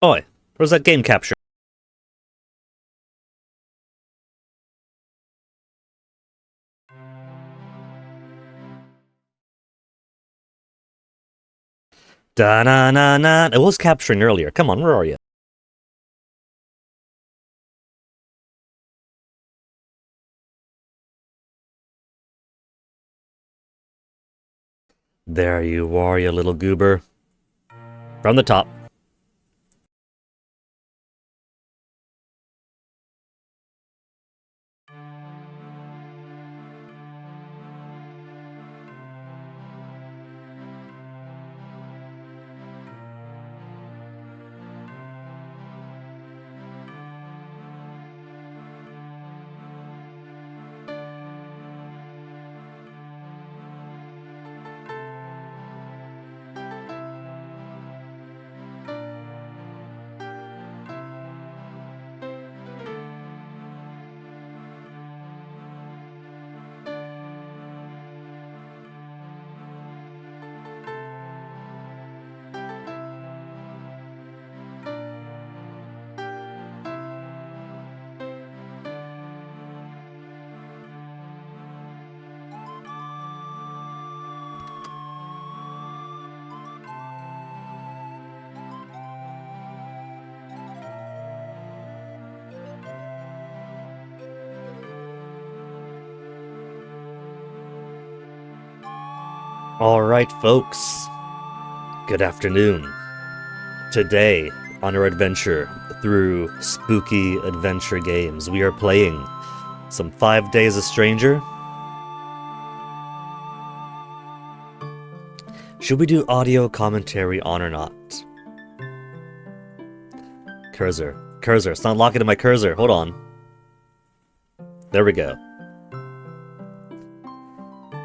Oi, where's that game capture? Da-na-na-na. It was capturing earlier. Come on, where are you? There you are, you little goober. From the top. Alright, folks. Good afternoon. Today, on our adventure through spooky adventure games, we are playing some 5 Days a Stranger. Should we do audio commentary on or not? Cursor. It's not locking to my cursor. Hold on. There we go.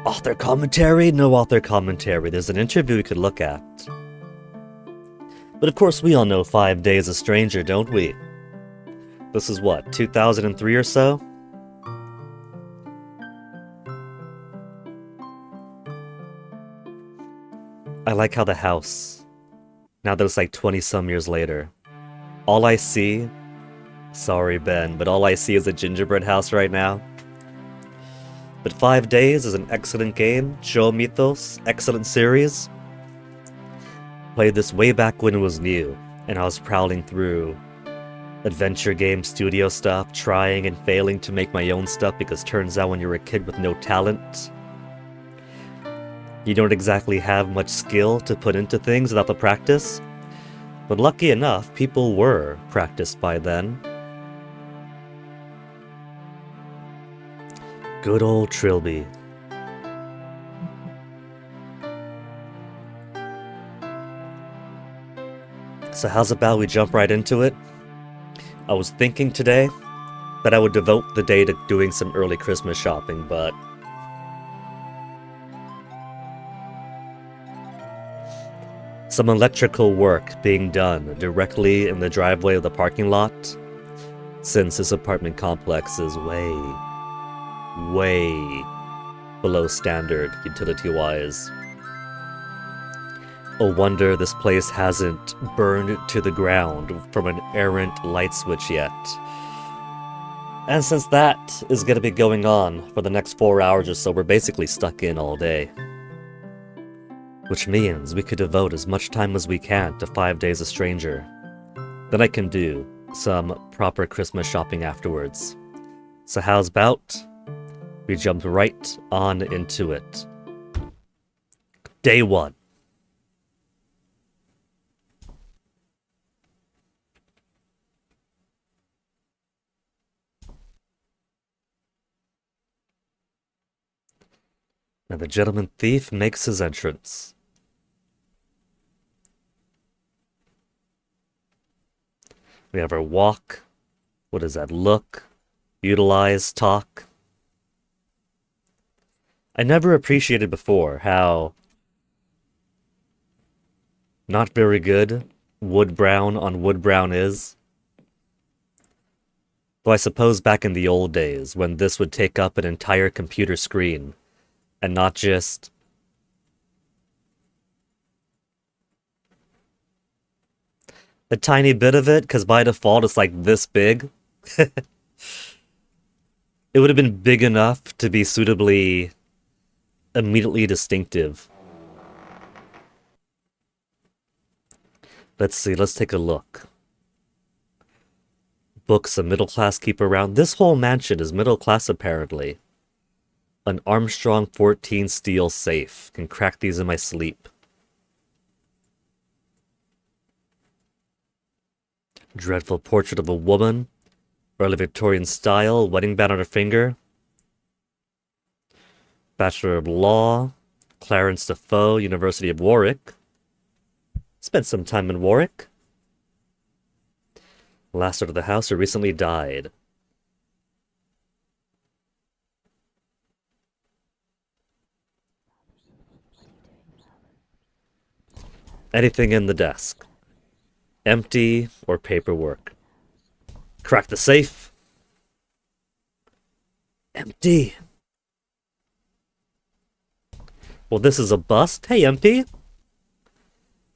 Author commentary? No author commentary. There's an interview we could look at. But of course we all know 5 Days a Stranger, don't we? This is what, 2003 or so? I like how the house, now that it's like 20 some years later, all I see, sorry Ben, but all I see is a gingerbread house right now. But 5 Days is an excellent game, Show Mythos, excellent series. Played this way back when it was new, and I was prowling through adventure game studio stuff, trying and failing to make my own stuff, because turns out when you're a kid with no talent, you don't exactly have much skill to put into things without the practice. But lucky enough, people were practiced by then. Good old Trilby. So how's about we jump right into it? I was thinking today that I would devote the day to doing some early Christmas shopping, but some electrical work being done directly in the driveway of the parking lot, since this apartment complex is way below standard utility-wise. A wonder this place hasn't burned to the ground from an errant light switch yet. And since that is going to be going on for the next 4 hours or so, we're basically stuck in all day. Which means we could devote as much time as we can to 5 Days a Stranger. Then I can do some proper Christmas shopping afterwards. So how's about we jump right on into it. Day 1. And the gentleman thief makes his entrance. We have our walk. What is that? Look, utilize, talk. I never appreciated before how not very good wood brown on wood brown is. Though I suppose back in the old days, when this would take up an entire computer screen, and not just a tiny bit of it, because by default it's like this big. It would have been big enough to be suitably, immediately distinctive. Let's see, let's take a look. Books a middle class keep around. This whole mansion is middle class apparently. An Armstrong 14 steel safe. Can crack these in my sleep. Dreadful portrait of a woman. Early Victorian style. Wedding band on her finger. Bachelor of Law. Clarence Defoe, University of Warwick. Spent some time in Warwick. Last out of the house who recently died. Anything in the desk. Empty or paperwork. Crack the safe. Empty. Well, this is a bust. Hey, Empty.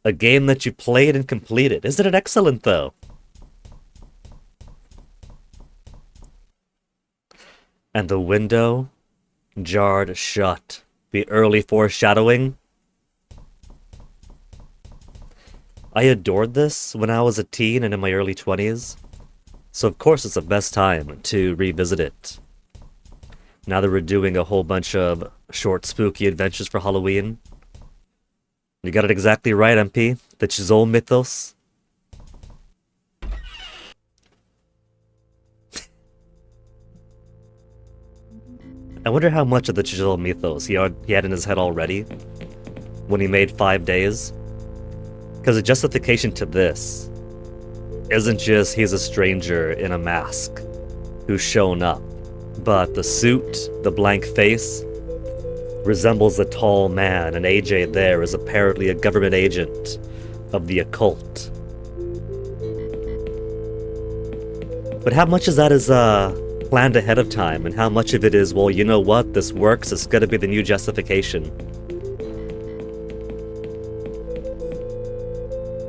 A game that you played and completed. Isn't it excellent, though? And the window jarred shut. The early foreshadowing. I adored this when I was a teen and in my early 20s. So of course it's the best time to revisit it. Now that we're doing a whole bunch of short spooky adventures for Halloween. You got it exactly right, MP. The Chisol mythos. I wonder how much of the Chisol mythos he had in his head already when he made 5 days. Because the justification to this isn't just he's a stranger in a mask who's shown up, but the suit, the blank face, resembles a tall man, and AJ there is apparently a government agent of the occult. But how much of that is planned ahead of time, and how much of it is, well, you know what, this works, it's gonna be the new justification.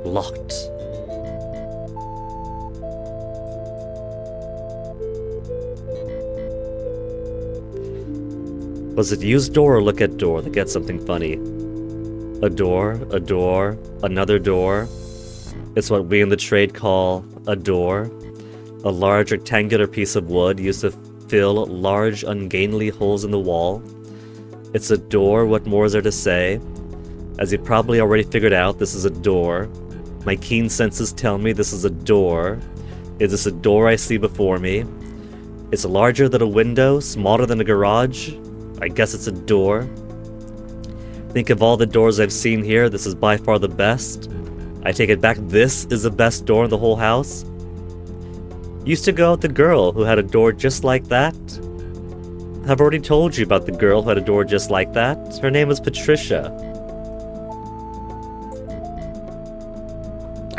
Locked. Was it use door or look at door that gets something funny? A door, another door. It's what we in the trade call a door. A large rectangular piece of wood used to fill large ungainly holes in the wall. It's a door, what more is there to say? As you probably already figured out, this is a door. My keen senses tell me this is a door. Is this a door I see before me? It's larger than a window, smaller than a garage. I guess it's a door. Think of all the doors I've seen here, this is by far the best. I take it back, this is the best door in the whole house. Used to go with the girl who had a door just like that. I've already told you about the girl who had a door just like that. Her name was Patricia.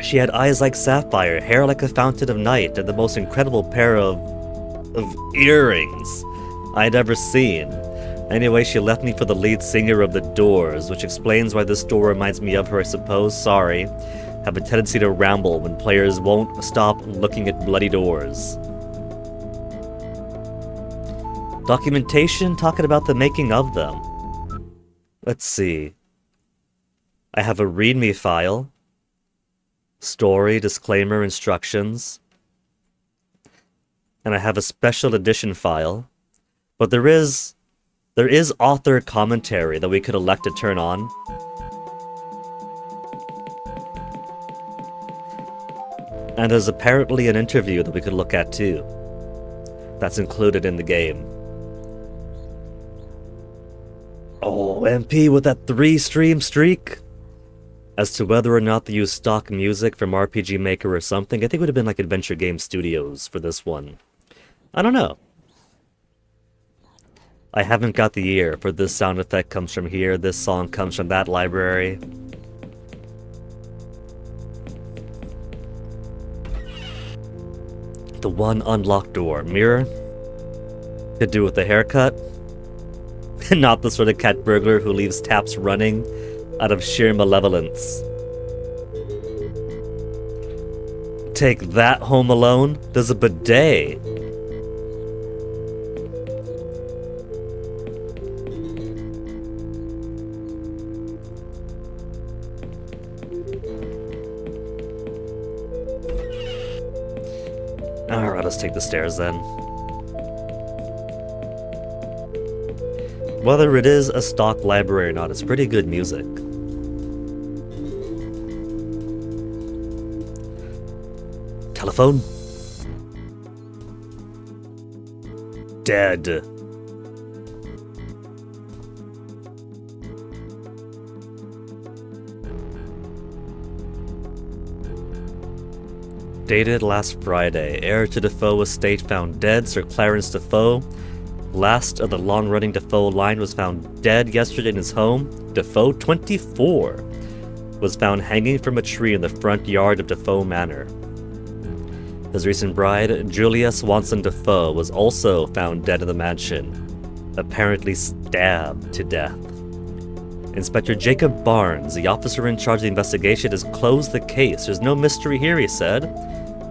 She had eyes like sapphire, hair like a fountain of night, and the most incredible pair of earrings I'd ever seen. Anyway, she left me for the lead singer of The Doors, which explains why this door reminds me of her, I suppose. Sorry. Have a tendency to ramble when players won't stop looking at bloody doors. Documentation talking about the making of them. Let's see. I have a README file. Story, disclaimer, instructions. And I have a special edition file. But there is author commentary that we could elect to turn on. And there's apparently an interview that we could look at too. That's included in the game. Oh, MP with that 3-stream streak. As to whether or not they use stock music from RPG Maker or something, I think it would have been like Adventure Game Studios for this one. I don't know. I haven't got the ear for this sound effect comes from here, this song comes from that library. The one unlocked door. Mirror? Could do with the haircut. Not the sort of cat burglar who leaves taps running out of sheer malevolence. Take that, Home Alone? There's a bidet. Alright, let's take the stairs then. Whether it is a stock library or not, it's pretty good music. Telephone? Dead. Dated last Friday. Heir to Defoe estate found dead. Sir Clarence Defoe, last of the long-running Defoe line, was found dead yesterday in his home. Defoe, 24, was found hanging from a tree in the front yard of Defoe Manor. His recent bride, Julia Swanson Defoe, was also found dead in the mansion, apparently stabbed to death. Inspector Jacob Barnes, the officer in charge of the investigation, has closed the case. There's no mystery here, he said.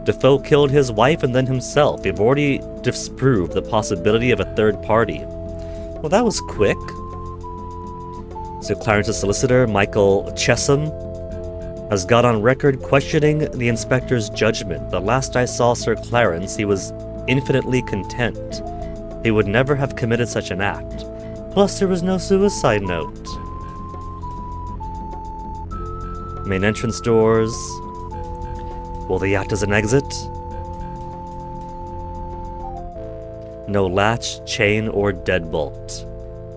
Defoe killed his wife and then himself. They've already disproved the possibility of a third party. Well, that was quick. So Clarence's solicitor, Michael Chesham, has got on record questioning the inspector's judgment. The last I saw Sir Clarence, he was infinitely content. He would never have committed such an act. Plus, there was no suicide note. Main entrance doors. Will they act as an exit? No latch, chain, or deadbolt.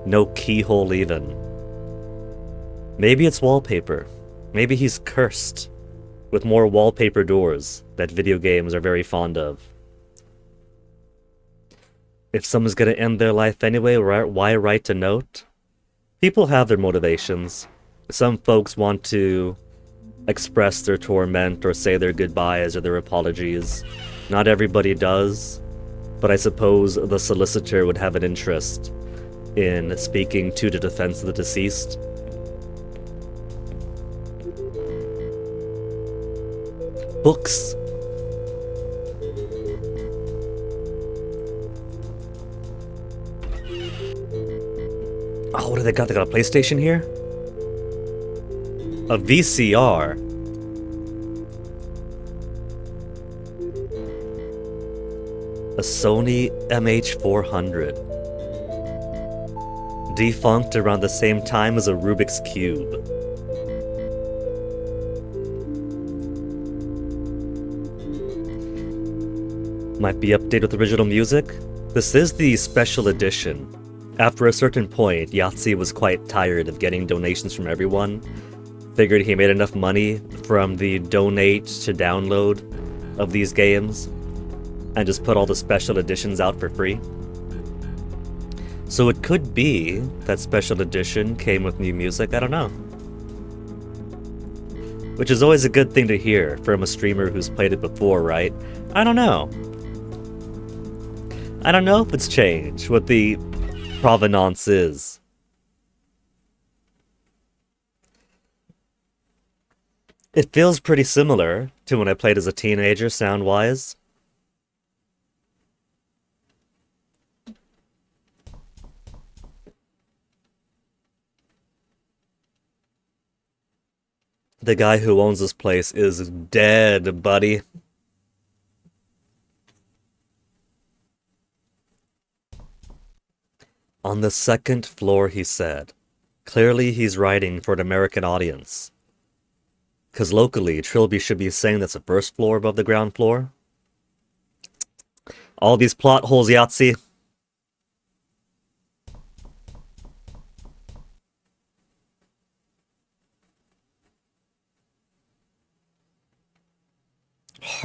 No keyhole even. Maybe it's wallpaper. Maybe he's cursed with more wallpaper doors that video games are very fond of. If someone's gonna end their life anyway, why write a note? People have their motivations. Some folks want to express their torment or say their goodbyes or their apologies. Not everybody does, but I suppose the solicitor would have an interest in speaking to the defense of the deceased. Books. Oh, what do they got? They got a PlayStation here? A VCR? A Sony MH400. Defunct around the same time as a Rubik's Cube. Might be updated with original music. This is the special edition. After a certain point, Yahtzee was quite tired of getting donations from everyone. Figured he made enough money from the donate to download of these games and just put all the special editions out for free. So it could be that special edition came with new music, I don't know. Which is always a good thing to hear from a streamer who's played it before, right? I don't know. I don't know if it's changed, what the provenance is. It feels pretty similar to when I played as a teenager, sound-wise. The guy who owns this place is dead, buddy. On the second floor, he said. Clearly he's writing for an American audience. Because locally, Trilby should be saying that's the first floor above the ground floor. All these plot holes, Yahtzee.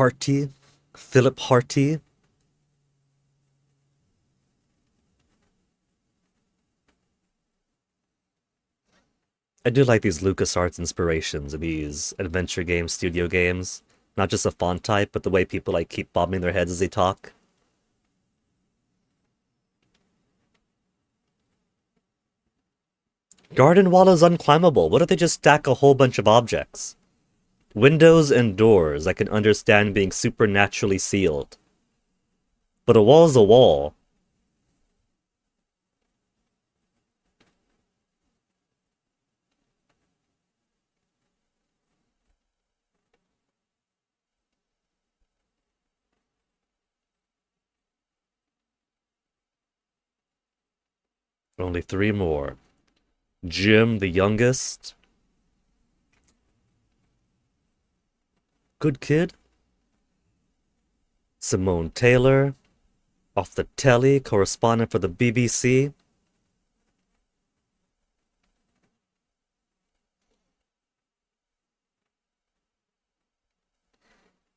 Harty, Philip Harty. I do like these LucasArts inspirations of these adventure games, studio games. Not just the font type, but the way people like keep bobbing their heads as they talk. Garden wall is unclimbable. What if they just stack a whole bunch of objects? Windows and doors I can understand being supernaturally sealed. But a wall's a wall. Only three more. Jim, the youngest. Good kid. Simone Taylor. Off the telly, correspondent for the BBC.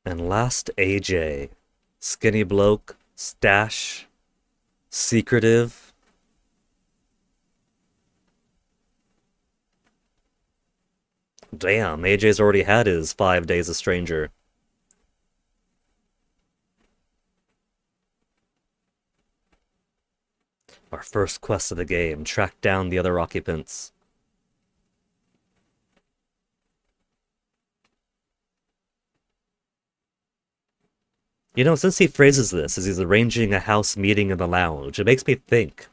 And last, AJ. Skinny bloke, stash, secretive. Damn, AJ's already had his 5 days a stranger. Our first quest of the game, track down the other occupants. You know, since he phrases this as he's arranging a house meeting in the lounge, it makes me think.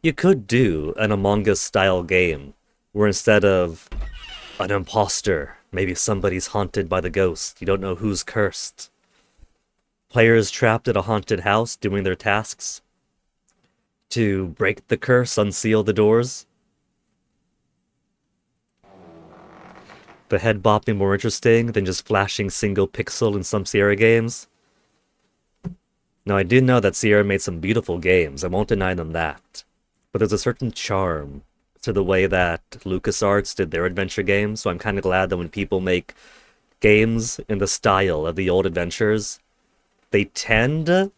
You could do an Among Us style game, where instead of an imposter, maybe somebody's haunted by the ghost, you don't know who's cursed. Players trapped at a haunted house doing their tasks. To break the curse, unseal the doors. The head bopping more interesting than just flashing single pixel in some Sierra games. Now I do know that Sierra made some beautiful games, I won't deny them that. But there's a certain charm to the way that LucasArts did their adventure games, so I'm kind of glad that when people make games in the style of the old adventures, they tend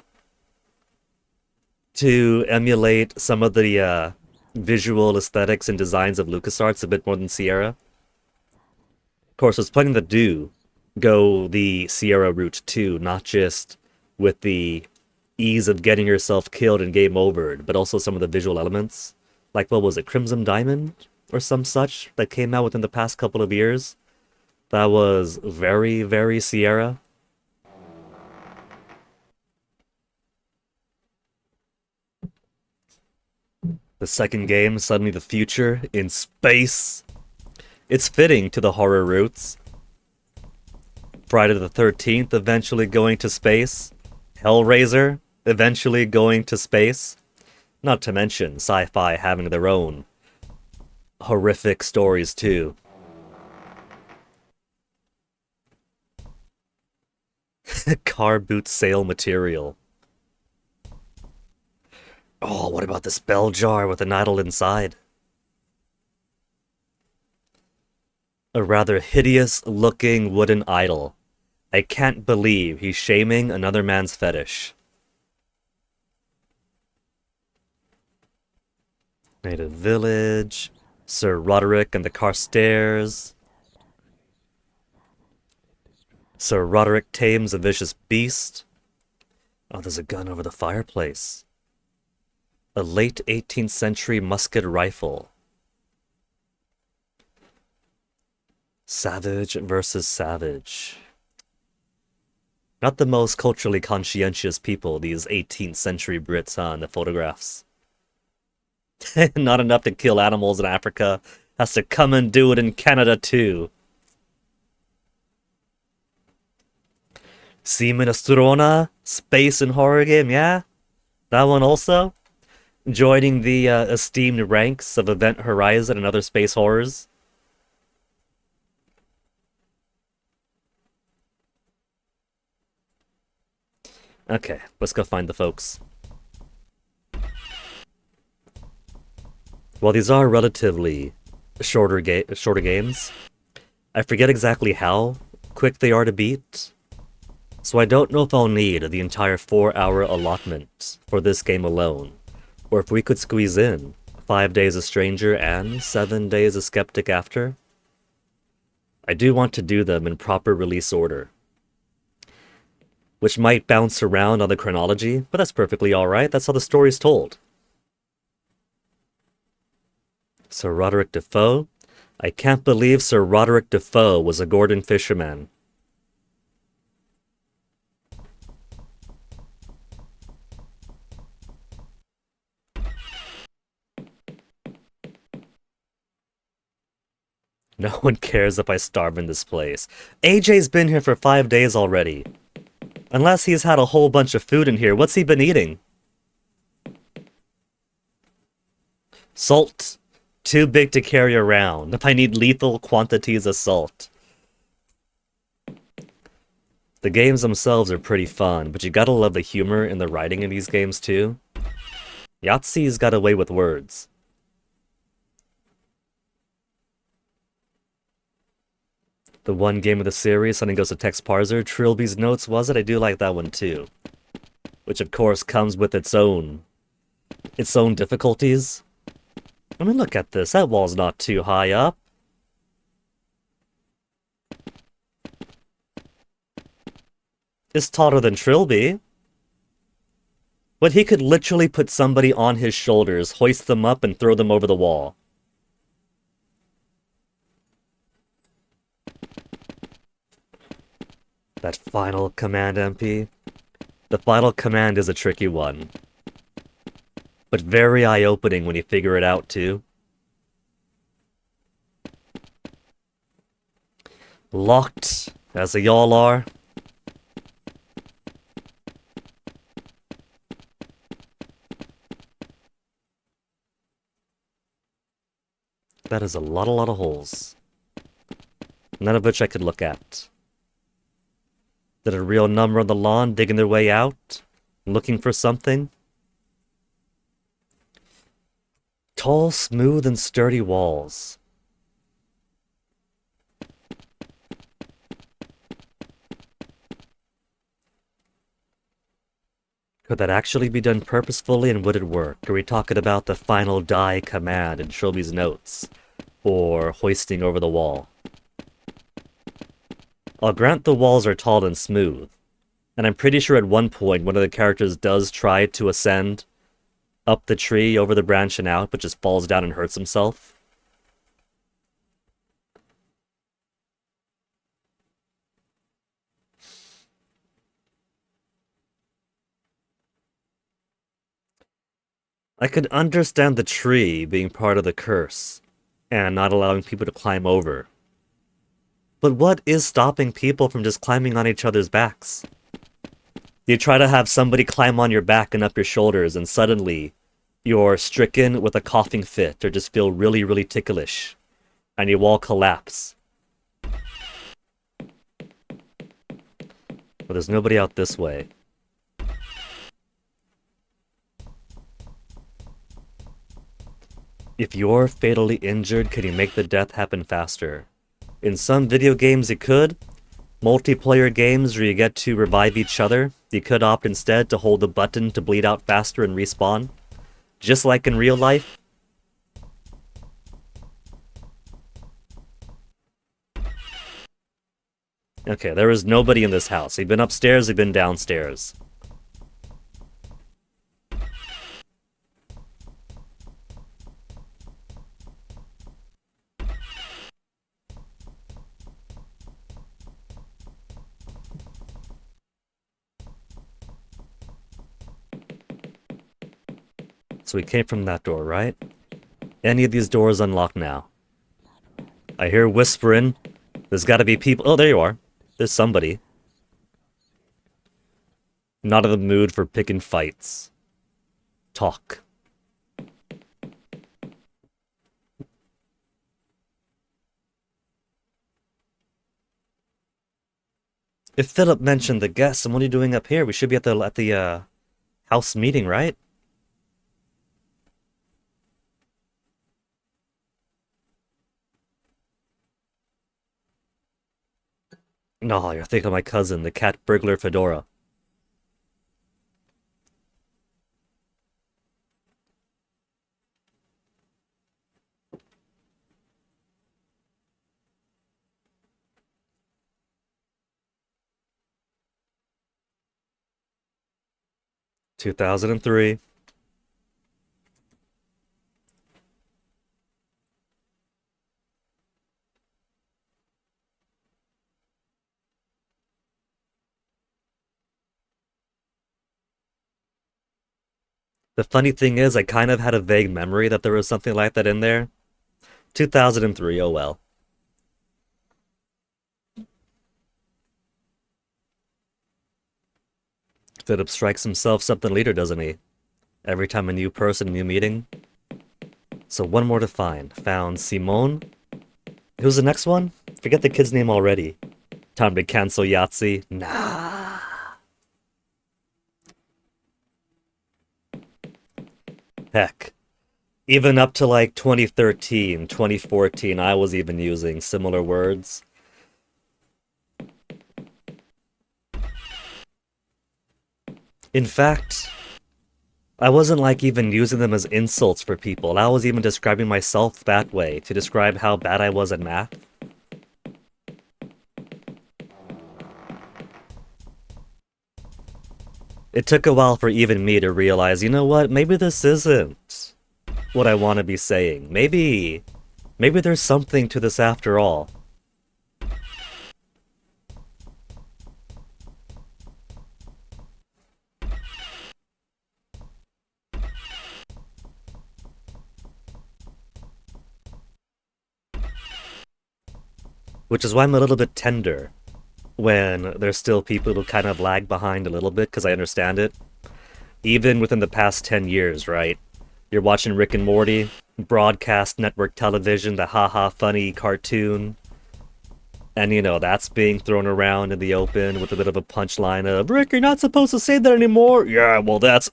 to emulate some of the visual aesthetics and designs of LucasArts a bit more than Sierra. Of course, there's plenty that do go the Sierra route too, not just with the ease of getting yourself killed and game overed, but also some of the visual elements. Like, what was it, Crimson Diamond or some such that came out within the past couple of years? That was very, very Sierra. The second game, suddenly the future in space. It's fitting to the horror roots. Friday the 13th eventually going to space. Hellraiser eventually going to space. Not to mention sci-fi having their own horrific stories too. Car boot sale material. Oh, what about this bell jar with an idol inside? A rather hideous-looking wooden idol. I can't believe he's shaming another man's fetish. Native Village. Sir Roderick and the Carstairs. Sir Roderick tames a vicious beast. Oh, there's a gun over the fireplace. A late 18th century musket rifle. Savage versus savage. Not the most culturally conscientious people, these 18th century Brits, huh, in the photographs. Not enough to kill animals in Africa. Has to come and do it in Canada too. Seaman Astrona, space and horror game, yeah? That one also? Joining the esteemed ranks of Event Horizon and other space horrors. Okay, let's go find the folks. While these are relatively shorter games, I forget exactly how quick they are to beat. So I don't know if I'll need the entire 4-hour allotment for this game alone, or if we could squeeze in 5 days a stranger and 7 days a skeptic after. I do want to do them in proper release order, which might bounce around on the chronology, but that's perfectly alright, that's how the story's told. Sir Roderick Defoe? I can't believe Sir Roderick Defoe was a Gordon Fisherman. No one cares if I starve in this place. AJ's been here for 5 days already. Unless he's had a whole bunch of food in here, what's he been eating? Salt. Too big to carry around. If I need lethal quantities of salt. The games themselves are pretty fun, but you gotta love the humor in the writing in these games too. Yahtzee's got away with words. The one game of the series, Something Goes to Text Parser, Trilby's Notes, was it? I do like that one too. Which of course comes with its own difficulties. I mean, look at this. That wall's not too high up. It's taller than Trilby. But he could literally put somebody on his shoulders, hoist them up, and throw them over the wall. That final command, MP. The final command is a tricky one. But very eye-opening when you figure it out, too. Locked, as the y'all are. That is a lot of holes. None of which I could look at. Did a real number on the lawn digging their way out? Looking for something? Tall, smooth, and sturdy walls. Could that actually be done purposefully, and would it work? Are we talking about the final die command in Trilby's Notes? Or hoisting over the wall? I'll grant the walls are tall and smooth. And I'm pretty sure at one point one of the characters does try to ascend up the tree over the branch and out, but just falls down and hurts himself. I could understand the tree being part of the curse, and not allowing people to climb over. But what is stopping people from just climbing on each other's backs? You try to have somebody climb on your back and up your shoulders, and suddenly you're stricken with a coughing fit, or just feel really ticklish, and you all collapse. But there's nobody out this way. If you're fatally injured, can you make the death happen faster? In some video games it could. Multiplayer games where you get to revive each other, you could opt instead to hold the button to bleed out faster and respawn. Just like in real life. Okay, there is nobody in this house. They've been upstairs, they've been downstairs. So we came from that door, right? Any of these doors unlocked now? I hear whispering. There's gotta be people. Oh, there you are. There's somebody. Not in the mood for picking fights. Talk. If Philip mentioned the guests, and what are you doing up here? We should be at the house meeting, right? No, you're thinking of my cousin, the cat burglar Fedora. 2003. The funny thing is, I kind of had a vague memory that there was something like that in there. 2003, oh well. Philip strikes himself something later, doesn't he? Every time a new person, a new meeting. So one more to find. Found Simone. Who's the next one? Forget the kid's name already. Time to cancel Yahtzee. Nah. Heck. Even up to like 2013, 2014, I was even using similar words. In fact, I wasn't like even using them as insults for people. I was even describing myself that way to describe how bad I was at math. It took a while for even me to realize, you know what, maybe this isn't what I want to be saying. Maybe there's something to this after all. Which is why I'm a little bit tender when there's still people who kind of lag behind a little bit, because I understand it. Even within the past 10 years, right? You're watching Rick and Morty, broadcast network television, the haha funny cartoon, and you know, that's being thrown around in the open with a bit of a punchline of, Rick, you're not supposed to say that anymore. Yeah, well, that's.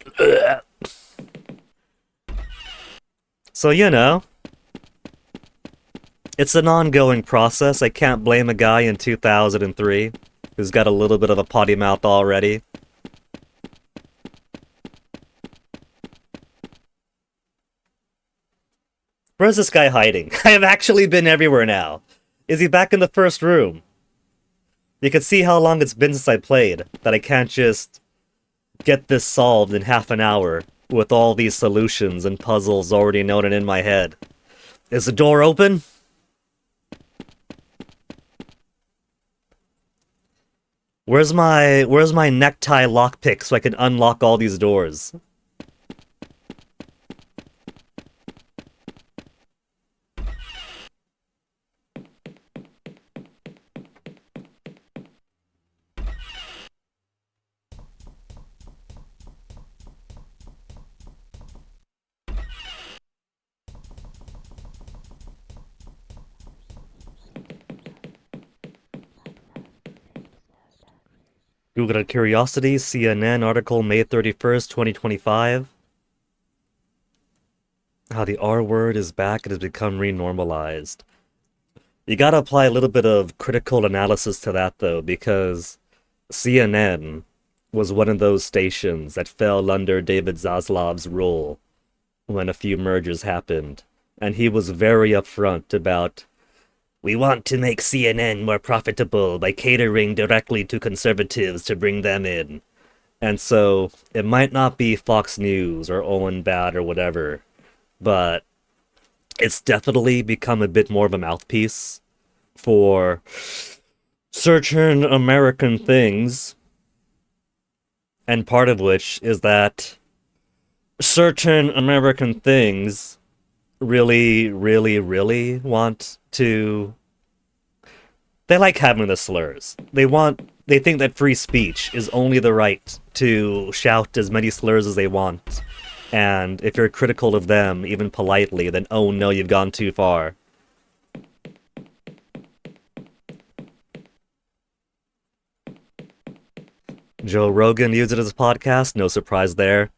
So, you know, it's an ongoing process. I can't blame a guy in 2003 who's got a little bit of a potty mouth already. Where's this guy hiding? I have actually been everywhere now. Is he back in the first room? You can see how long it's been since I played, that I can't just get this solved in half an hour with all these solutions and puzzles already known and in my head. Is the door open? Where's my necktie lockpick so I can unlock all these doors? Google Curiosity, CNN article May 31st, 2025. How the R word is back and has become renormalized. You gotta apply a little bit of critical analysis to that though, because CNN was one of those stations that fell under David Zaslav's rule when a few mergers happened. And he was very upfront about, we want to make CNN more profitable by catering directly to conservatives to bring them in. And so it might not be Fox News or Owen Bad or whatever, but it's definitely become a bit more of a mouthpiece for certain American things. And part of which is that certain American things really, really, really want to. They like having the slurs. They think that free speech is only the right to shout as many slurs as they want. And if you're critical of them, even politely, then oh no, you've gone too far. Joe Rogan used it as a podcast, no surprise there.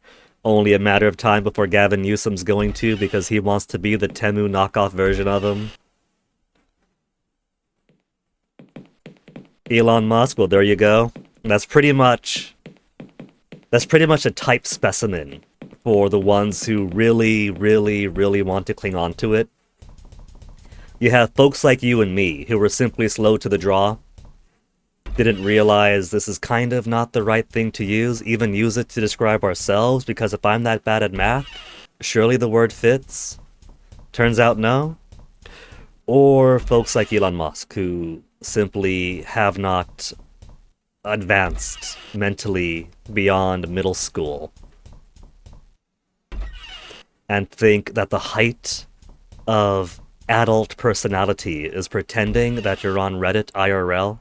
Only a matter of time before Gavin Newsom's going to, because he wants to be the Temu knockoff version of him. Elon Musk, well, there you go. That's pretty much that's pretty much a type specimen for the ones who really, really, really want to cling on to it. You have folks like you and me who were simply slow to the draw, didn't realize this is kind of not the right thing to use, even use it to describe ourselves, because if I'm that bad at math, surely the word fits. Turns out no. Or folks like Elon Musk who simply have not advanced mentally beyond middle school and think that the height of adult personality is pretending that you're on Reddit IRL.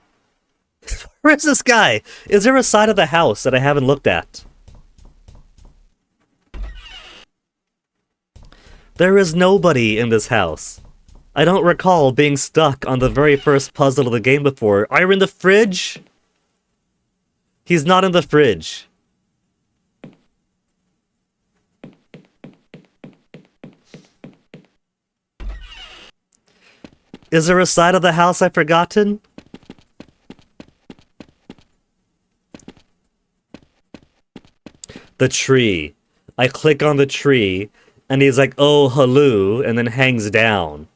Where's this guy? Is there a side of the house that I haven't looked at? There is nobody in this house. I don't recall being stuck on the very first puzzle of the game before. Are you in the fridge? He's not in the fridge. Is there a side of the house I've forgotten? The tree. I click on the tree, and he's like, oh, hello, and then hangs down.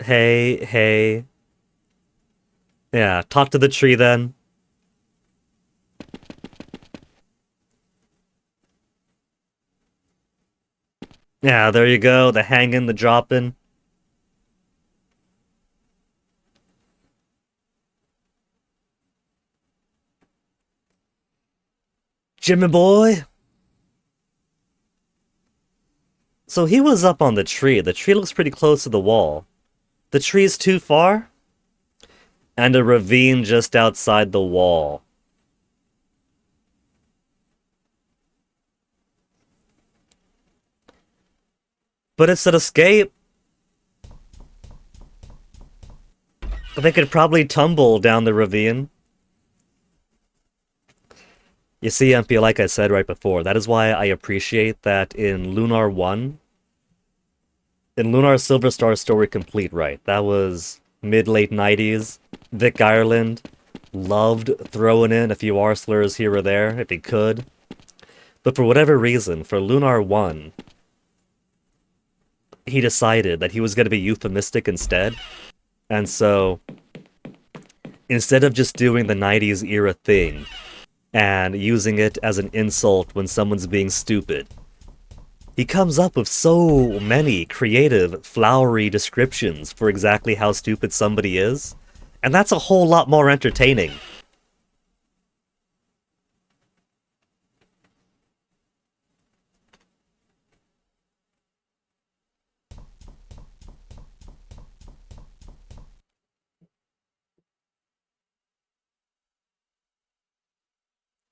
Hey, hey. Yeah, talk to the tree then. Yeah, there you go. The hanging, the dropping. Jimmy boy. So he was up on the tree. The tree looks pretty close to the wall. The tree's too far? And a ravine just outside the wall. But it's an escape. They could probably tumble down the ravine. You see, MP, like I said right before, that is why I appreciate that in Lunar 1, in Lunar Silver Star Story Complete, right? That was mid-late 90s. Vic Ireland loved throwing in a few R slurs here or there if he could. But for whatever reason, for Lunar 1, he decided that he was going to be euphemistic instead. And so, instead of just doing the 90s era thing and using it as an insult when someone's being stupid, he comes up with so many creative, flowery descriptions for exactly how stupid somebody is. And that's a whole lot more entertaining.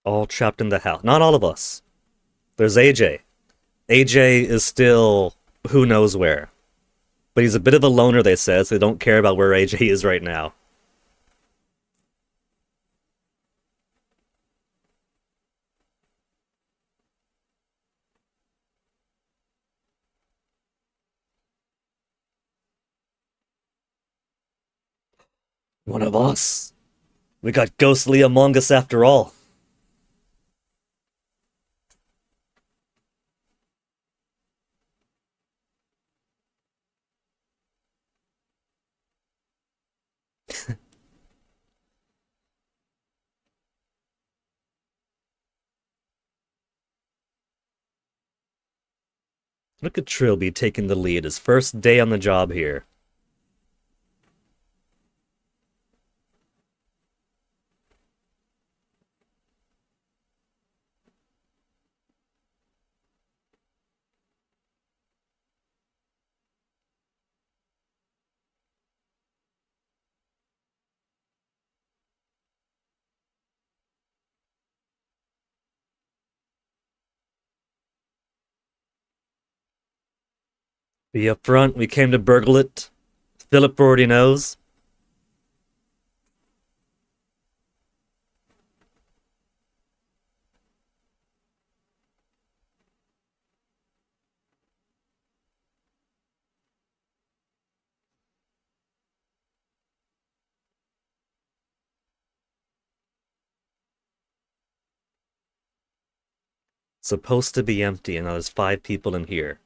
All trapped in the house. Not all of us. There's AJ. AJ is still who knows where. But he's a bit of a loner, they say, so they don't care about where AJ is right now. One of us. We got ghostly among us after all. Look at Trilby taking the lead his first day on the job here. Be up front, we came to burgle it. Philip already knows. Supposed to be empty, and now there's 5 people in here.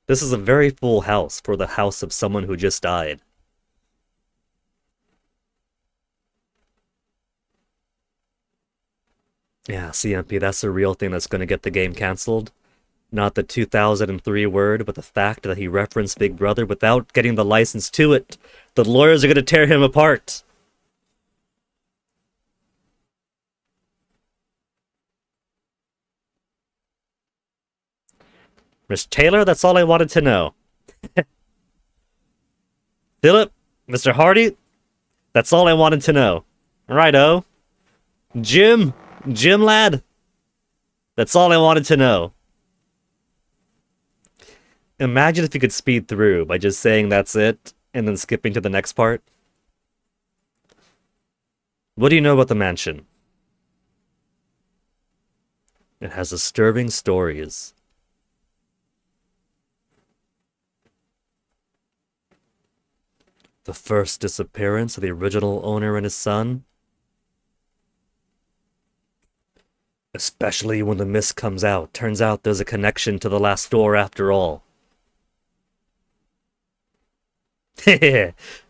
This is a very full house for the house of someone who just died. Yeah, CMP, that's the real thing that's gonna get the game cancelled. Not the 2003 word, but the fact that he referenced Big Brother without getting the license to it. The lawyers are gonna tear him apart. Miss Taylor, that's all I wanted to know. Philip, Mr. Hardy, that's all I wanted to know. Righto. Jim lad, that's all I wanted to know. Imagine if you could speed through by just saying that's it and then skipping to the next part. What do you know about the mansion? It has disturbing stories. The first disappearance of the original owner and his son. Especially when the mist comes out. Turns out there's a connection to the last door after all.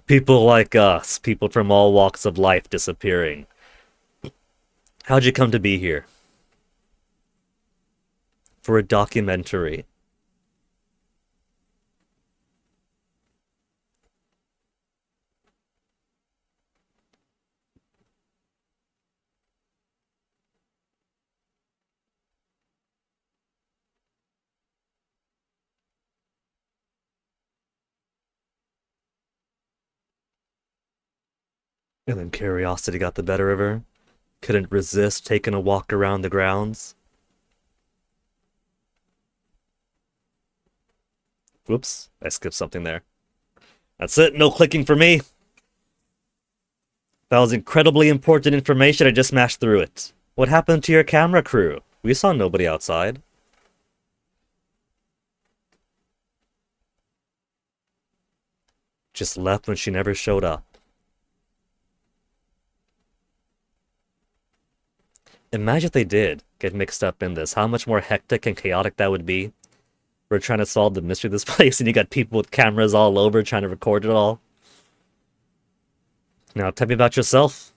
People like us, people from all walks of life disappearing. How'd you come to be here? For a documentary. And then curiosity got the better of her. Couldn't resist taking a walk around the grounds. Whoops, I skipped something there. That's it, no clicking for me. That was incredibly important information, I just mashed through it. What happened to your camera crew? We saw nobody outside. Just left when she never showed up. Imagine if they did get mixed up in this. How much more hectic and chaotic that would be. We're trying to solve the mystery of this place, and you got people with cameras all over trying to record it all. Now, tell me about yourself.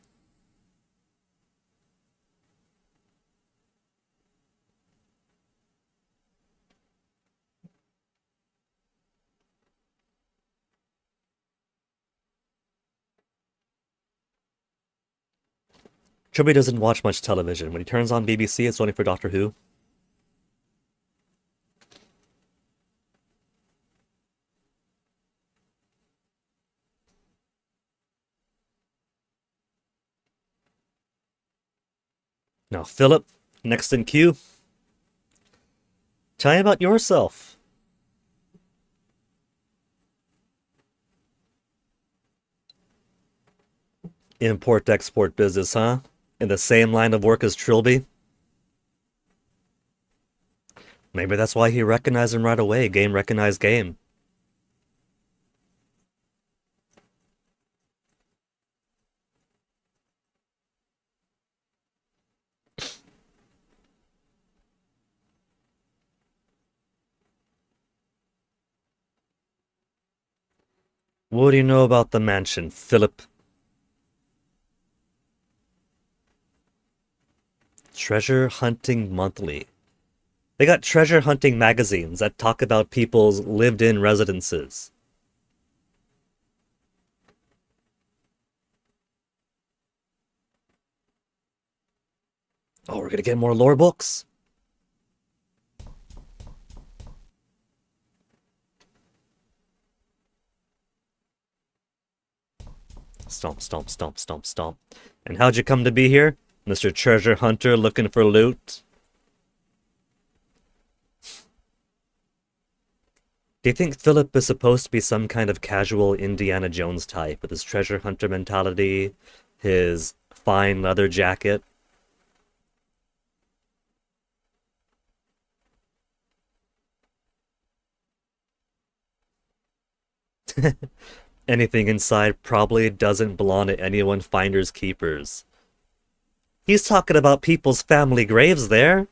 Chubby doesn't watch much television. When he turns on BBC, it's only for Doctor Who. Now, Philip, next in queue. Tell me about yourself. Import-export business, huh? In the same line of work as Trilby? Maybe that's why he recognized him right away. Game recognized game. What do you know about the mansion, Philip? Treasure Hunting Monthly. They got treasure hunting magazines that talk about people's lived-in residences. Oh, we're gonna get more lore books? Stomp, stomp, stomp, stomp, stomp. And how'd you come to be here? Mr. Treasure Hunter looking for loot? Do you think Philip is supposed to be some kind of casual Indiana Jones type with his treasure hunter mentality, his fine leather jacket? Anything inside probably doesn't belong to anyone finders keepers. He's talking about people's family graves there.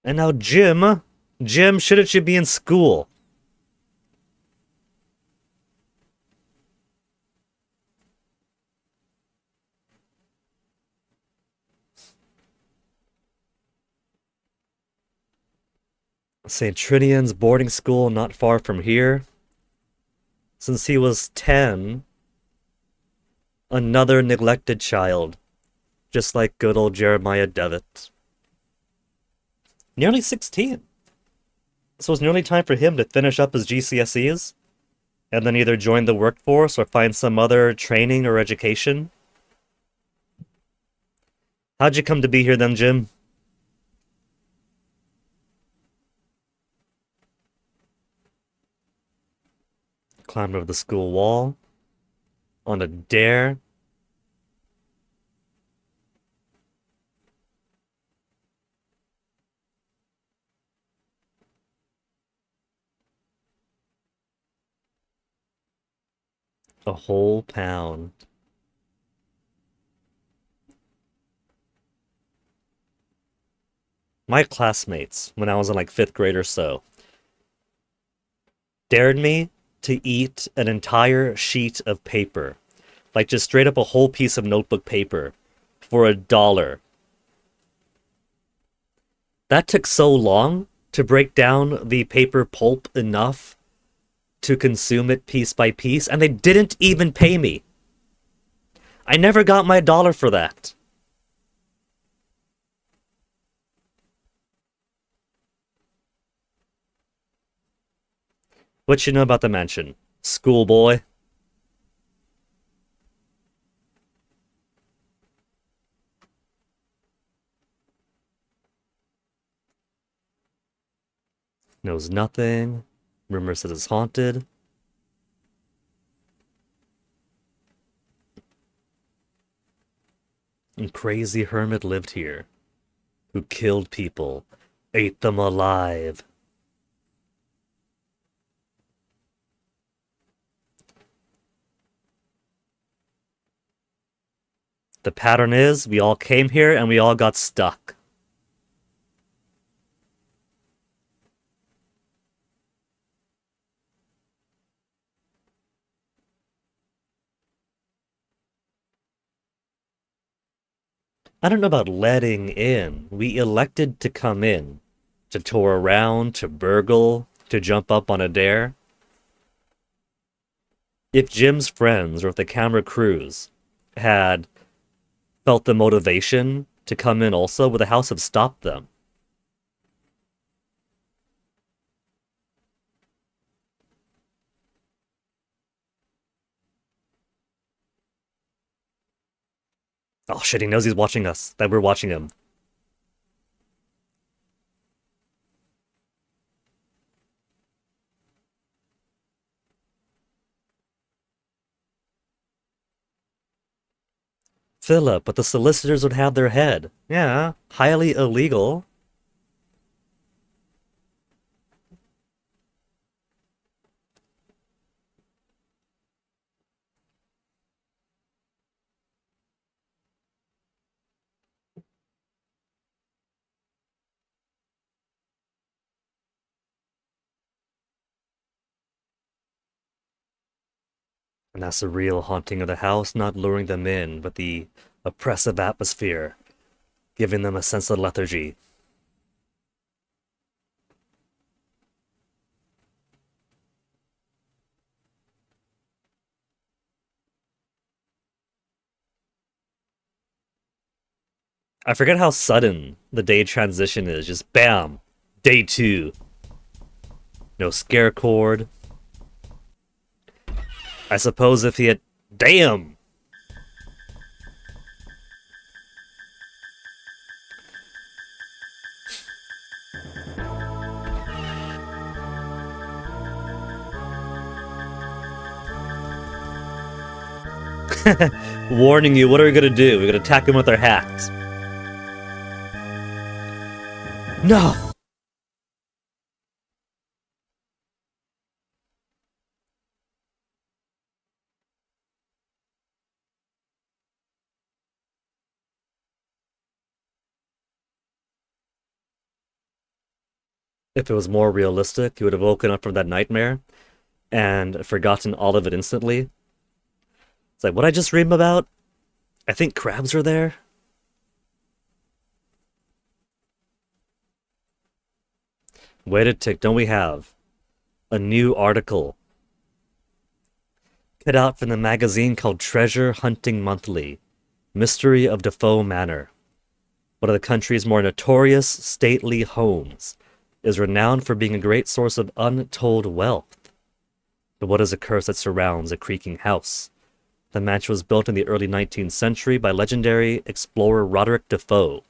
And now Jim, shouldn't you be in school? St. Trinian's boarding school not far from here. Since he was 10, another neglected child, just like good old Jeremiah Devitt. Nearly 16. So it's nearly time for him to finish up his GCSEs and then either join the workforce or find some other training or education. How'd you come to be here then, Jim? Climbed over the school wall. On a dare. A whole pound. My classmates, when I was in like 5th grade or so, dared me to eat an entire sheet of paper. Like just straight up a whole piece of notebook paper for $1. That took so long to break down the paper pulp enough to consume it piece by piece, and they didn't even pay me. I never got my $1 for that. What you know about the mansion? Schoolboy? Knows nothing. Rumor says it's haunted. And crazy hermit lived here, who killed people, ate them alive. The pattern is, we all came here and we all got stuck. I don't know about letting in. We elected to come in. To tour around, to burgle, to jump up on a dare. If Jim's friends or if the camera crews had felt the motivation to come in also, would the house have stopped them? Oh shit, he knows he's watching us, that we're watching him. Philip, but the solicitors would have their head. Yeah, highly illegal. And that's the real haunting of the house, not luring them in, but the oppressive atmosphere, giving them a sense of lethargy. I forget how sudden the day transition is. Just bam, day 2. No scare cord. I suppose if he had... Damn! Warning you, what are we gonna do? We're gonna attack him with our hats. No! If it was more realistic, he would have woken up from that nightmare and forgotten all of it instantly. It's like, what I just dreamed about? I think crabs are there. Wait a tick, don't we have a new article cut out from the magazine called Treasure Hunting Monthly, Mystery of Defoe Manor. One of the country's more notorious stately homes is renowned for being a great source of untold wealth. But what is a curse that surrounds a creaking house? The mansion was built in the early 19th century by legendary explorer Roderick Defoe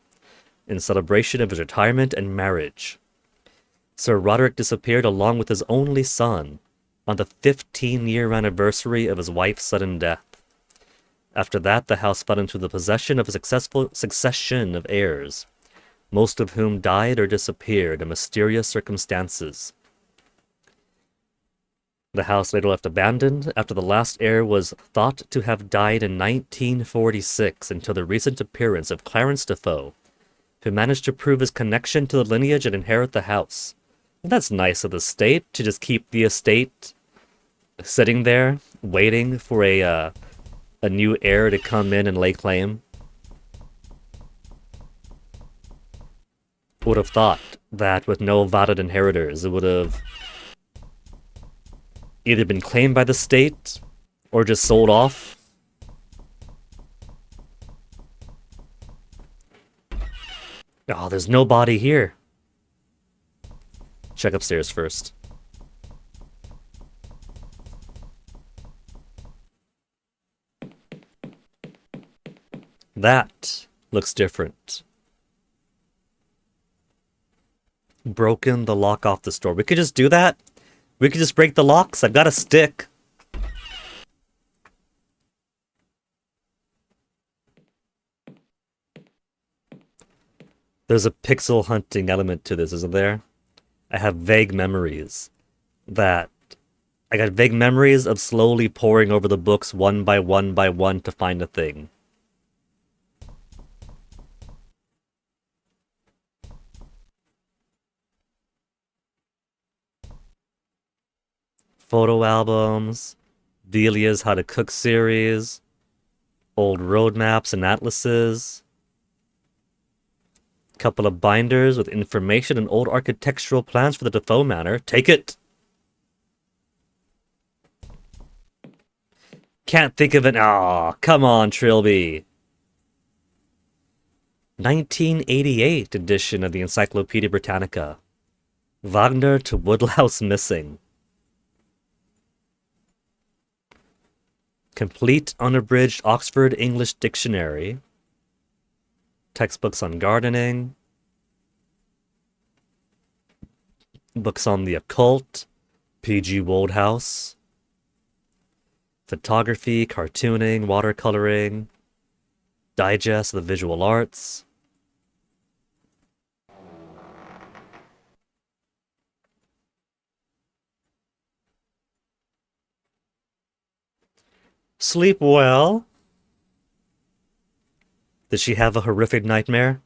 in celebration of his retirement and marriage. Sir Roderick disappeared along with his only son on the 15-year anniversary of his wife's sudden death. After that, the house fell into the possession of a successful succession of heirs, most of whom died or disappeared in mysterious circumstances. The house later left abandoned after the last heir was thought to have died in 1946 until the recent appearance of Clarence Defoe, who managed to prove his connection to the lineage and inherit the house. That's nice of the state to just keep the estate sitting there, waiting for a new heir to come in and lay claim. Would have thought that with no valid inheritors, it would have either been claimed by the state or just sold off. Oh, there's no body here. Check upstairs first. That looks different. Broken the lock off the store. We could just do that. We could just break the locks. I've got a stick. There's a pixel hunting element to this, isn't there? I have vague memories that I got vague memories of slowly poring over the books one by one to find a thing. Photo albums, Delia's How to Cook series, old roadmaps and atlases, couple of binders with information and old architectural plans for the Defoe Manor. Take it! Can't think of an... Aw, come on, Trilby. 1988 edition of the Encyclopedia Britannica. Wagner to Woodlouse missing. Complete unabridged Oxford English Dictionary. Textbooks on gardening. Books on the occult. P.G. Wodehouse. Photography, cartooning, watercoloring. Digest of the visual arts. Sleep well. Did she have a horrific nightmare?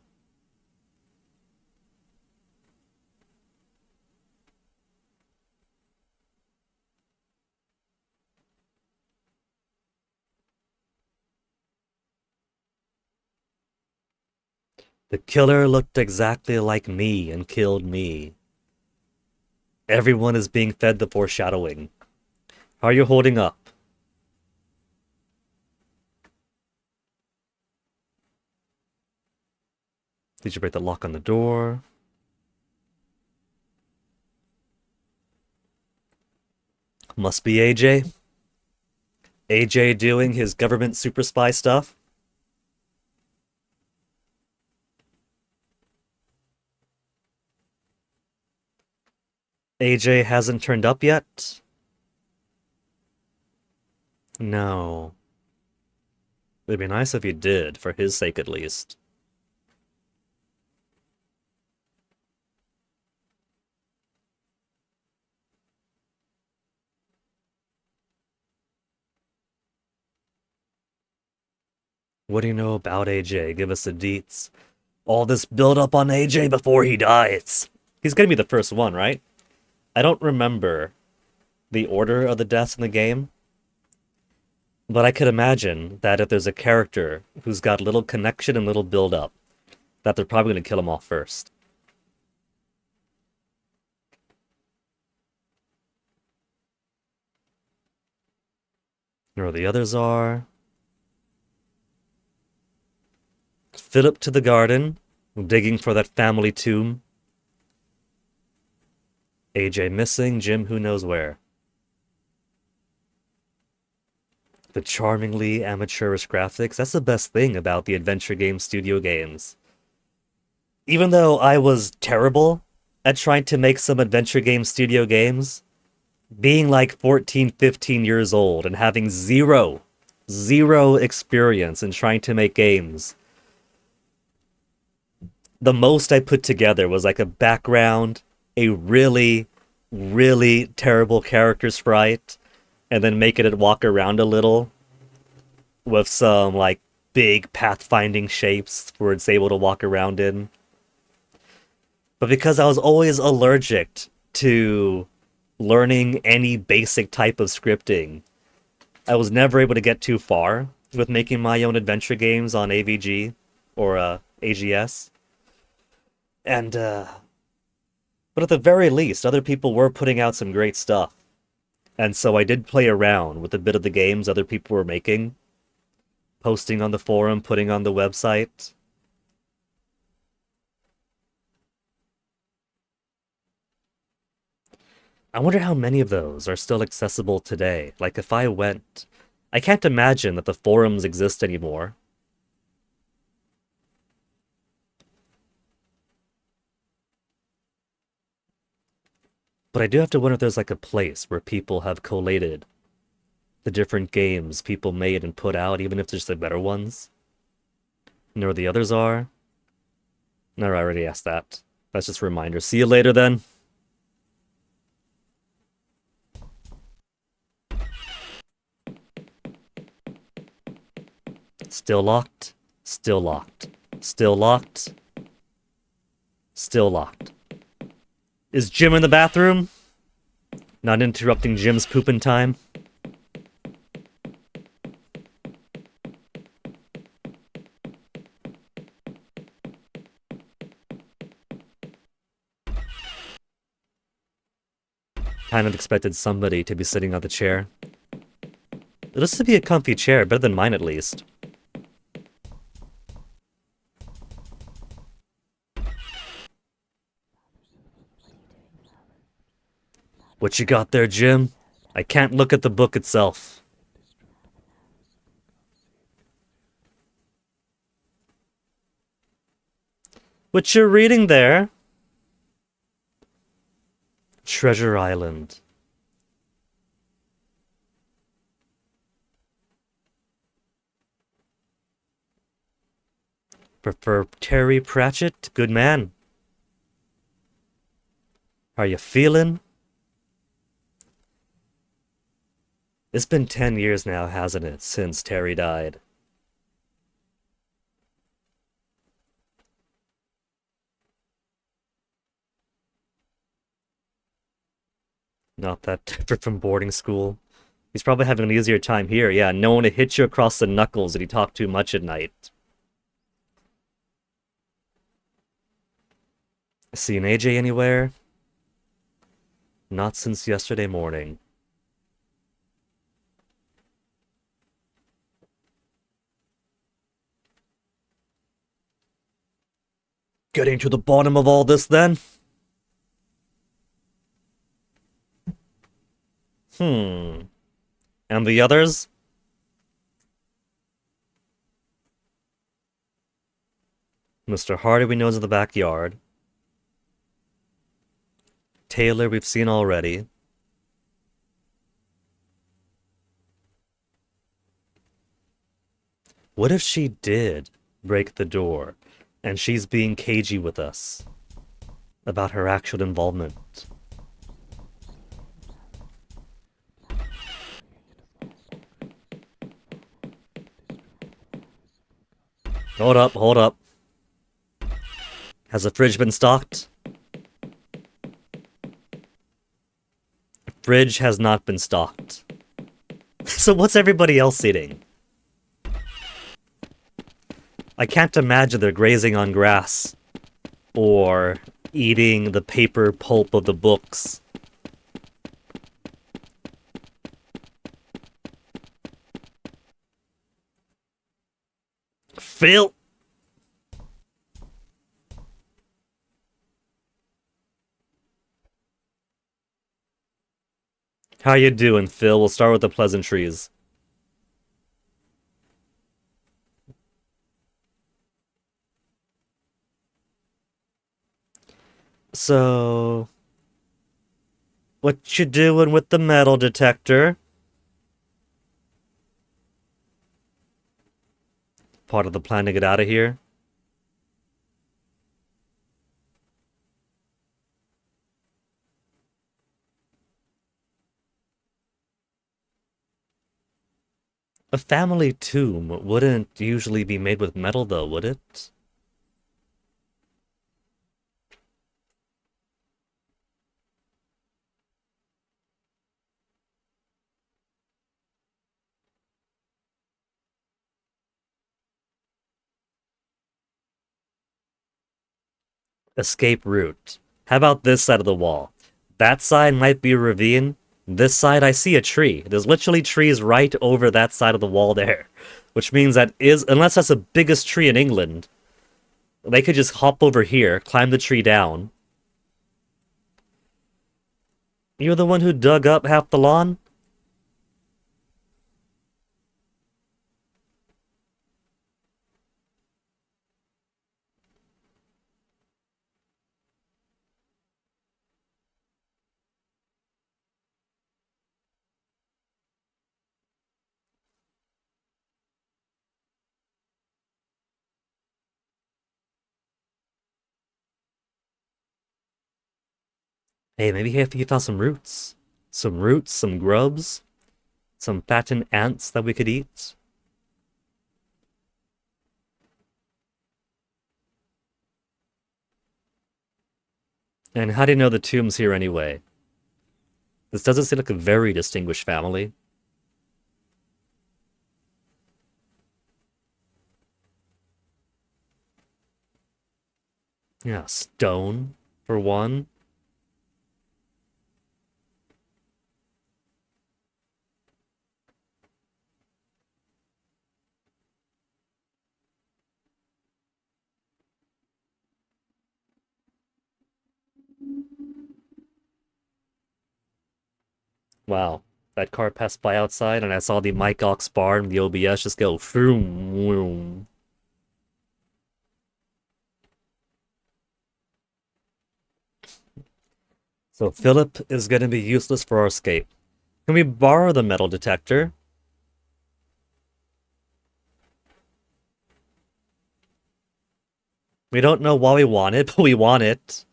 The killer looked exactly like me and killed me. Everyone is being fed the foreshadowing. How are you holding up? Did you break the lock on the door? Must be AJ. AJ doing his government super spy stuff. AJ hasn't turned up yet? No. It'd be nice if he did, for his sake at least. What do you know about AJ? Give us the deets. All this build up on AJ before he dies. He's gonna be the first one, right? I don't remember the order of the deaths in the game, but I could imagine that if there's a character who's got little connection and little build up, that they're probably gonna kill him off first. Where the others are. Philip to the garden, digging for that family tomb. AJ missing, Jim who knows where. The charmingly amateurish graphics, that's the best thing about the adventure game studio games. Even though I was terrible at trying to make some adventure game studio games, being like 14, 15 years old and having zero experience in trying to make games, the most I put together was like a background, a really terrible character sprite, and then making it walk around a little with some like big pathfinding shapes where it's able to walk around in. But because I was always allergic to learning any basic type of scripting, I was never able to get too far with making my own adventure games on AVG or AGS. And but at the very least, other people were putting out some great stuff. And so I did play around with a bit of the games other people were making, posting on the forum, putting on the website. I wonder how many of those are still accessible today. Like if I went, I can't imagine that the forums exist anymore. But I do have to wonder if there's like a place where people have collated the different games people made and put out, even if there's the better ones. You know where the others are? No, I already asked that. That's just a reminder. See you later then. Still locked. Still locked. Still locked. Still locked. Is Jim in the bathroom? Not interrupting Jim's pooping time? Kind of expected somebody to be sitting on the chair. It looks to be a comfy chair, better than mine at least. What you got there, Jim? I can't look at the book itself. What you're reading there? Treasure Island. Prefer Terry Pratchett? Good man. Are you feeling? It's been 10 years now, hasn't it, since Terry died? Not that different from boarding school. He's probably having an easier time here. Yeah, no one to hit you across the knuckles if you talk too much at night. See an AJ anywhere? Not since yesterday morning. Getting to the bottom of all this then? And the others? Mr. Hardy we know is in the backyard. Taylor we've seen already. What if she did break the door and she's being cagey with us about her actual involvement? Hold up, hold up. Has the fridge been stocked? The fridge has not been stocked. So what's everybody else eating? I can't imagine they're grazing on grass or eating the paper pulp of the books. Phil! How you doing, Phil? We'll start with the pleasantries. So, what you doing with the metal detector? Part of the plan to get out of here? A family tomb wouldn't usually be made with metal, though, would it? Escape route. How about this side of the wall? That side might be a ravine. This side, I see a tree. There's literally trees right over that side of the wall there. Which means that unless that's the biggest tree in England, they could just hop over here, climb the tree down. You're the one who dug up half the lawn? Hey, maybe he found some roots. Some roots, some grubs, some fattened ants that we could eat. And how do you know the tomb's here anyway? This doesn't seem like a very distinguished family. Yeah, stone, for one. Wow. That car passed by outside and I saw the Mike Ox bar and the OBS just go vroom, vroom. So Philip is going to be useless for our escape. Can we borrow the metal detector? We don't know why we want it, but we want it.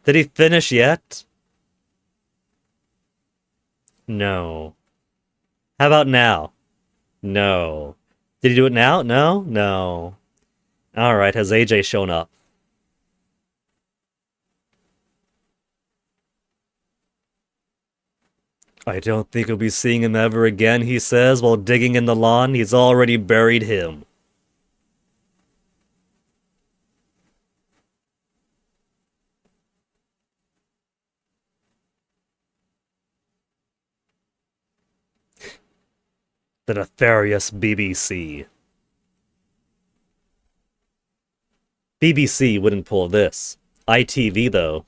Did he finish yet? No. How about now? No. Did he do it now? No? No. Alright, has AJ shown up? I don't think we'll be seeing him ever again, he says, while digging in the lawn. He's already buried him. The nefarious BBC. BBC wouldn't pull this. ITV, though.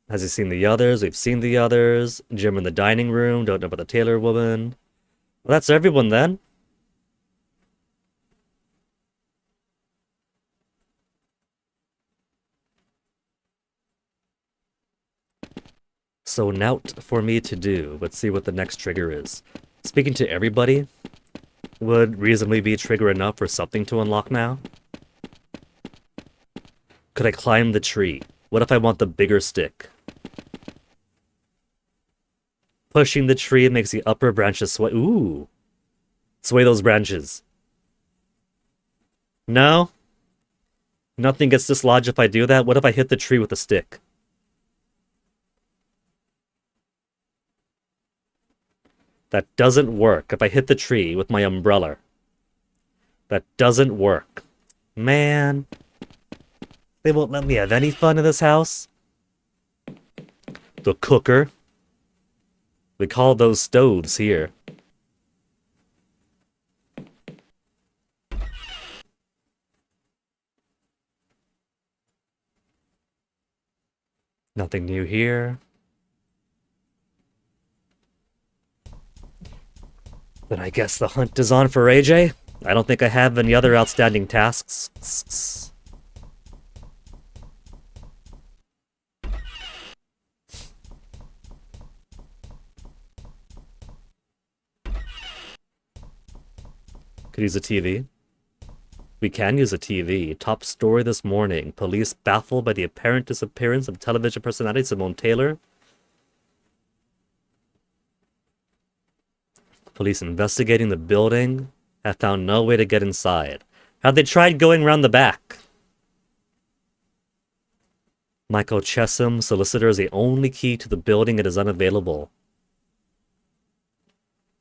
Has he seen the others? We've seen the others. Jim in the dining room. Don't know about the Taylor woman. Well, that's everyone then. So nout for me to do. Let's see what the next trigger is. Speaking to everybody would reasonably be trigger enough for something to unlock now. Could I climb the tree? What if I want the bigger stick? Pushing the tree makes the upper branches sway. Ooh. Sway those branches. No? Nothing gets dislodged if I do that? What if I hit the tree with a stick? That doesn't work if I hit the tree with my umbrella. That doesn't work. Man. They won't let me have any fun in this house. The cooker. We call those stoves here. Nothing new here. Then I guess the hunt is on for AJ. I don't think I have any other outstanding tasks. Could use a TV. We can use a TV. Top story this morning. Police baffled by the apparent disappearance of television personality Simone Taylor. Police investigating the building have found no way to get inside. Have they tried going around the back? Michael Chesham, solicitor, is the only key to the building. It is unavailable.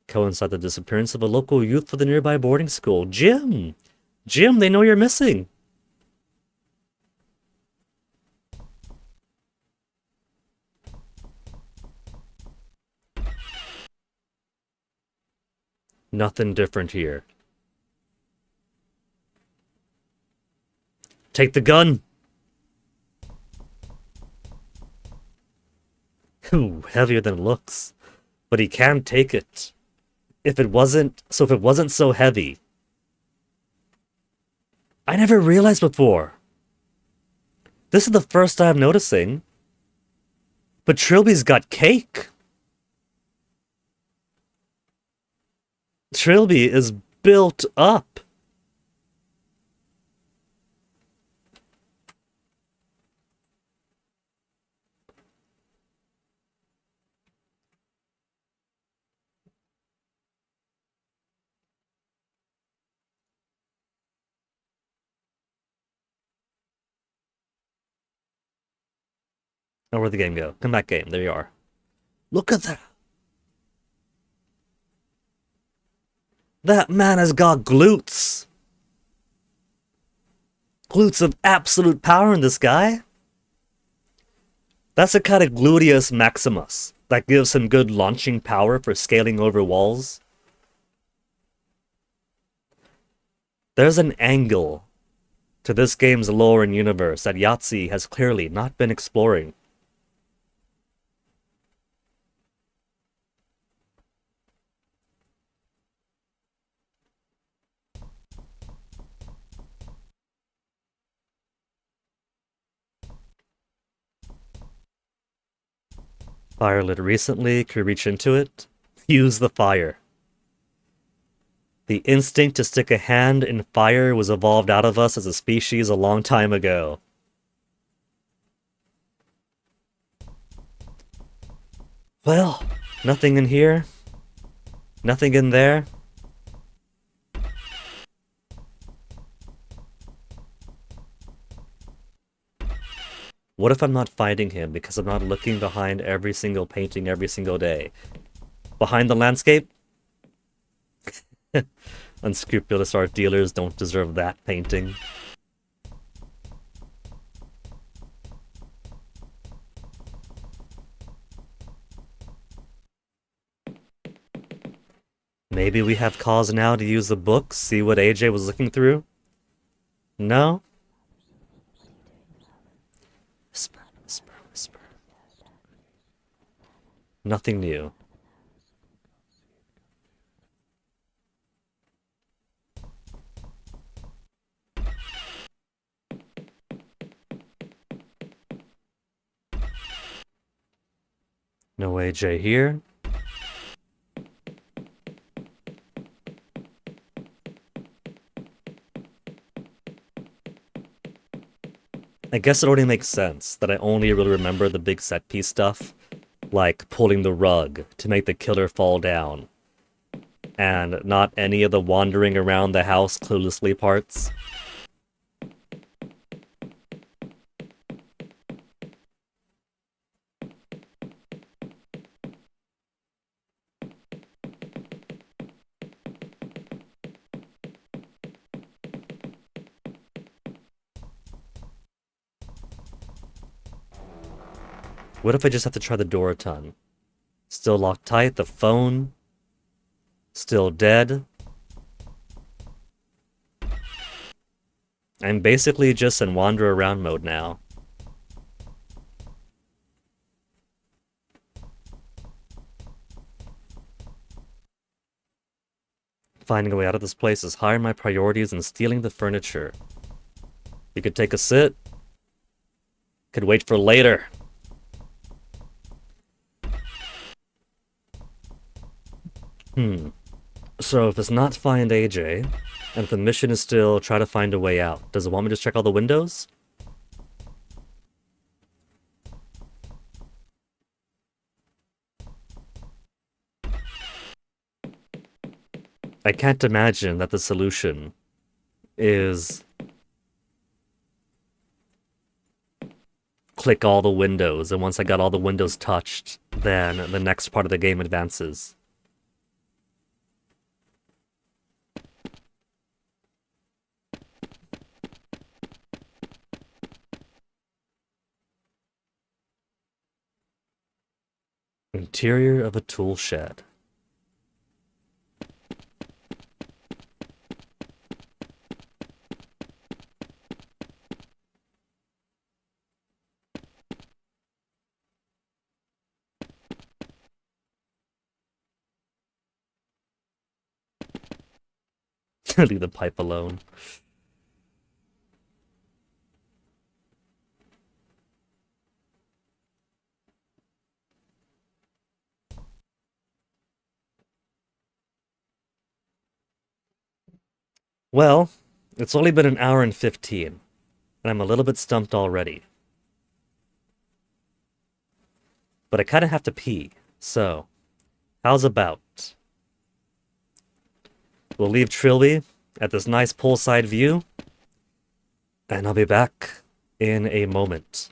Coincide the disappearance of a local youth for the nearby boarding school. Jim! Jim, they know you're missing. Nothing different here. Take the gun! Ooh, heavier than it looks. But he can take it. If it wasn't so heavy. I never realized before. This is the first time noticing. But Trilby's got cake. Trilby is built up. Oh, where'd the game go? Come back, game. There you are. Look at that. That man has got glutes. Glutes of absolute power in this guy. That's a kind of gluteus maximus that gives him good launching power for scaling over walls. There's an angle to this game's lore and universe that Yahtzee has clearly not been exploring. Fire lit recently. Could we reach into it? Use the fire. The instinct to stick a hand in fire was evolved out of us as a species a long time ago. Well, nothing in here. Nothing in there. What if I'm not finding him because I'm not looking behind every single painting every single day? Behind the landscape? Unscrupulous art dealers don't deserve that painting. Maybe we have cause now to use the book, see what AJ was looking through? No? Whisper, whisper, whisper. Nothing new. No AJ here. I guess it already makes sense that I only really remember the big set piece stuff, like pulling the rug to make the killer fall down, and not any of the wandering around the house cluelessly parts. What if I just have to try the door a ton? Still locked tight, the phone still dead. I'm basically just in wander around mode now. Finding a way out of this place is higher in my priorities than stealing the furniture. You could take a sit. Could wait for later. So if it's not find AJ, and if the mission is still try to find a way out, does it want me to check all the windows? I can't imagine that the solution is click all the windows, and once I got all the windows touched, then the next part of the game advances. Interior of a tool shed. Leave the pipe alone. Well, it's only been an hour and 15, and I'm a little bit stumped already. But I kind of have to pee, so how's about? We'll leave Trilby at this nice poolside view, and I'll be back in a moment.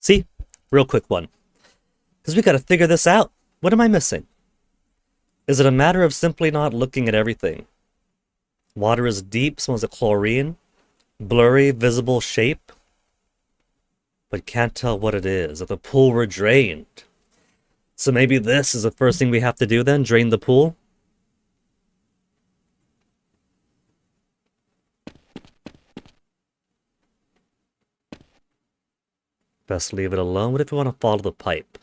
See? Real quick one. Because we gotta figure this out. What am I missing? Is it a matter of simply not looking at everything? Water is deep, smells of chlorine. Blurry, visible shape. But can't tell what it is. If the pool were drained. So maybe this is the first thing we have to do then? Drain the pool? Best leave it alone. What if we want to follow the pipe?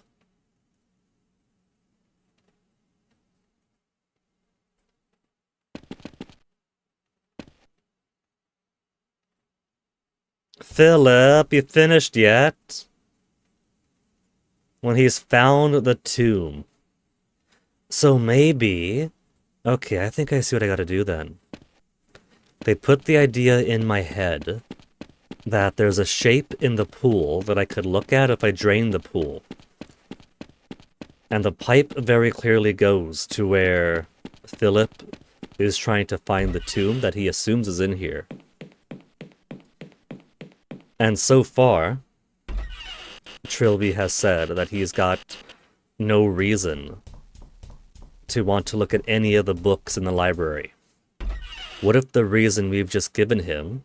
Philip, you finished yet? When he's found the tomb. So maybe... Okay, I think I see what I gotta do then. They put the idea in my head that there's a shape in the pool that I could look at if I drained the pool. And the pipe very clearly goes to where Philip is trying to find the tomb that he assumes is in here. And so far, Trilby has said that he's got no reason to want to look at any of the books in the library. What if the reason we've just given him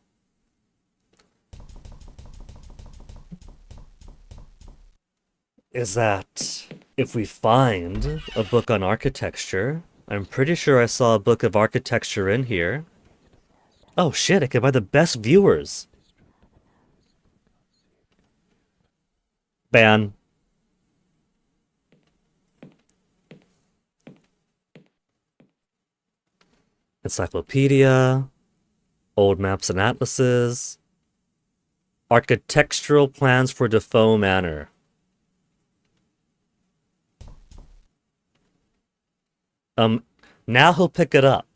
is that if we find a book on architecture, I'm pretty sure I saw a book of architecture in here. Oh shit, I could buy the best viewers. Ban. Encyclopedia, old maps and atlases, architectural plans for Defoe Manor. Now he'll pick it up.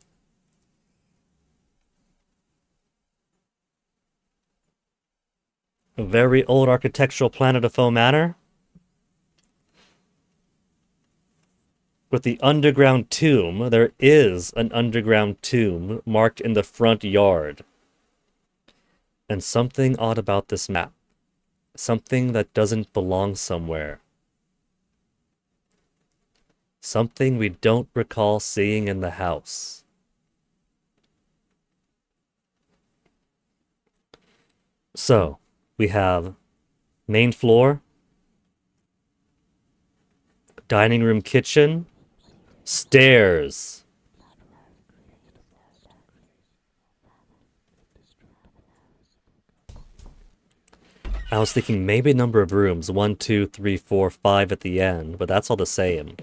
A very old architectural plan of Defoe Manor. With the underground tomb, there is an underground tomb marked in the front yard. And something odd about this map. Something that doesn't belong somewhere. Something we don't recall seeing in the house. So, we have main floor, dining room, kitchen, stairs. I was thinking maybe number of rooms, 1, 2, 3, 4, 5 at the end, but that's all the same.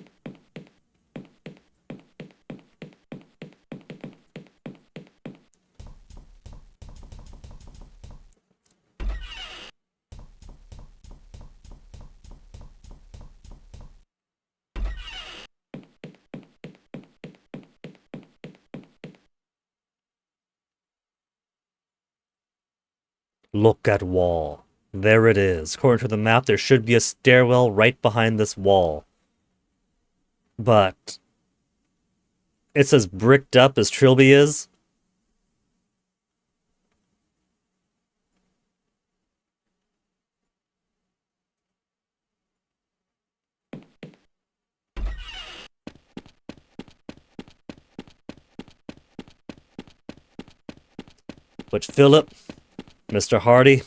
Look at wall. There it is. According to the map, there should be a stairwell right behind this wall. But it's as bricked up as Trilby is. Which Philip, Mr. Hardy,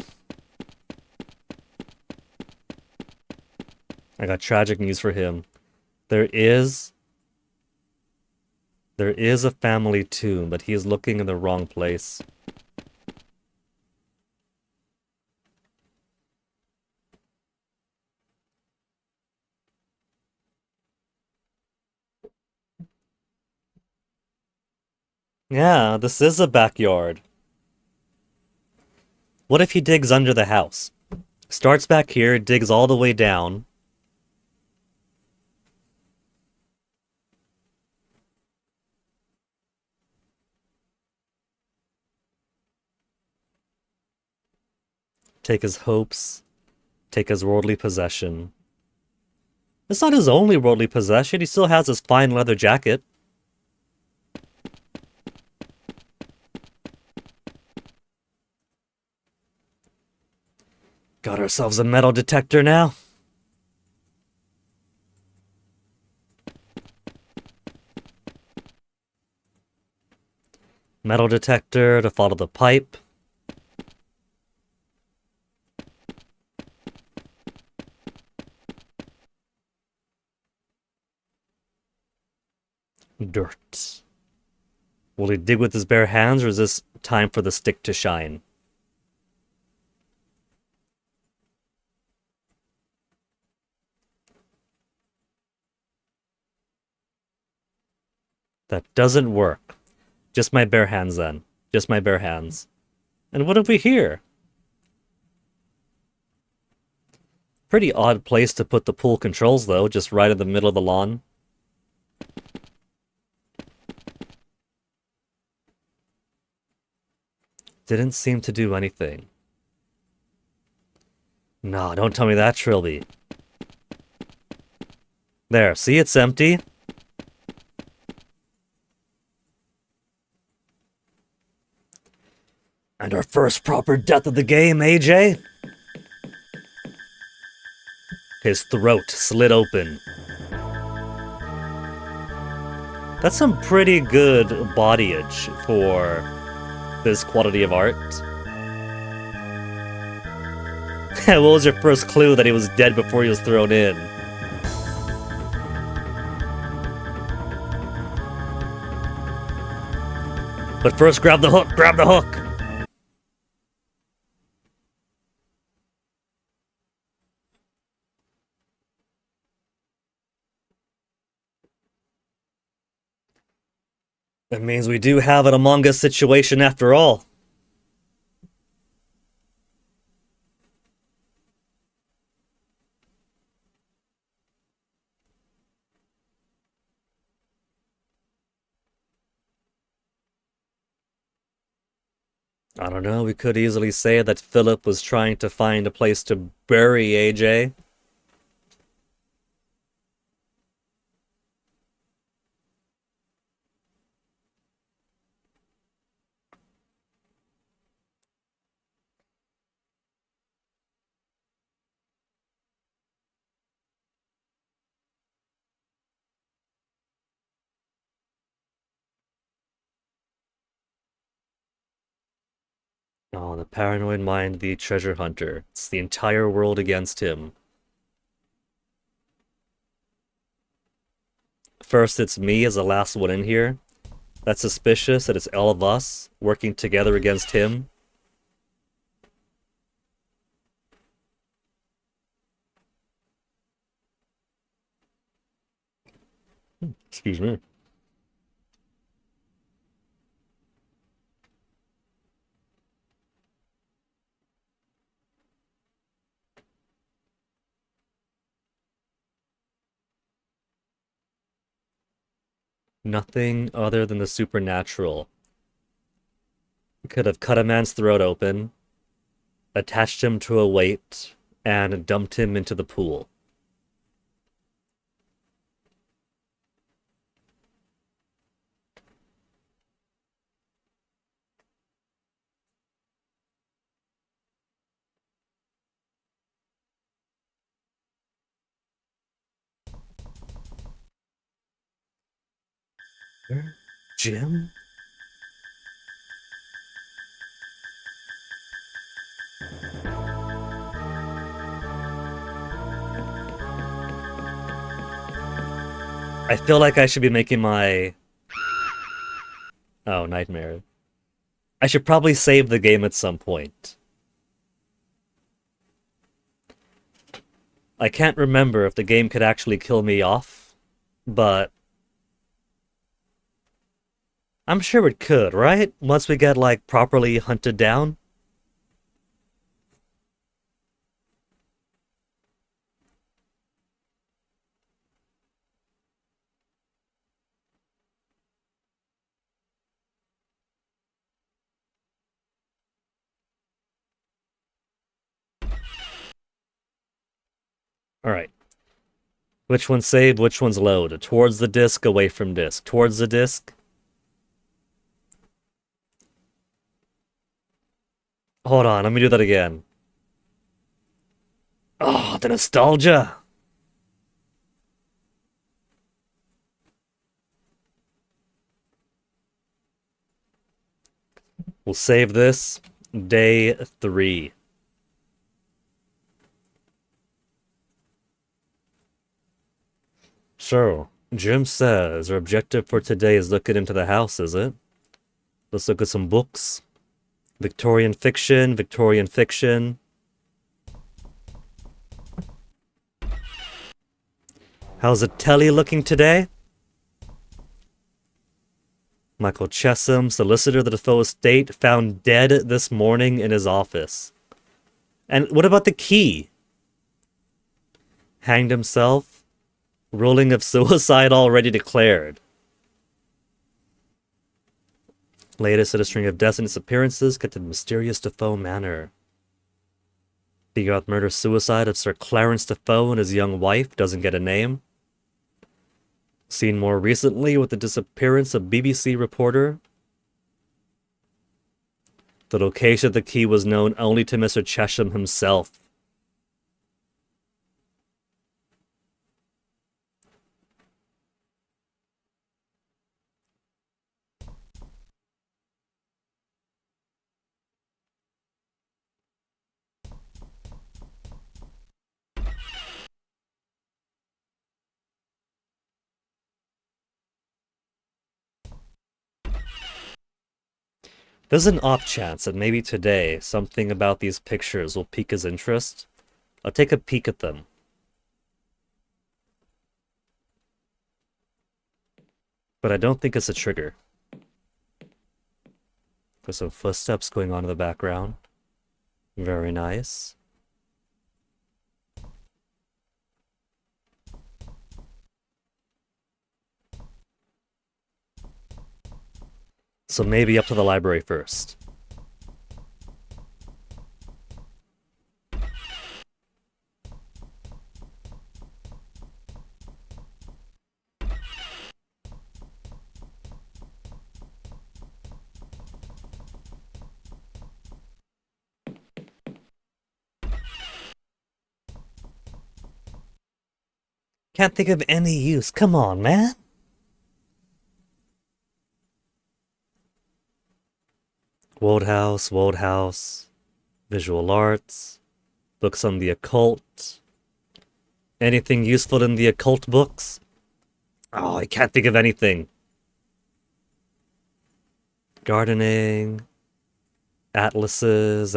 I got tragic news for him. There is a family tomb, but he is looking in the wrong place. Yeah, this is a backyard. What if he digs under the house? Starts back here, digs all the way down. Take his hopes, take his worldly possession. It's not his only worldly possession, he still has his fine leather jacket. Got ourselves a metal detector now. Metal detector to follow the pipe. Dirt. Will he dig with his bare hands, or is this time for the stick to shine? That doesn't work. Just my bare hands then. Just my bare hands. And what have we here? Pretty odd place to put the pool controls though, just right in the middle of the lawn. Didn't seem to do anything. No, don't tell me that, Trilby. There, see, it's empty. And our first proper death of the game, AJ? His throat slit open. That's some pretty good bodyage for this quality of art. What was your first clue that he was dead before he was thrown in? But first, grab the hook! Grab the hook! That means we do have an Among Us situation after all. I don't know, we could easily say that Philip was trying to find a place to bury AJ. Oh, the paranoid mind, the treasure hunter. It's the entire world against him. First, it's me as the last one in here. That's suspicious that it's all of us working together against him. Excuse me. Nothing other than the supernatural. Could have cut a man's throat open, attached him to a weight, and dumped him into the pool. Jim? I feel like I should be making my... Oh, nightmare. I should probably save the game at some point. I can't remember if the game could actually kill me off, but... I'm sure it could, right? Once we get, like, properly hunted down? Alright. Which one's save, which one's load? Towards the disk, away from disk. Towards the disk. Hold on, let me do that again. Oh, the nostalgia! We'll save this. Day 3. So, Jim says our objective for today is looking into the house, is it? Let's look at some books. Victorian fiction, Victorian fiction. How's the telly looking today? Michael Chesham, solicitor of the Defoe estate, found dead this morning in his office. And what about the key? Hanged himself. Ruling of suicide already declared. Latest in a string of deaths and disappearances kept in mysterious Defoe manor. The murder-suicide of Sir Clarence Defoe and his young wife doesn't get a name. Seen more recently with the disappearance of BBC reporter. The location of the key was known only to Mr. Chesham himself. There's an off chance that maybe today something about these pictures will pique his interest. I'll take a peek at them. But I don't think it's a trigger. There's some footsteps going on in the background. Very nice. So maybe up to the library first. Can't think of any use. Come on, man. Wodehouse, visual arts, books on the occult. Anything useful in the occult books? Oh, I can't think of anything. Gardening, atlases.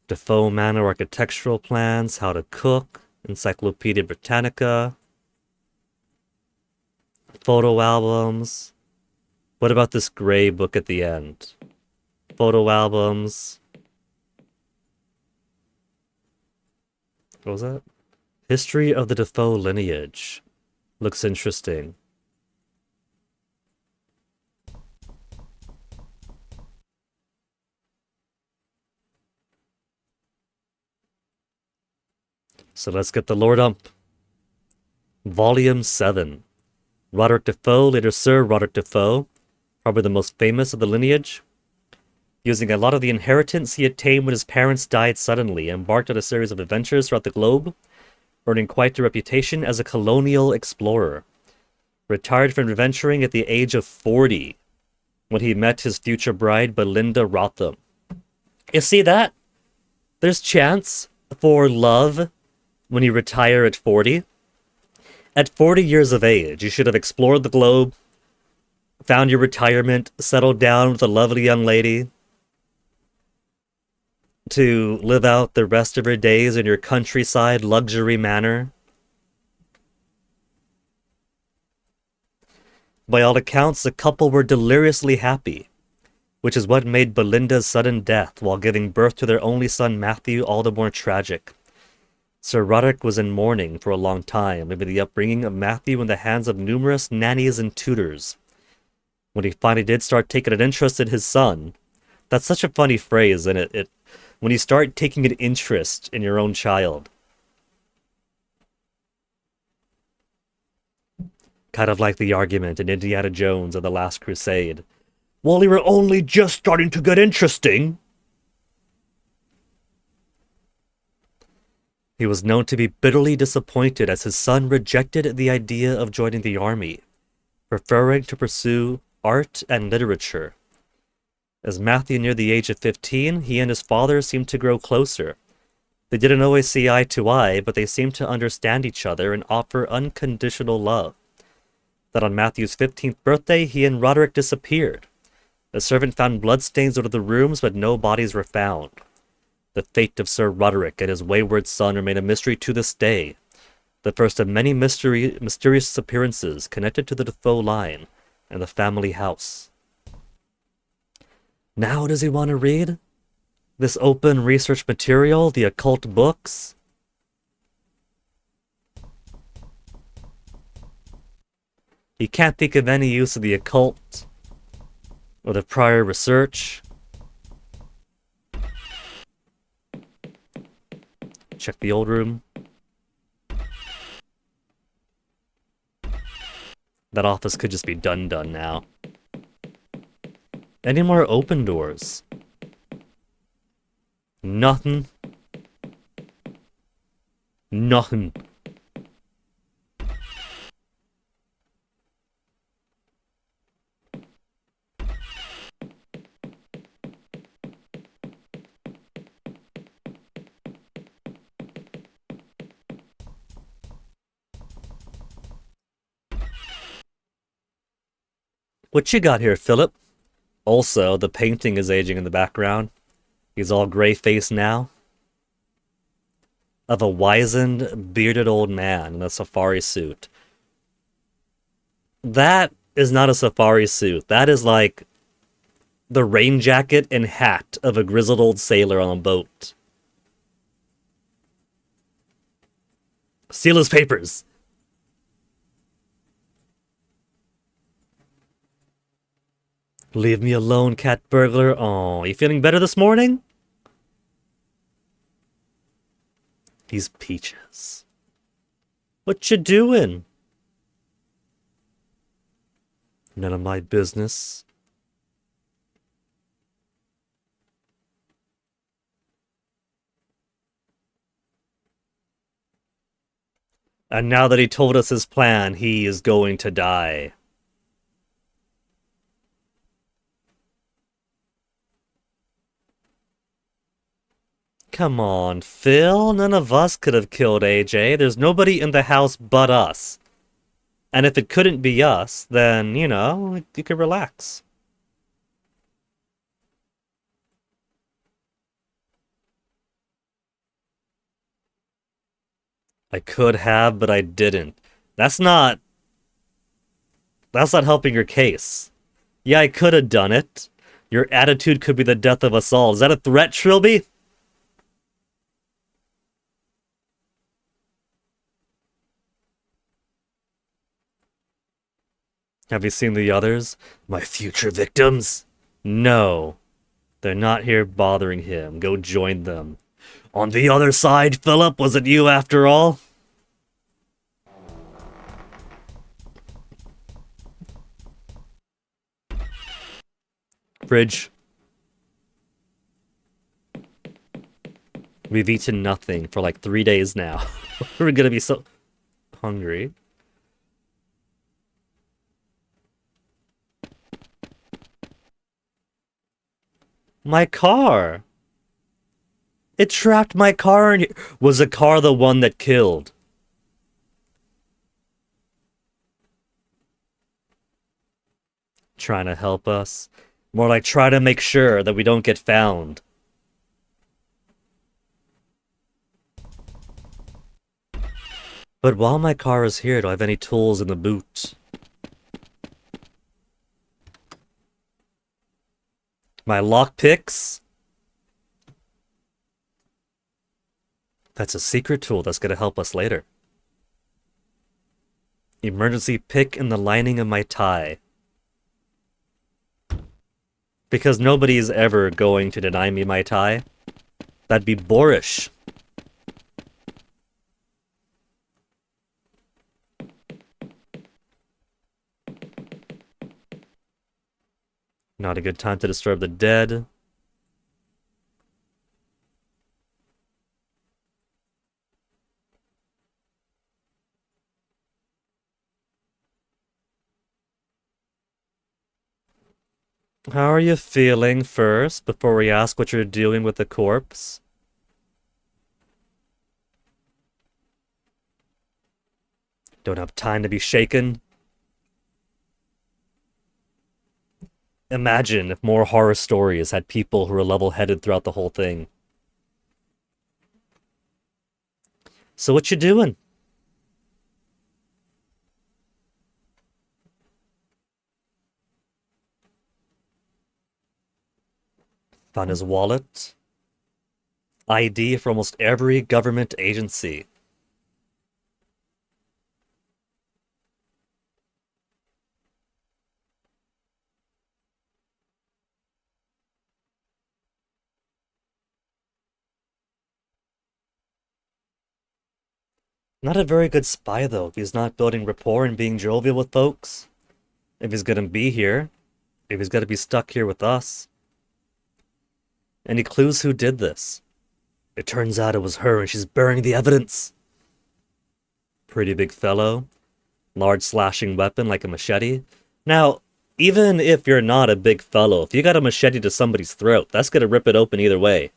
Defoe Manor architectural plans, how to cook, Encyclopedia Britannica. Photo albums. What about this gray book at the end? Photo albums. What was that? History of the Defoe lineage. Looks interesting. So let's get the lore dump. Volume 7. Roderick Defoe, later Sir Roderick Defoe, probably the most famous of the lineage. Using a lot of the inheritance he attained when his parents died suddenly, embarked on a series of adventures throughout the globe, earning quite a reputation as a colonial explorer. Retired from adventuring at the age of 40, when he met his future bride, Belinda Rotham. You see that? There's chance for love when you retire at 40. At 40 years of age, you should have explored the globe, found your retirement, settled down with a lovely young lady to live out the rest of your days in your countryside luxury manor. By all accounts, the couple were deliriously happy, which is what made Belinda's sudden death while giving birth to their only son Matthew all the more tragic. Sir Roderick was in mourning for a long time over the upbringing of Matthew in the hands of numerous nannies and tutors. When he finally did start taking an interest in his son, that's such a funny phrase, isn't it? When you start taking an interest in your own child. Kind of like the argument in Indiana Jones and the Last Crusade. Well, you were only just starting to get interesting. He was known to be bitterly disappointed as his son rejected the idea of joining the army, preferring to pursue art and literature. As Matthew neared the age of 15, he and his father seemed to grow closer. They didn't always see eye to eye, but they seemed to understand each other and offer unconditional love. That on Matthew's 15th birthday, he and Roderick disappeared. A servant found bloodstains over the rooms, but no bodies were found. The fate of Sir Roderick and his wayward son remain a mystery to this day, the first of many mysterious appearances connected to the Defoe line and the family house. Now does he want to read? This open research material, the occult books? He can't think of any use of the occult or the prior research. Check the old room. That office could just be done now. Any more open doors? Nothing. Nothing. What you got here, Philip? Also, the painting is aging in the background. He's all gray-faced now. Of a wizened, bearded old man in a safari suit. That is not a safari suit. That is like the rain jacket and hat of a grizzled old sailor on a boat. Steal his papers. Leave me alone, cat burglar. Oh, you feeling better this morning? These peaches. What you doing? None of my business. And now that he told us his plan, he is going to die. Come on, Phil. None of us could have killed AJ. There's nobody in the house but us. And if it couldn't be us, then, you know, you could relax. I could have, but I didn't. That's not helping your case. Yeah, I could have done it. Your attitude could be the death of us all. Is that a threat, Trilby? Have you seen the others? My future victims? No. They're not here bothering him. Go join them. On the other side, Philip, was it you after all? Fridge. We've eaten nothing for like 3 days now. We're gonna be so hungry. My car! It trapped my car in here. Was the car the one that killed? Trying to help us? More like try to make sure that we don't get found. But while my car is here, do I have any tools in the boot? My lockpicks? That's a secret tool that's gonna help us later. Emergency pick in the lining of my tie. Because nobody's ever going to deny me my tie. That'd be boorish. Not a good time to disturb the dead. How are you feeling first, before we ask what you're doing with the corpse? Don't have time to be shaken. Imagine if more horror stories had people who were level-headed throughout the whole thing. So what you doing? Found his wallet. ID for almost every government agency. Not a very good spy, though, if he's not building rapport and being jovial with folks. If he's gonna be here. If he's gonna be stuck here with us. Any clues who did this? It turns out it was her and she's burying the evidence. Pretty big fellow. Large slashing weapon like a machete. Now, even if you're not a big fellow, if you got a machete to somebody's throat, that's gonna rip it open either way.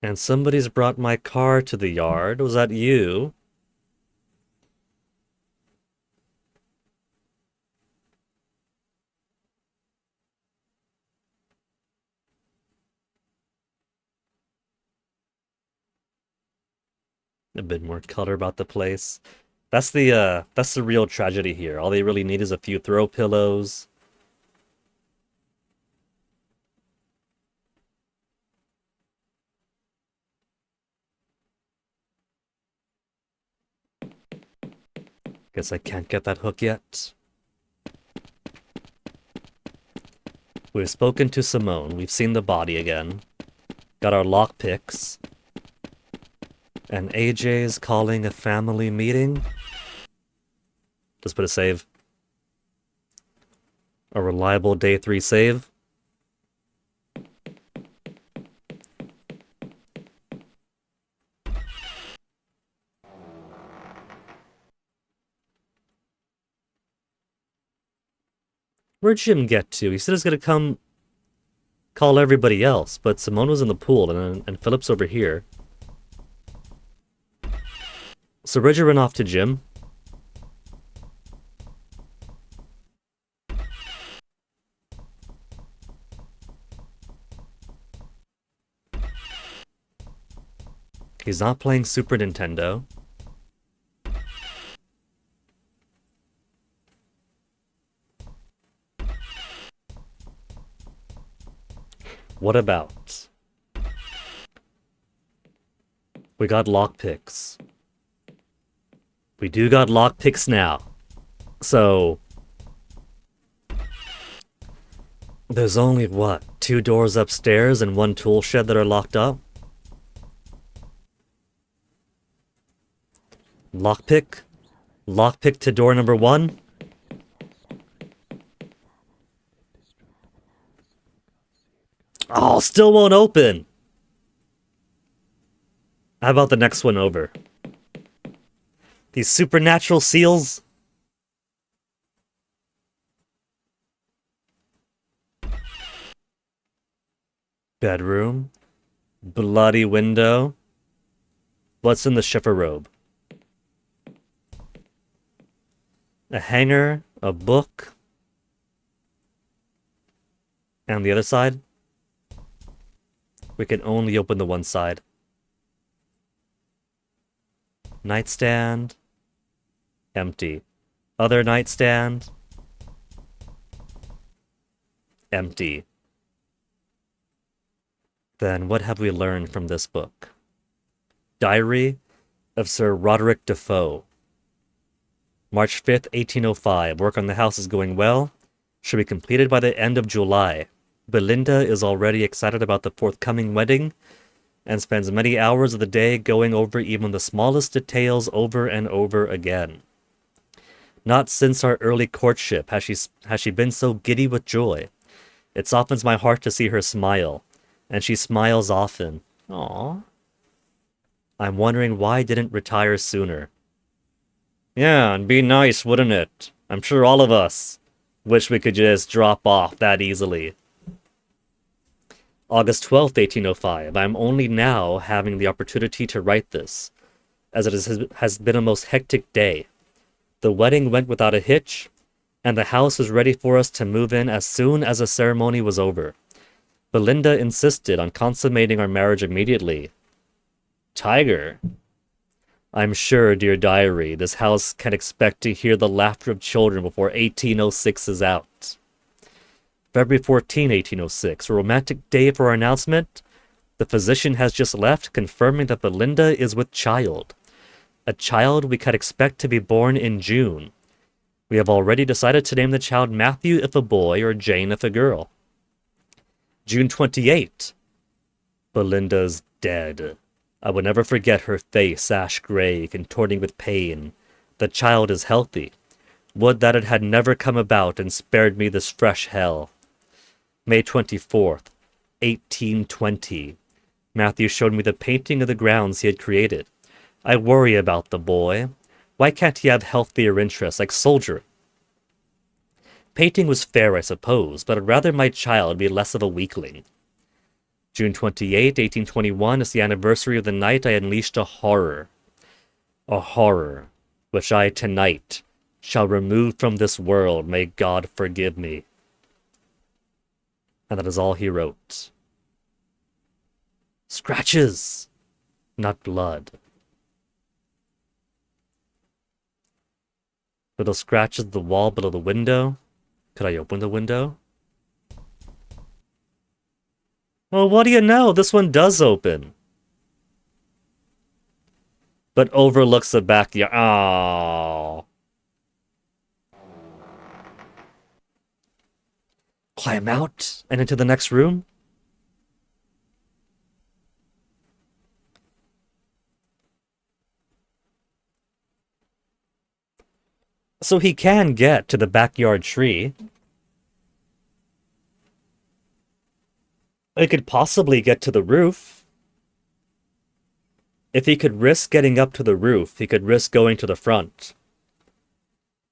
And somebody's brought my car to the yard. Was that you? A bit more color about the place. That's the real tragedy here. All they really need is a few throw pillows. Guess I can't get that hook yet. We've spoken to Simone. We've seen the body again. Got our lockpicks. And AJ's calling a family meeting. Just put a save. A reliable day 3 save. Where'd Jim get to? He said he's gonna come call everybody else, but Simone was in the pool and Philip's over here. So Bridger ran off to Jim. He's not playing Super Nintendo. What about? We got lockpicks. We do got lockpicks now. So there's only what? 2 doors upstairs and 1 tool shed that are locked up? Lockpick? Lockpick to door number 1? Oh, still won't open. How about the next one over? These supernatural seals? Bedroom. Bloody window. What's in the Schiffer robe? A hanger, a book. And the other side? We can only open the one side. Nightstand. Empty. Other nightstand. Empty. Then what have we learned from this book? Diary of Sir Roderick Defoe. March 5th, 1805. Work on the house is going well. Should be completed by the end of July. Belinda is already excited about the forthcoming wedding and spends many hours of the day going over even the smallest details over and over again. Not since our early courtship has she been so giddy with joy. It softens my heart to see her smile, and she smiles often. Aww. I'm wondering why I didn't retire sooner. Yeah, and be nice, wouldn't it? I'm sure all of us wish we could just drop off that easily. August 12th, 1805. I'm only now having the opportunity to write this, as it has been a most hectic day. The wedding went without a hitch, and the house was ready for us to move in as soon as the ceremony was over. Belinda insisted on consummating our marriage immediately. Tiger. I'm sure, dear diary, this house can expect to hear the laughter of children before 1806 is out. February 14, 1806, a romantic day for our announcement. The physician has just left, confirming that Belinda is with child. A child we could expect to be born in June. We have already decided to name the child Matthew if a boy or Jane if a girl. June 28. Belinda's dead. I will never forget her face, ash gray, contorting with pain. The child is healthy. Would that it had never come about and spared me this fresh hell. May 24th, 1820. Matthew showed me the painting of the grounds he had created. I worry about the boy. Why can't he have healthier interests, like soldiering? Painting was fair, I suppose, but I'd rather my child be less of a weakling. June 28, 1821 is the anniversary of the night I unleashed a horror. A horror, which I tonight shall remove from this world, may God forgive me. And that is all he wrote. Scratches, not blood. Little scratches at the wall below the window. Could I open the window? Well, what do you know? This one does open. But overlooks the backyard. Oh. Climb out and into the next room? So he can get to the backyard tree. He could possibly get to the roof. If he could risk getting up to the roof, he could risk going to the front.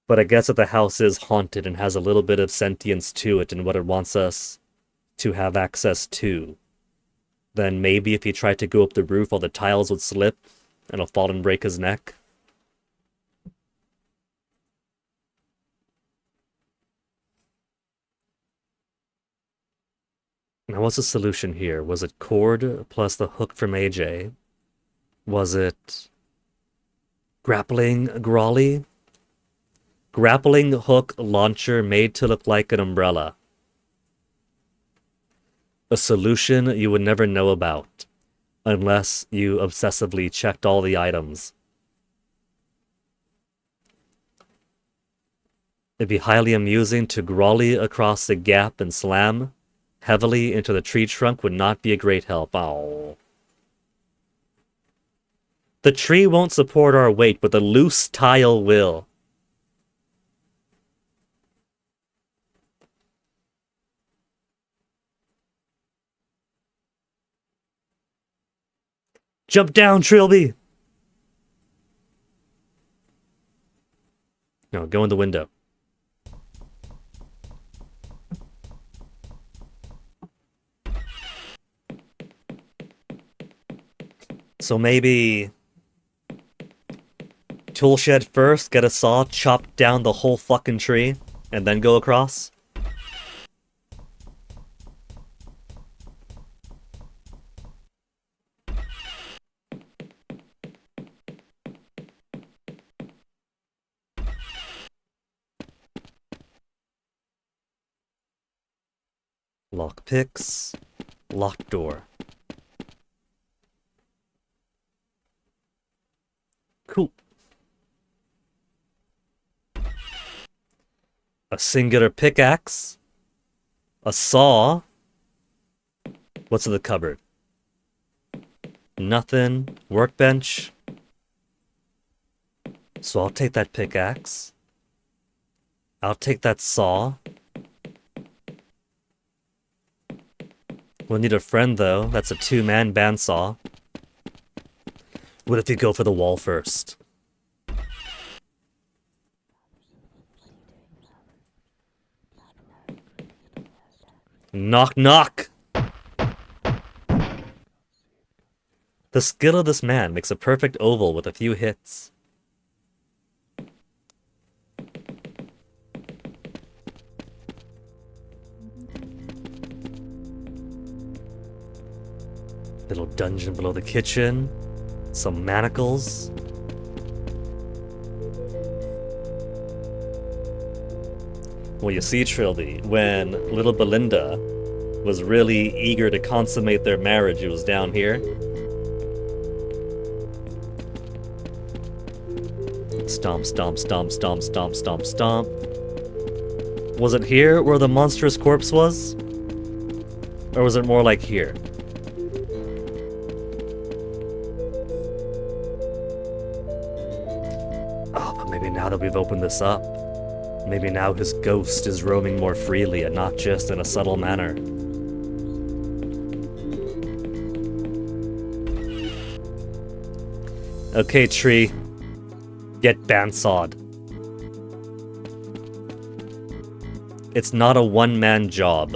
But I guess that the house is haunted and has a little bit of sentience to it and what it wants us to have access to. Then maybe if he tried to go up the roof, all the tiles would slip and he'll fall and break his neck. Now, what's the solution here? Was it cord plus the hook from AJ? Was it grappling Grawly? Grappling hook launcher made to look like an umbrella. A solution you would never know about unless you obsessively checked all the items. It'd be highly amusing to Grawly across the gap and slam heavily into the tree trunk would not be a great help. Oh. The tree won't support our weight, but the loose tile will. Jump down, Trilby! No, go in the window. So maybe toolshed first, get a saw, chop down the whole fucking tree, and then go across? Lockpicks. Locked door. Cool. A singular pickaxe. A saw. What's in the cupboard? Nothing. Workbench. So I'll take that pickaxe. I'll take that saw. We'll need a friend, though. That's a two-man bandsaw. What if you go for the wall first? Knock, knock! The skill of this man makes a perfect oval with a few hits. Little dungeon below the kitchen. Some manacles. Well, you see, Trilby, when little Belinda was really eager to consummate their marriage, it was down here. Stomp, stomp, stomp, stomp, stomp, stomp, stomp. Was it here where the monstrous corpse was? Or was it more like here? Oh, but maybe now that we've opened this up, maybe now his ghost is roaming more freely and not just in a subtle manner. Okay, tree. Get bandsawed. It's not a one-man job.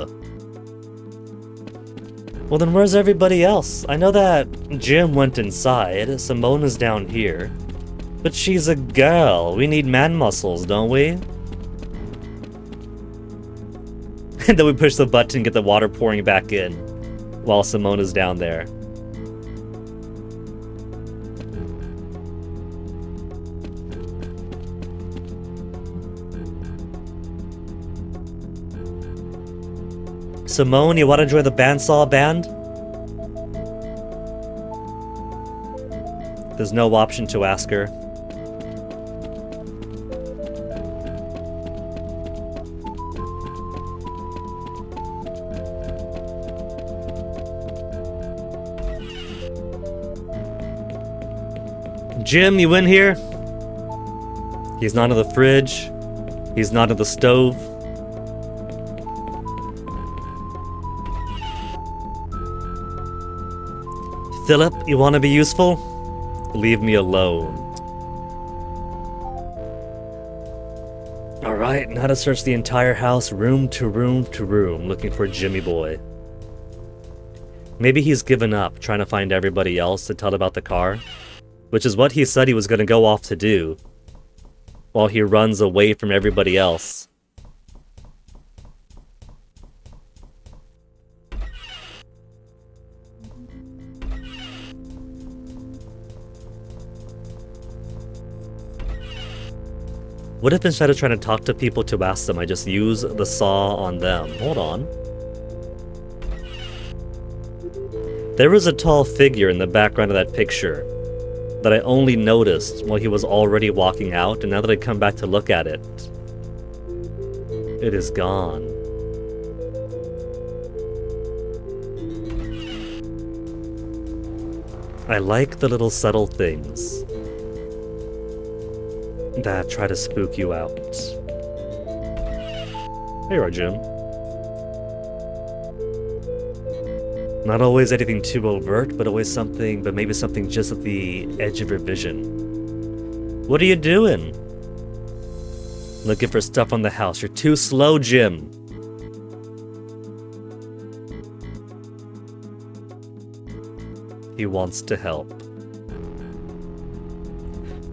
Well, then where's everybody else? I know that Jim went inside, Simona's down here. But she's a girl. We need man muscles, don't we? And then we push the button and get the water pouring back in while Simona's down there. Simone, you want to join the bandsaw band? There's no option to ask her. Jim, you in here? He's not in the fridge. He's not in the stove. Philip, you want to be useful? Leave me alone. Alright, now to search the entire house, room to room to room, looking for Jimmy Boy. Maybe he's given up, trying to find everybody else to tell about the car, which is what he said he was going to go off to do, while he runs away from everybody else. What if instead of trying to talk to people to ask them, I just use the saw on them? Hold on. There was a tall figure in the background of that picture that I only noticed while he was already walking out, and now that I come back to look at it, it is gone. I like the little subtle things that try to spook you out. Here you are, Jim. Not always anything too overt, but always something, but maybe something just at the edge of your vision. What are you doing? Looking for stuff on the house. You're too slow, Jim. He wants to help.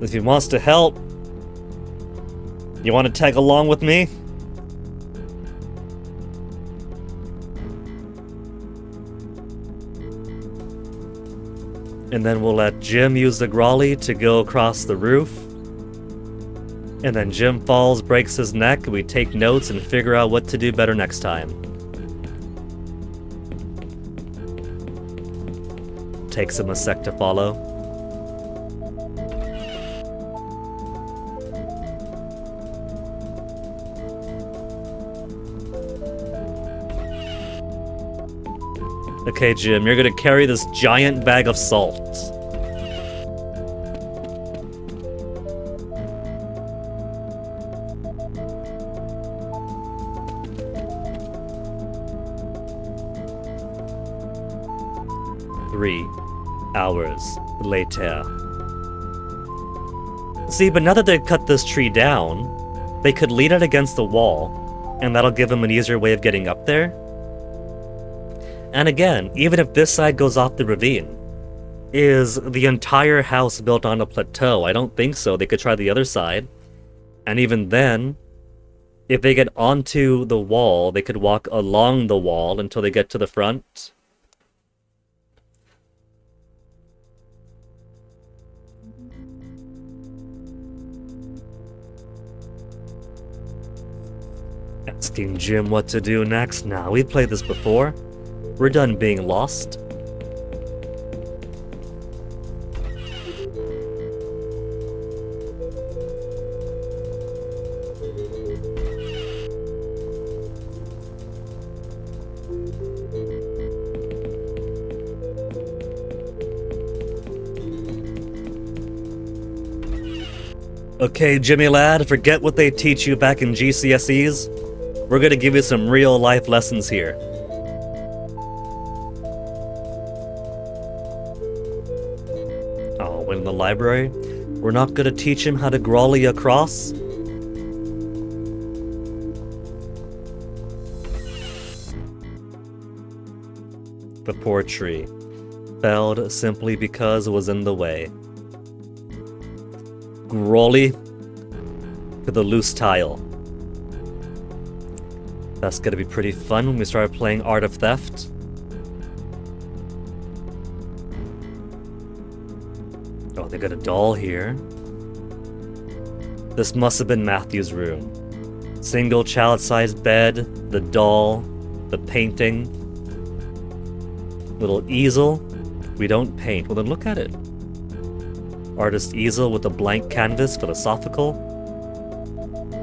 If he wants to help, you want to tag along with me? And then we'll let Jim use the Grolly to go across the roof. And then Jim falls, breaks his neck, and we take notes and figure out what to do better next time. Takes him a sec to follow. Okay, Jim, you're gonna carry this giant bag of salt. Three hours later. See, but now that they've cut this tree down, they could lean it against the wall, and that'll give them an easier way of getting up there. And again, even if this side goes off the ravine, is the entire house built on a plateau? I don't think so. They could try the other side. And even then, if they get onto the wall, they could walk along the wall until they get to the front. Asking Jim what to do next? Nah, we've played this before. We're done being lost. Okay, Jimmy lad, forget what they teach you back in GCSEs. We're gonna give you some real life lessons here. Oh, when in the library? We're not gonna teach him how to grawly across? The poor tree. Felled simply because it was in the way. Grawly to the loose tile. That's gonna be pretty fun when we start playing Art of Theft. Oh, they got a doll here. This must have been Matthew's room. Single child-sized bed, the doll, the painting. Little easel. We don't paint. Well, then look at it. Artist easel with a blank canvas, philosophical.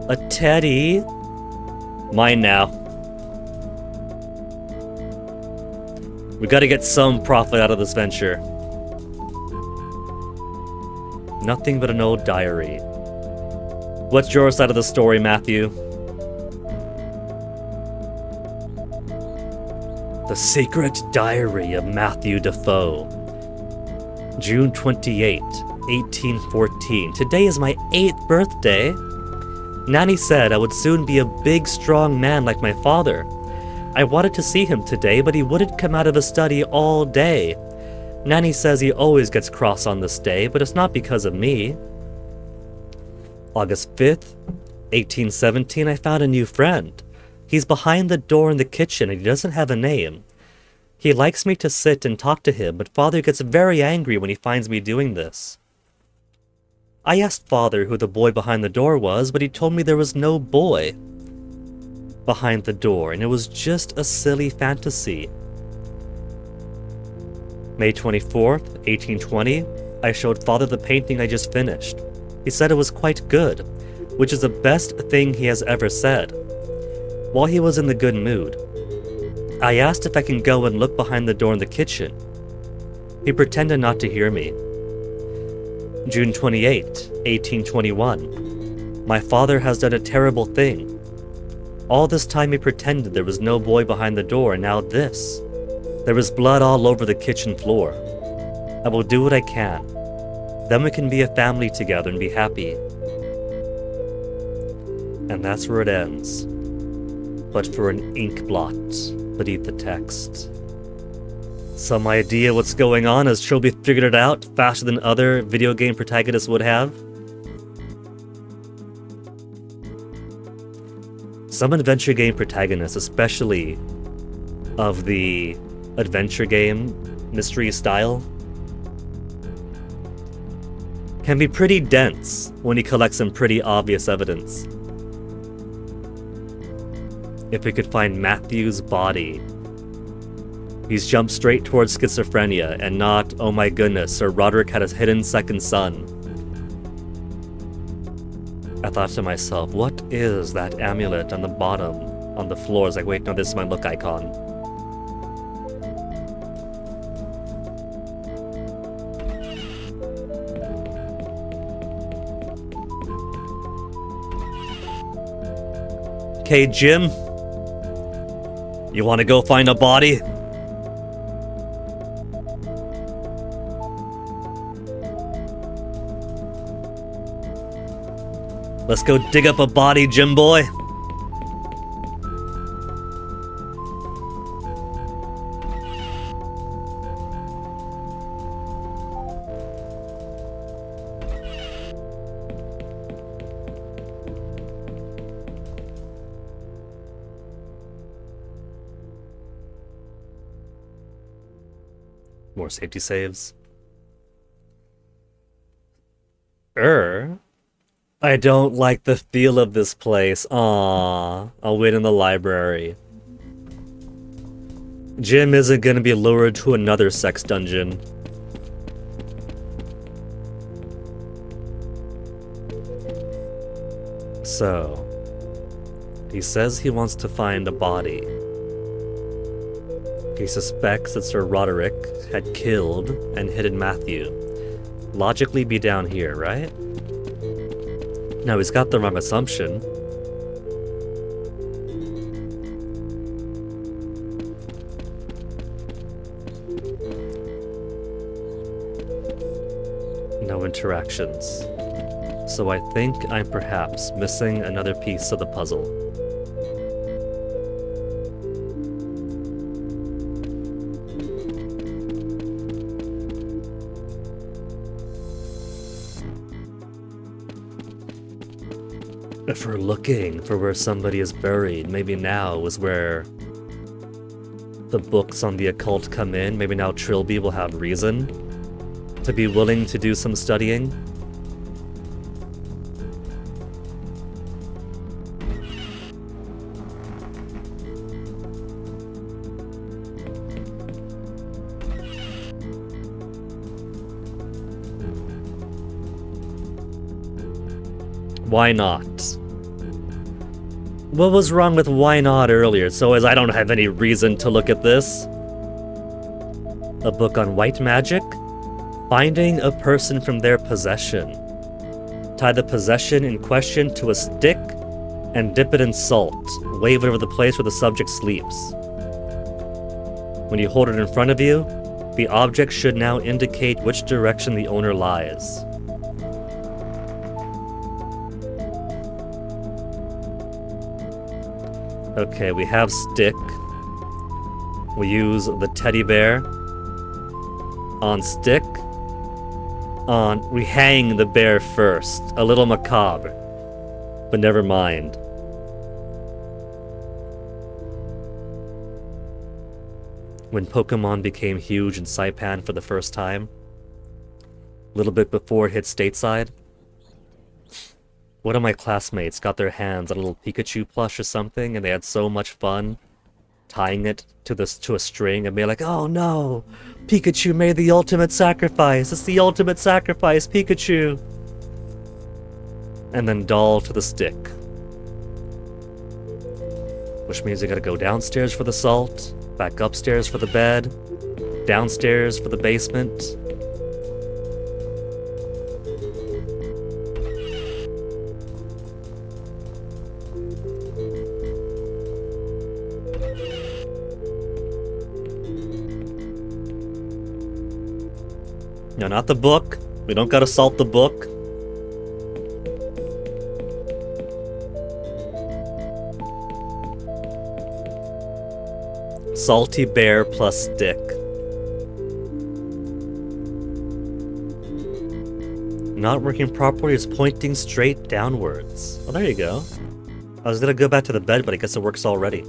A teddy. Mine now. We gotta get some profit out of this venture. Nothing but an old diary. What's your side of the story, Matthew? The Secret Diary of Matthew Defoe. June 28, 1814. Today is my 8th birthday. Nanny said I would soon be a big, strong man like my father. I wanted to see him today, but he wouldn't come out of his study all day. Nanny says he always gets cross on this day, but it's not because of me. August 5th, 1817, I found a new friend. He's behind the door in the kitchen and he doesn't have a name. He likes me to sit and talk to him, but Father gets very angry when he finds me doing this. I asked Father who the boy behind the door was, but he told me there was no boy behind the door, and it was just a silly fantasy. May 24th, 1820, I showed Father the painting I just finished. He said it was quite good, which is the best thing he has ever said. While he was in the good mood, I asked if I can go and look behind the door in the kitchen. He pretended not to hear me. June 28, 1821. My father has done a terrible thing. All this time he pretended there was no boy behind the door, and now this. There is blood all over the kitchen floor. I will do what I can. Then we can be a family together and be happy. And that's where it ends. But for an ink blot beneath the text. Some idea what's going on? Has Trilby figured it out faster than other video game protagonists would have? Some adventure game protagonists, especially of the adventure game mystery style, can be pretty dense when you collect some pretty obvious evidence. If we could find Matthew's body, he's jumped straight towards schizophrenia and not, oh my goodness, Sir Roderick had his hidden second son. I thought to myself, what is that amulet on the bottom, on the floor? I was like, wait, no, this is my look icon. Okay, Jim, you want to go find a body? Let's go dig up a body, Jim boy. More safety saves. I don't like the feel of this place. Aww. I'll wait in the library. Jim isn't gonna be lured to another sex dungeon. So, he says he wants to find a body. He suspects that Sir Roderick had killed and hidden Matthew. Logically be down here, right? No, he's got the wrong assumption. No interactions. So I think I'm perhaps missing another piece of the puzzle. If we're looking for where somebody is buried, maybe now is where the books on the occult come in. Maybe now Trilby will have reason to be willing to do some studying. Why not? What was wrong with why not earlier? So as I don't have any reason to look at this. A book on white magic? Finding a person from their possession. Tie the possession in question to a stick and dip it in salt. Wave it over the place where the subject sleeps. When you hold it in front of you, the object should now indicate which direction the owner lies. Okay, we have stick. We use the teddy bear. On stick. We hang the bear first. A little macabre. But never mind. When Pokemon became huge in Saipan for the first time, a little bit before it hit stateside, one of my classmates got their hands on a little Pikachu plush or something, and they had so much fun tying it to a string and being like, "Oh no, Pikachu made the ultimate sacrifice! It's the ultimate sacrifice, Pikachu!" And then doll to the stick. Which means you gotta go downstairs for the salt, back upstairs for the bed, downstairs for the basement. No, not the book. We don't gotta salt the book. Salty bear plus stick. Not working properly is pointing straight downwards. Oh, there you go. I was gonna go back to the bed, but I guess it works already.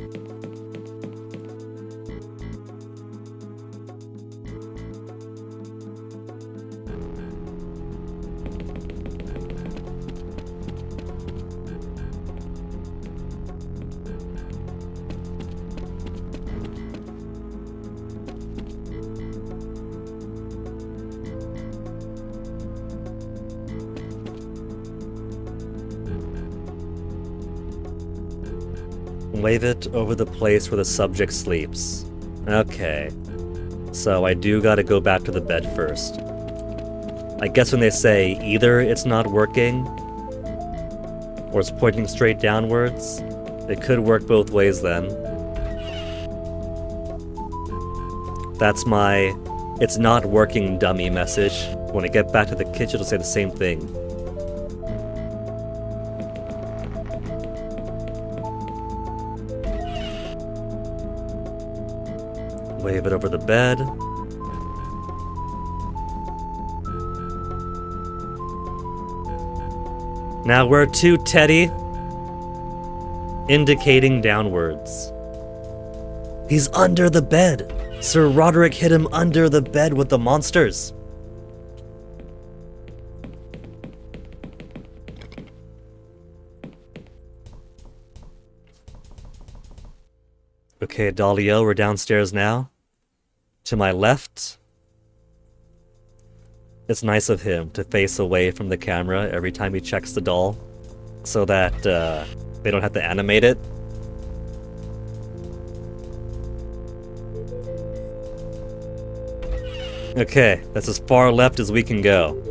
Wave it over the place where the subject sleeps. Okay. So I do gotta go back to the bed first. I guess when they say either it's not working, or it's pointing straight downwards, it could work both ways then. That's my "it's not working" dummy message. When I get back to the kitchen, it'll say the same thing. Wave it over the bed. Now where to, Teddy? Indicating downwards. He's under the bed. Sir Roderick hid him under the bed with the monsters. Okay, Dalio, we're downstairs now. To my left, it's nice of him to face away from the camera every time he checks the doll, so that they don't have to animate it. Okay, that's as far left as we can go.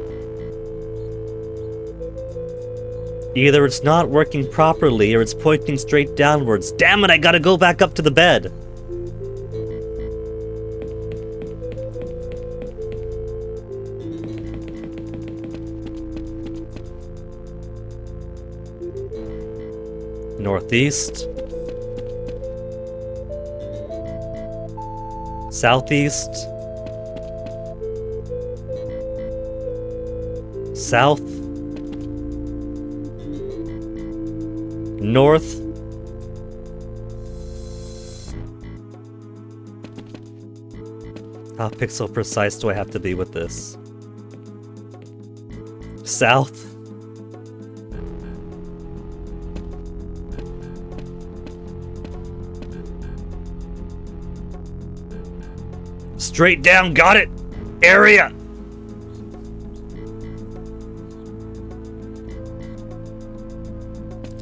Either it's not working properly or it's pointing straight downwards. Damn it, I gotta go back up to the bed! Northeast. Southeast. South. North. How pixel precise do I have to be with this? South. Straight down, got it! Area!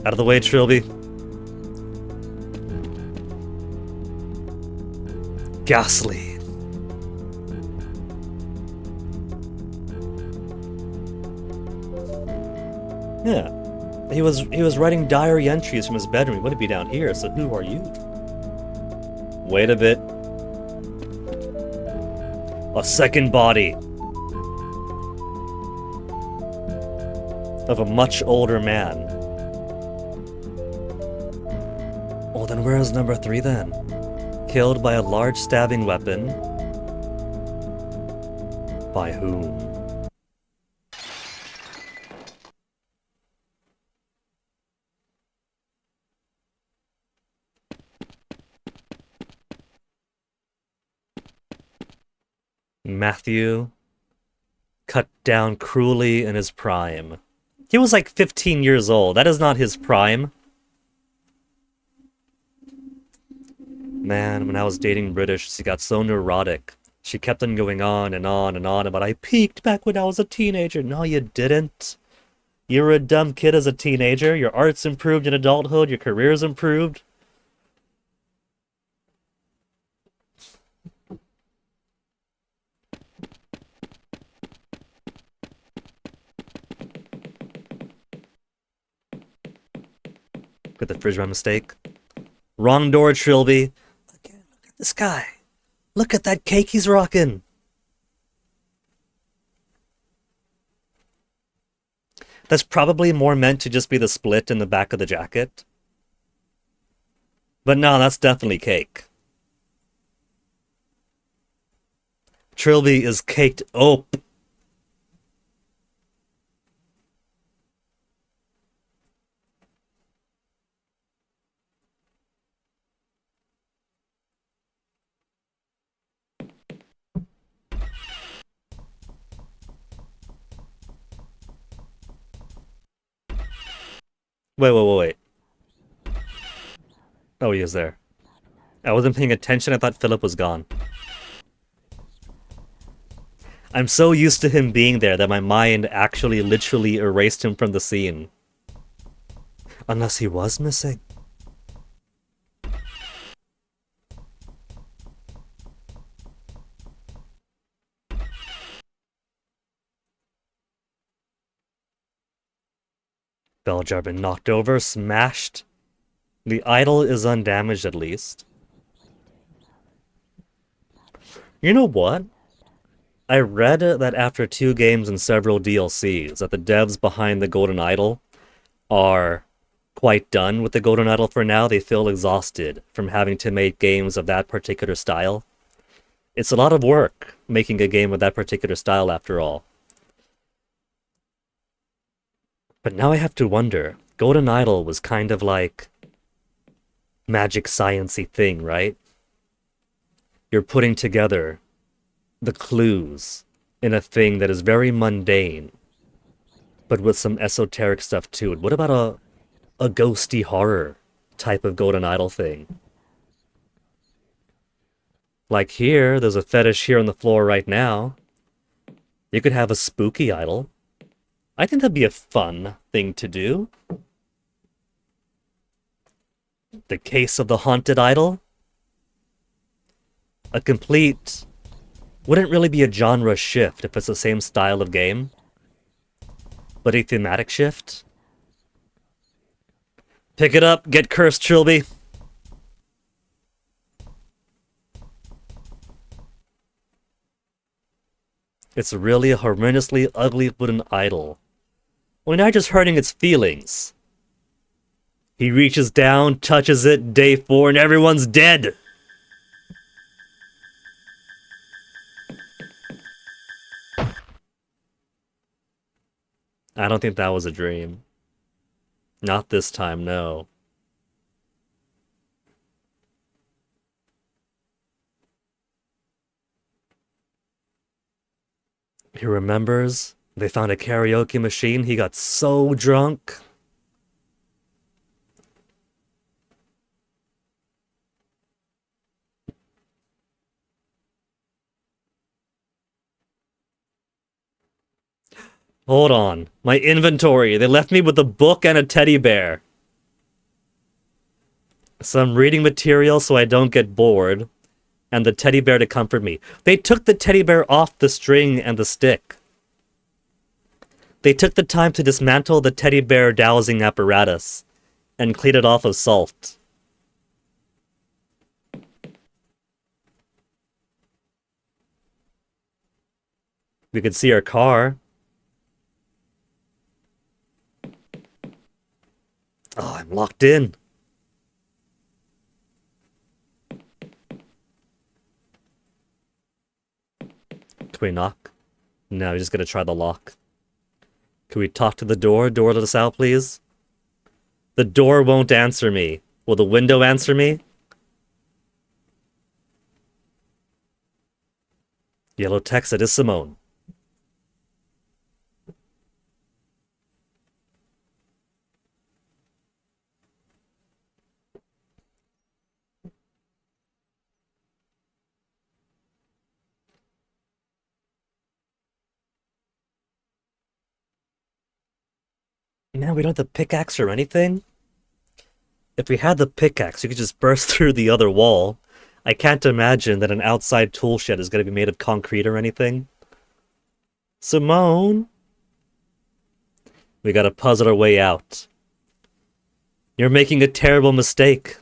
Out of the way, Trilby. Ghastly. Yeah. He was writing diary entries from his bedroom. He wouldn't be down here, so who are you? Wait a bit. A second body. Of a much older man. Well, then where is number 3 then? Killed by a large stabbing weapon. By whom? Matthew, cut down cruelly in his prime. He was like 15 years old. That is not his prime. Man, when I was dating British, she got so neurotic. She kept on going on and on and on about I peaked back when I was a teenager. No, you didn't. You were a dumb kid as a teenager. Your art's improved in adulthood. Your career's improved. Got the fridge by mistake. Wrong door, Trilby. Again, look at this guy. Look at that cake he's rocking. That's probably more meant to just be the split in the back of the jacket. But no, that's definitely cake. Trilby is caked up. Wait. Oh, he is there. I wasn't paying attention. I thought Philip was gone. I'm so used to him being there that my mind actually literally erased him from the scene. Unless he was missing. Bell jar been knocked over, smashed. The idol is undamaged at least. You know what? I read that after 2 games and several DLCs, that the devs behind the Golden Idol are quite done with the Golden Idol for now. They feel exhausted from having to make games of that particular style. It's a lot of work making a game of that particular style after all. But now I have to wonder, Golden Idol was kind of like magic science-y thing, right? You're putting together the clues in a thing that is very mundane, but with some esoteric stuff to it. What about a ghosty horror type of Golden Idol thing? Like here, there's a fetish here on the floor right now. You could have a spooky idol. I think that'd be a fun thing to do. The Case of the Haunted Idol. A complete... Wouldn't really be a genre shift if it's the same style of game. But a thematic shift. Pick it up, get cursed, Trilby. It's really a horrendously ugly wooden idol. Well, now you're just hurting its feelings. He reaches down, touches it, day 4, and everyone's dead! I don't think that was a dream. Not this time, no. He remembers they found a karaoke machine. He got so drunk. Hold on. My inventory. They left me with a book and a teddy bear. Some reading material so I don't get bored. And the teddy bear to comfort me. They took the teddy bear off the string and the stick. They took the time to dismantle the teddy bear dowsing apparatus and clean it off of salt. We could see our car. Oh, I'm locked in. Can we knock? No, we're just gonna try the lock. Can we talk to the door? Door, let us out, please. The door won't answer me. Will the window answer me? Yellow text, it is Simone. Man, we don't have the pickaxe or anything? If we had the pickaxe, you could just burst through the other wall. I can't imagine that an outside tool shed is going to be made of concrete or anything. Simone! We gotta puzzle our way out. You're making a terrible mistake.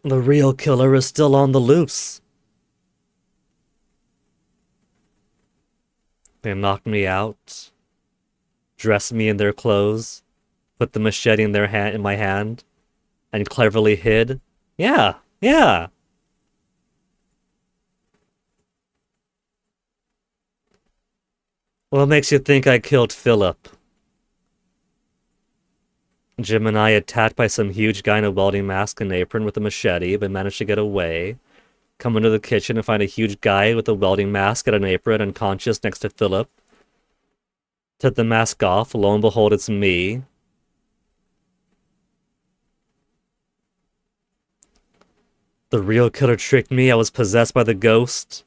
The real killer is still on the loose. They knocked me out, dressed me in their clothes, put the machete in my hand, and cleverly hid. Yeah, yeah. What makes you think I killed Philip? Jim and I attacked by some huge guy in a welding mask and apron with a machete, but managed to get away. Come into the kitchen and find a huge guy with a welding mask and an apron unconscious next to Philip. Took the mask off, lo and behold, it's me. The real killer tricked me, I was possessed by the ghost.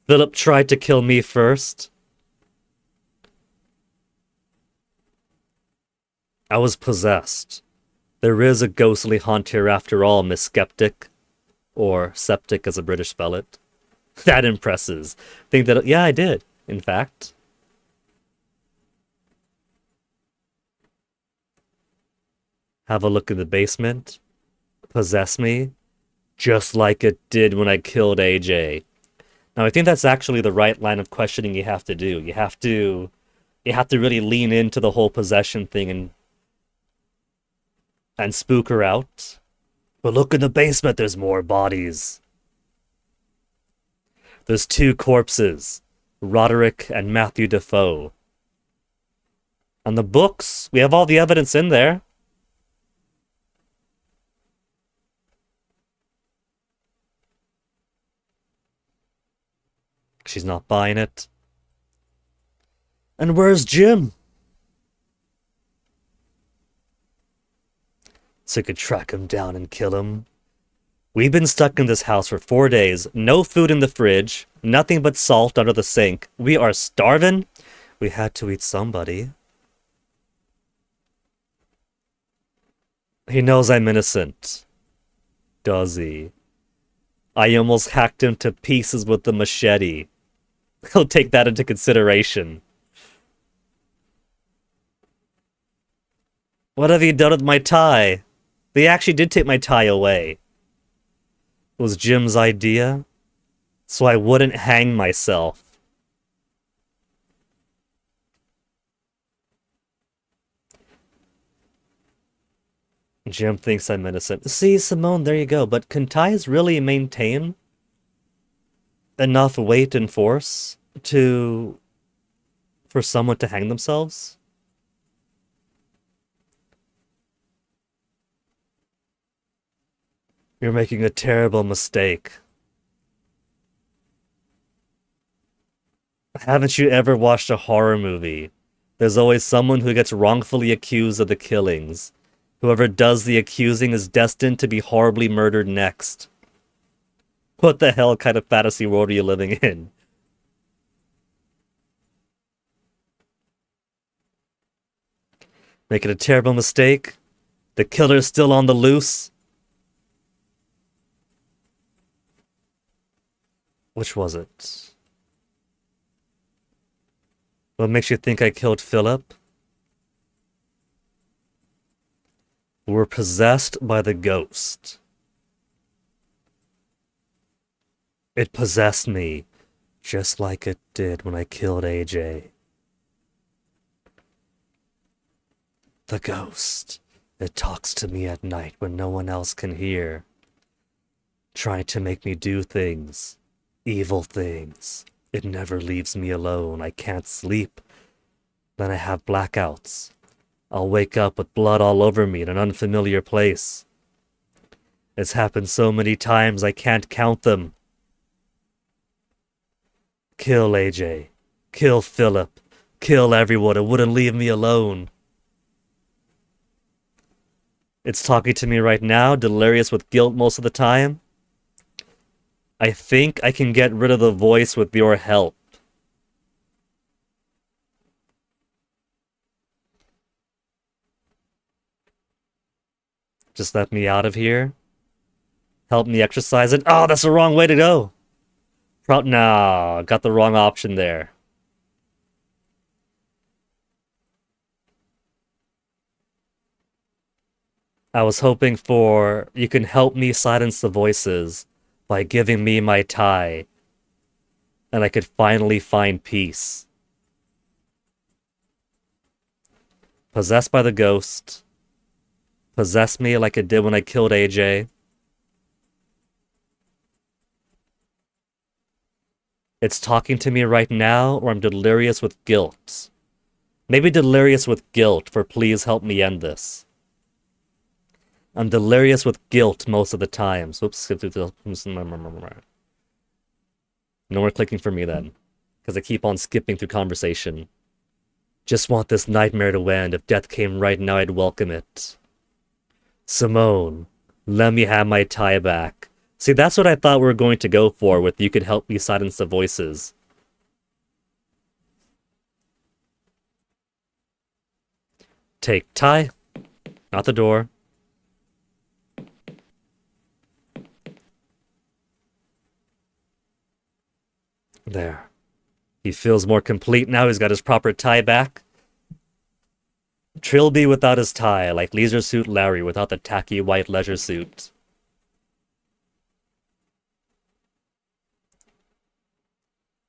Philip tried to kill me first. I was possessed. There is a ghostly haunt here after all, Miss Skeptic. Or Septic as the British spell it. That impresses. Think that, yeah, I did, in fact. Have a look in the basement. Possess me. Just like it did when I killed AJ. Now, I think that's actually the right line of questioning you have to do. You have to really lean into the whole possession thing and spook her out. But look in the basement, there's more bodies. There's 2 corpses, Roderick and Matthew Defoe. On the books, we have all the evidence in there. She's not buying it. And where's Jim? so you could track him down and kill him. We've been stuck in this house for 4 days. No food in the fridge. Nothing but salt under the sink. We are starving. We had to eat somebody. He knows I'm innocent. Does he? I almost hacked him to pieces with the machete. He'll take that into consideration. What have you done with my tie? They actually did take my tie away. It was Jim's idea, so I wouldn't hang myself. Jim thinks I'm innocent. See, Simone, there you go. But can ties really maintain enough weight and force for someone to hang themselves? You're making a terrible mistake. Haven't you ever watched a horror movie? There's always someone who gets wrongfully accused of the killings. Whoever does the accusing is destined to be horribly murdered next. What the hell kind of fantasy world are you living in? Making a terrible mistake? The killer's still on the loose? Which was it? What makes you think I killed Philip? We're possessed by the ghost. It possessed me, just like it did when I killed AJ. The ghost. It talks to me at night when no one else can hear. Trying to make me do things. Evil things. It never leaves me alone. I can't sleep. Then I have blackouts. I'll wake up with blood all over me in an unfamiliar place. It's happened so many times I can't count them. Kill AJ. Kill Philip. Kill everyone. It wouldn't leave me alone. It's talking to me right now, delirious with guilt most of the time. I think I can get rid of the voice with your help. Just let me out of here. Help me exercise it. Oh, that's the wrong way to go. Nah, got the wrong option there. I was hoping for you can help me silence the voices by giving me my tie, and I could finally find peace. Possessed by the ghost. Possess me like it did when I killed AJ. It's talking to me right now, or I'm delirious with guilt. Maybe delirious with guilt for please help me end this. I'm delirious with guilt most of the time. So, oops, skip through the... No more clicking for me then. Because I keep on skipping through conversation. Just want this nightmare to end. If death came right now, I'd welcome it. Simone, let me have my tie back. See, that's what I thought we were going to go for with you could help me silence the voices. Take tie. Out the door. There. He feels more complete now. He's got his proper tie back. Trilby without his tie, like Leisure Suit Larry without the tacky white leisure suit.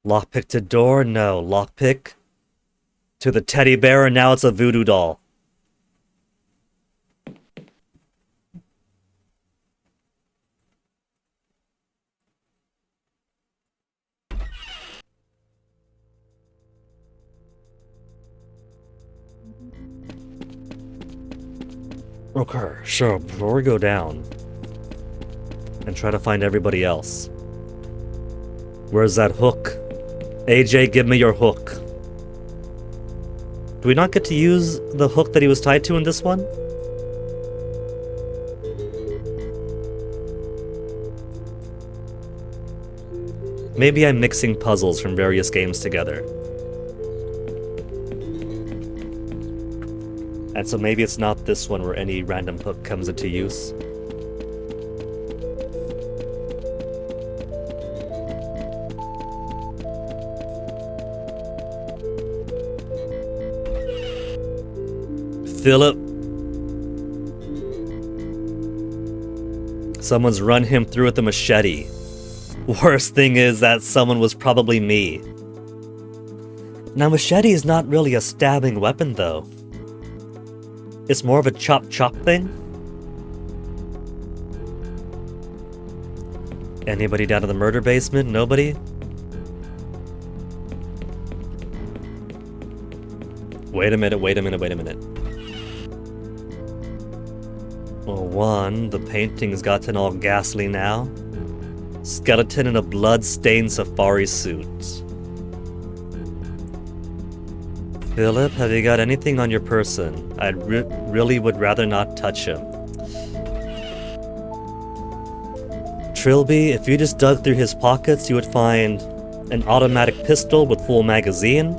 Lockpick to door? No. Lockpick to the teddy bear, and now it's a voodoo doll. Okay, so before we go down and try to find everybody else, where's that hook? AJ, give me your hook. Do we not get to use the hook that he was tied to in this one? Maybe I'm mixing puzzles from various games together. And so maybe it's not this one where any random hook comes into use. Philip. Someone's run him through with a machete. Worst thing is that someone was probably me. Now, machete is not really a stabbing weapon, though. It's more of a chop-chop thing. Anybody down to the murder basement? Nobody? Wait a minute. Well, one, the painting's gotten all ghastly now. Skeleton in a blood-stained safari suit. Philip, have you got anything on your person? I really would rather not touch him. Trilby, if you just dug through his pockets, you would find an automatic pistol with full magazine,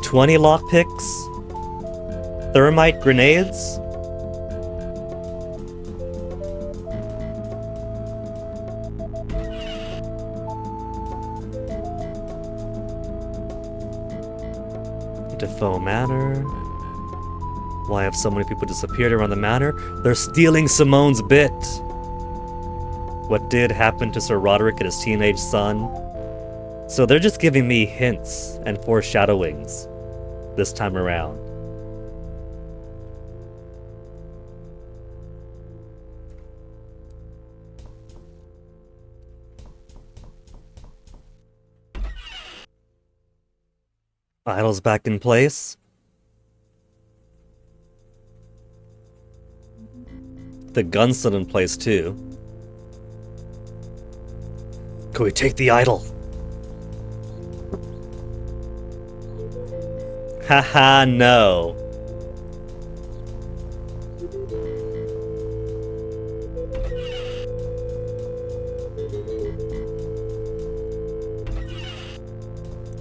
20 lockpicks, thermite grenades, Defoe Manor. Why have so many people disappeared around the manor? They're stealing Simone's bit. What did happen to Sir Roderick and his teenage son? So they're just giving me hints and foreshadowings this time around. Idol's back in place. The gun's still in place too. Can we take the idol? Haha, no.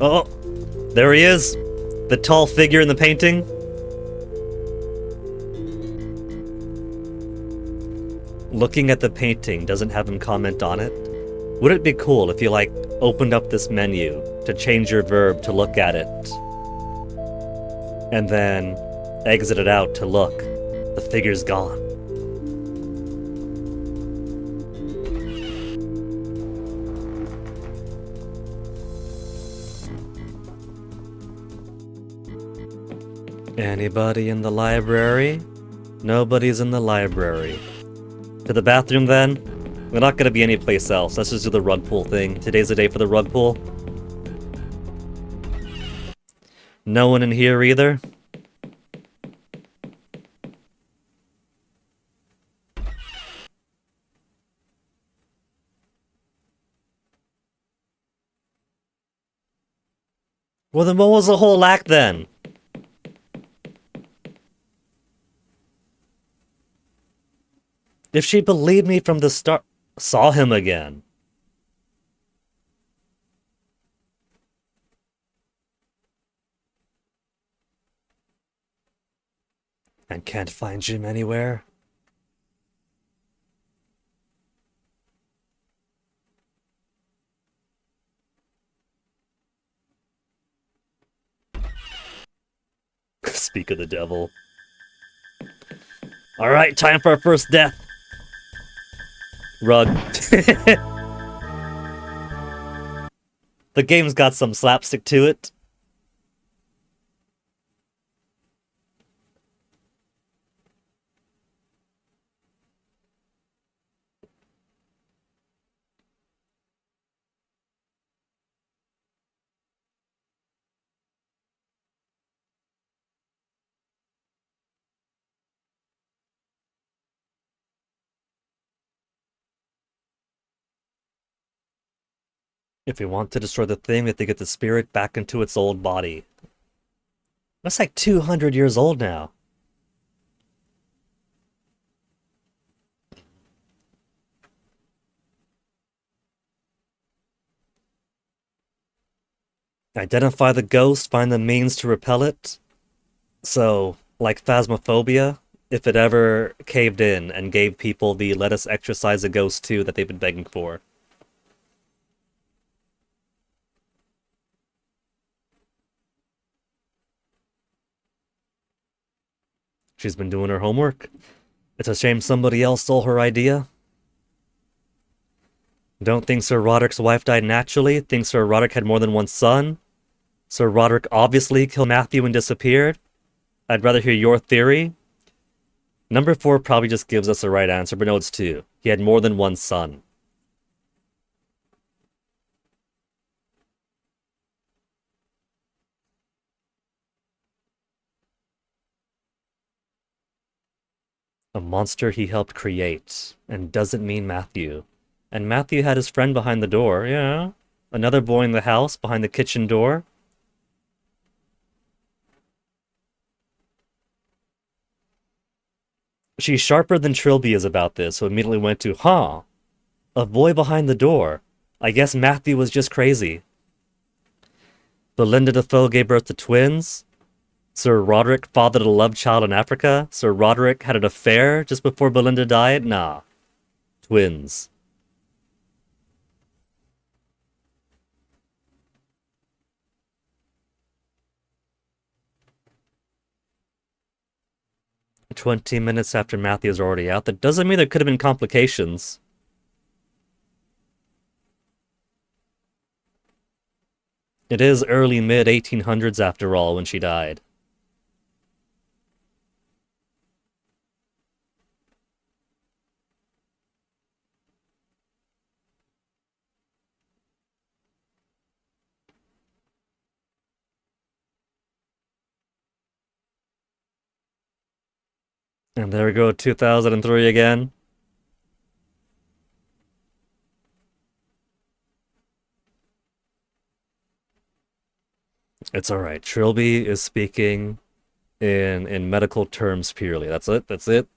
Oh, there he is. The tall figure in the painting. Looking at the painting doesn't have him comment on it. Would it be cool if you, like, opened up this menu to change your verb to look at it, and then exited out to look? The figure's gone. Anybody in the library? Nobody's in the library. To the bathroom then? We're not gonna be anyplace else. Let's just do the rug pull thing. Today's the day for the rug pull. No one in here either? Well then what was the whole act then? If she believed me from the start... Saw him again. And can't find Jim anywhere? Speak of the devil. Alright, time for our first death. Rug. The game's got some slapstick to it. If we want to destroy the thing, we have to get the spirit back into its old body. That's like 200 years old now. Identify the ghost, find the means to repel it. So, like Phasmophobia, if it ever caved in and gave people the let us exorcise a ghost too that they've been begging for. She's been doing her homework. It's a shame somebody else stole her idea. Don't think Sir Roderick's wife died naturally. Think Sir Roderick had more than one son. Sir Roderick obviously killed Matthew and disappeared. I'd rather hear your theory. Number 4 probably just gives us the right answer, but no, it's 2. He had more than one son. A monster he helped create, and doesn't mean Matthew. And Matthew had his friend behind the door, yeah. Another boy in the house behind the kitchen door. She's sharper than Trilby is about this, so immediately went to, huh, a boy behind the door. I guess Matthew was just crazy. Belinda Defoe gave birth to twins. Sir Roderick fathered a love child in Africa. Sir Roderick had an affair just before Belinda died. Nah. Twins. "20 minutes after Matthew's already out. That doesn't mean there could have been complications. It is early mid 1800s after all when she died. And there we go, 2003 again. It's alright. Trilby is speaking in medical terms purely. That's it. That's it.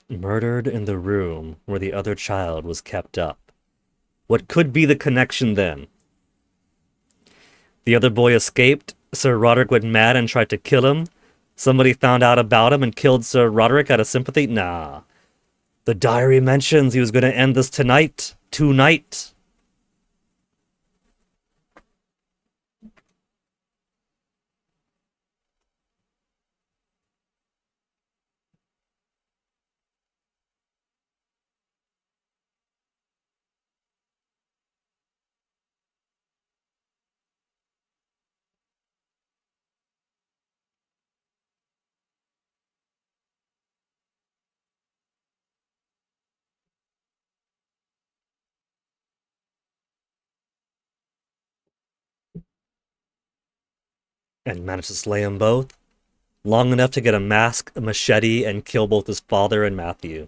Murdered in the room where the other child was kept up. What could be the connection then? The other boy escaped. Sir Roderick went mad and tried to kill him. Somebody found out about him and killed Sir Roderick out of sympathy? Nah. The diary mentions he was going to end this tonight. Tonight. And managed to slay them both. Long enough to get a mask, a machete, and kill both his father and Matthew.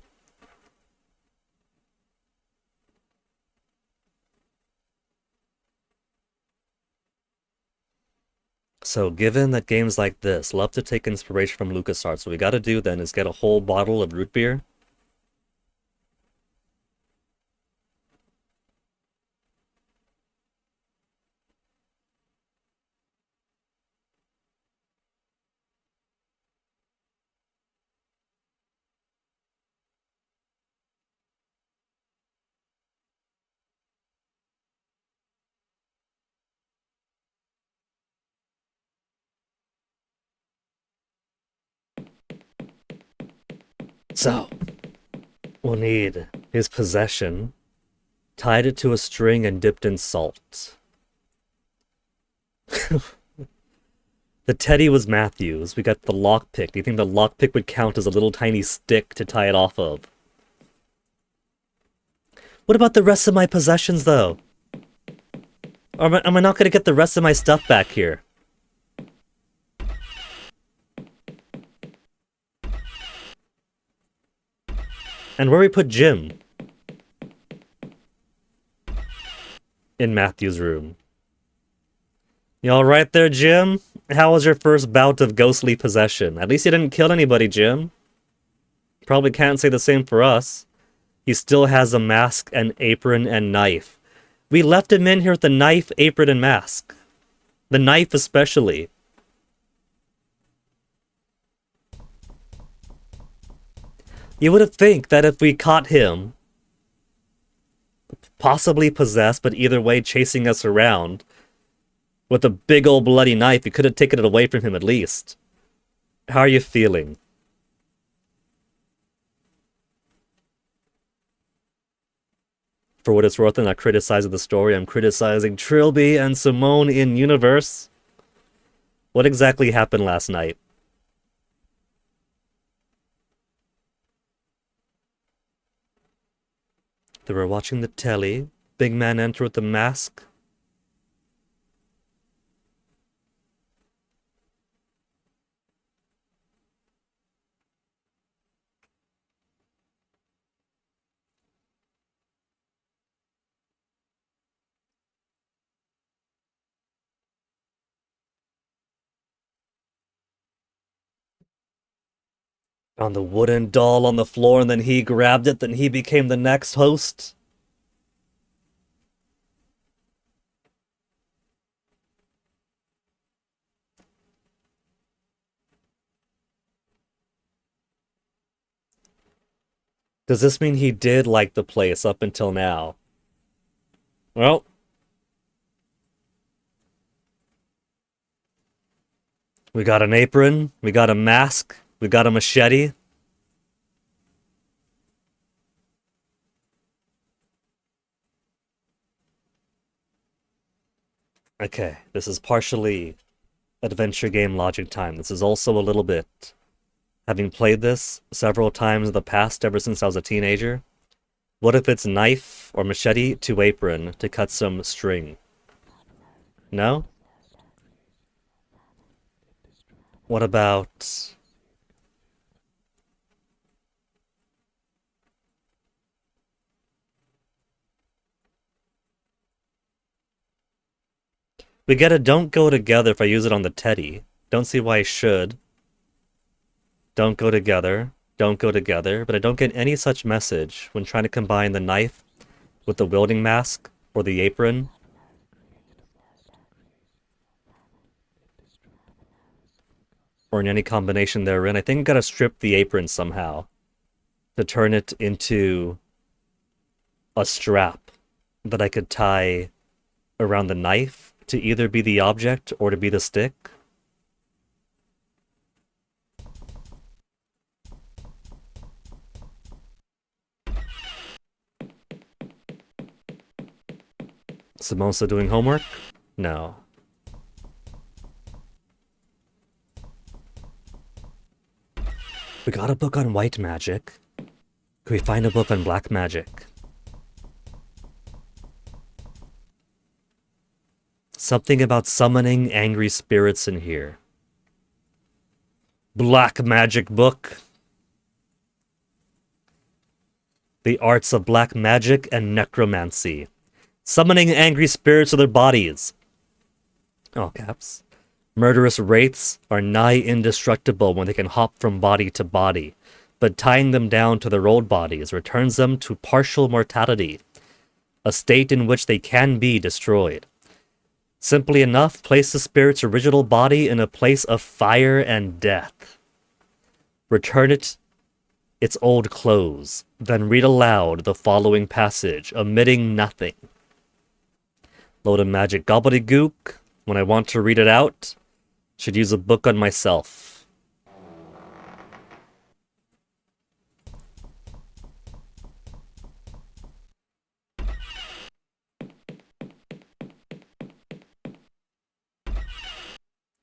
So, given that games like this love to take inspiration from LucasArts, what we gotta do then is get a whole bottle of root beer. So, we'll need his possession, tied it to a string and dipped in salt. The teddy was Matthew's. We got the lockpick. Do you think the lockpick would count as a little tiny stick to tie it off of? What about the rest of my possessions, though? Am I not going to get the rest of my stuff back here? And where we put Jim? In Matthew's room. You alright there, Jim? How was your first bout of ghostly possession? At least you didn't kill anybody, Jim. Probably can't say the same for us. He still has a mask and apron and knife. We left him in here with the knife, apron, and mask. The knife especially. You would have think that if we caught him, possibly possessed, but either way chasing us around, with a big old bloody knife, we could have taken it away from him at least. How are you feeling? For what it's worth, I'm not criticizing the story, I'm criticizing Trilby and Simone in universe. What exactly happened last night? They were watching the telly. Big man enter with the mask. On the wooden doll on the floor, and then he grabbed it, then he became the next host. Does this mean he did like the place up until now? Well, we got an apron, we got a mask, we got a machete. Okay, this is partially adventure game logic time. This is also a little bit, having played this several times in the past ever since I was a teenager. What if it's knife or machete to apron to cut some string? No? What about... We get a don't go together if I use it on the teddy. Don't see why I should. Don't go together. Don't go together. But I don't get any such message when trying to combine the knife with the wielding mask or the apron. Or in any combination therein. I think I gotta strip the apron somehow to turn it into a strap that I could tie around the knife to either be the object or to be the stick. Simone's still doing homework? No. We got a book on white magic. Could we find a book on black magic? Something about summoning angry spirits in here. Black magic book. The arts of black magic and necromancy. Summoning angry spirits to their bodies. All caps. Murderous wraiths are nigh indestructible when they can hop from body to body, but tying them down to their old bodies returns them to partial mortality, a state in which they can be destroyed. Simply enough, place the spirit's original body in a place of fire and death. Return it its old clothes, then read aloud the following passage, omitting nothing. Load of magic gobbledygook. When I want to read it out, should use a book on myself.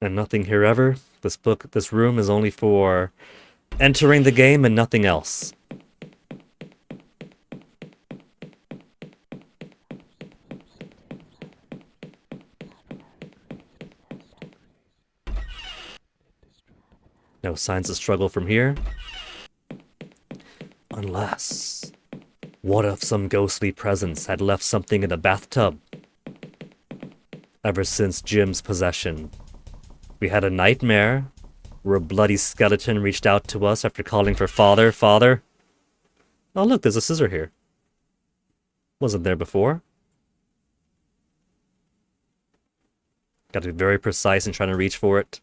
And nothing here ever. This room is only for entering the game and nothing else. No signs of struggle from here. Unless... What if some ghostly presence had left something in the bathtub? ever since Jim's possession. We had a nightmare where a bloody skeleton reached out to us after calling for father, father. Oh look, there's a scissor here. Wasn't there before. Gotta be very precise in trying to reach for it.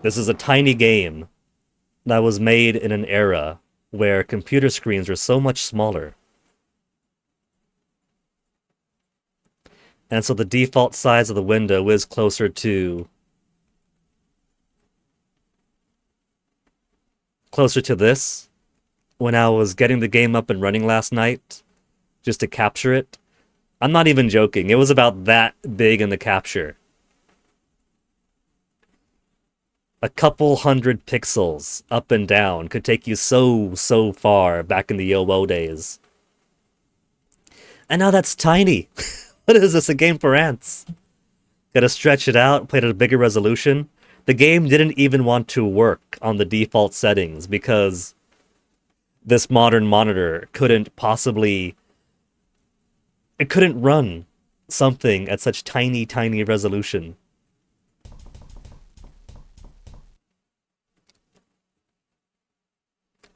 This is a tiny game that was made in an era where computer screens were so much smaller. And so the default size of the window is closer to this. When I was getting the game up and running last night, just to capture it, I'm not even joking, it was about that big in the capture. A couple hundred pixels up and down could take you so far back in the YOLO days. And now that's tiny. What is this, a game for ants? Gotta stretch it out, play it at a bigger resolution. The game didn't even want to work on the default settings because this modern monitor couldn't possibly... It couldn't run something at such tiny resolution.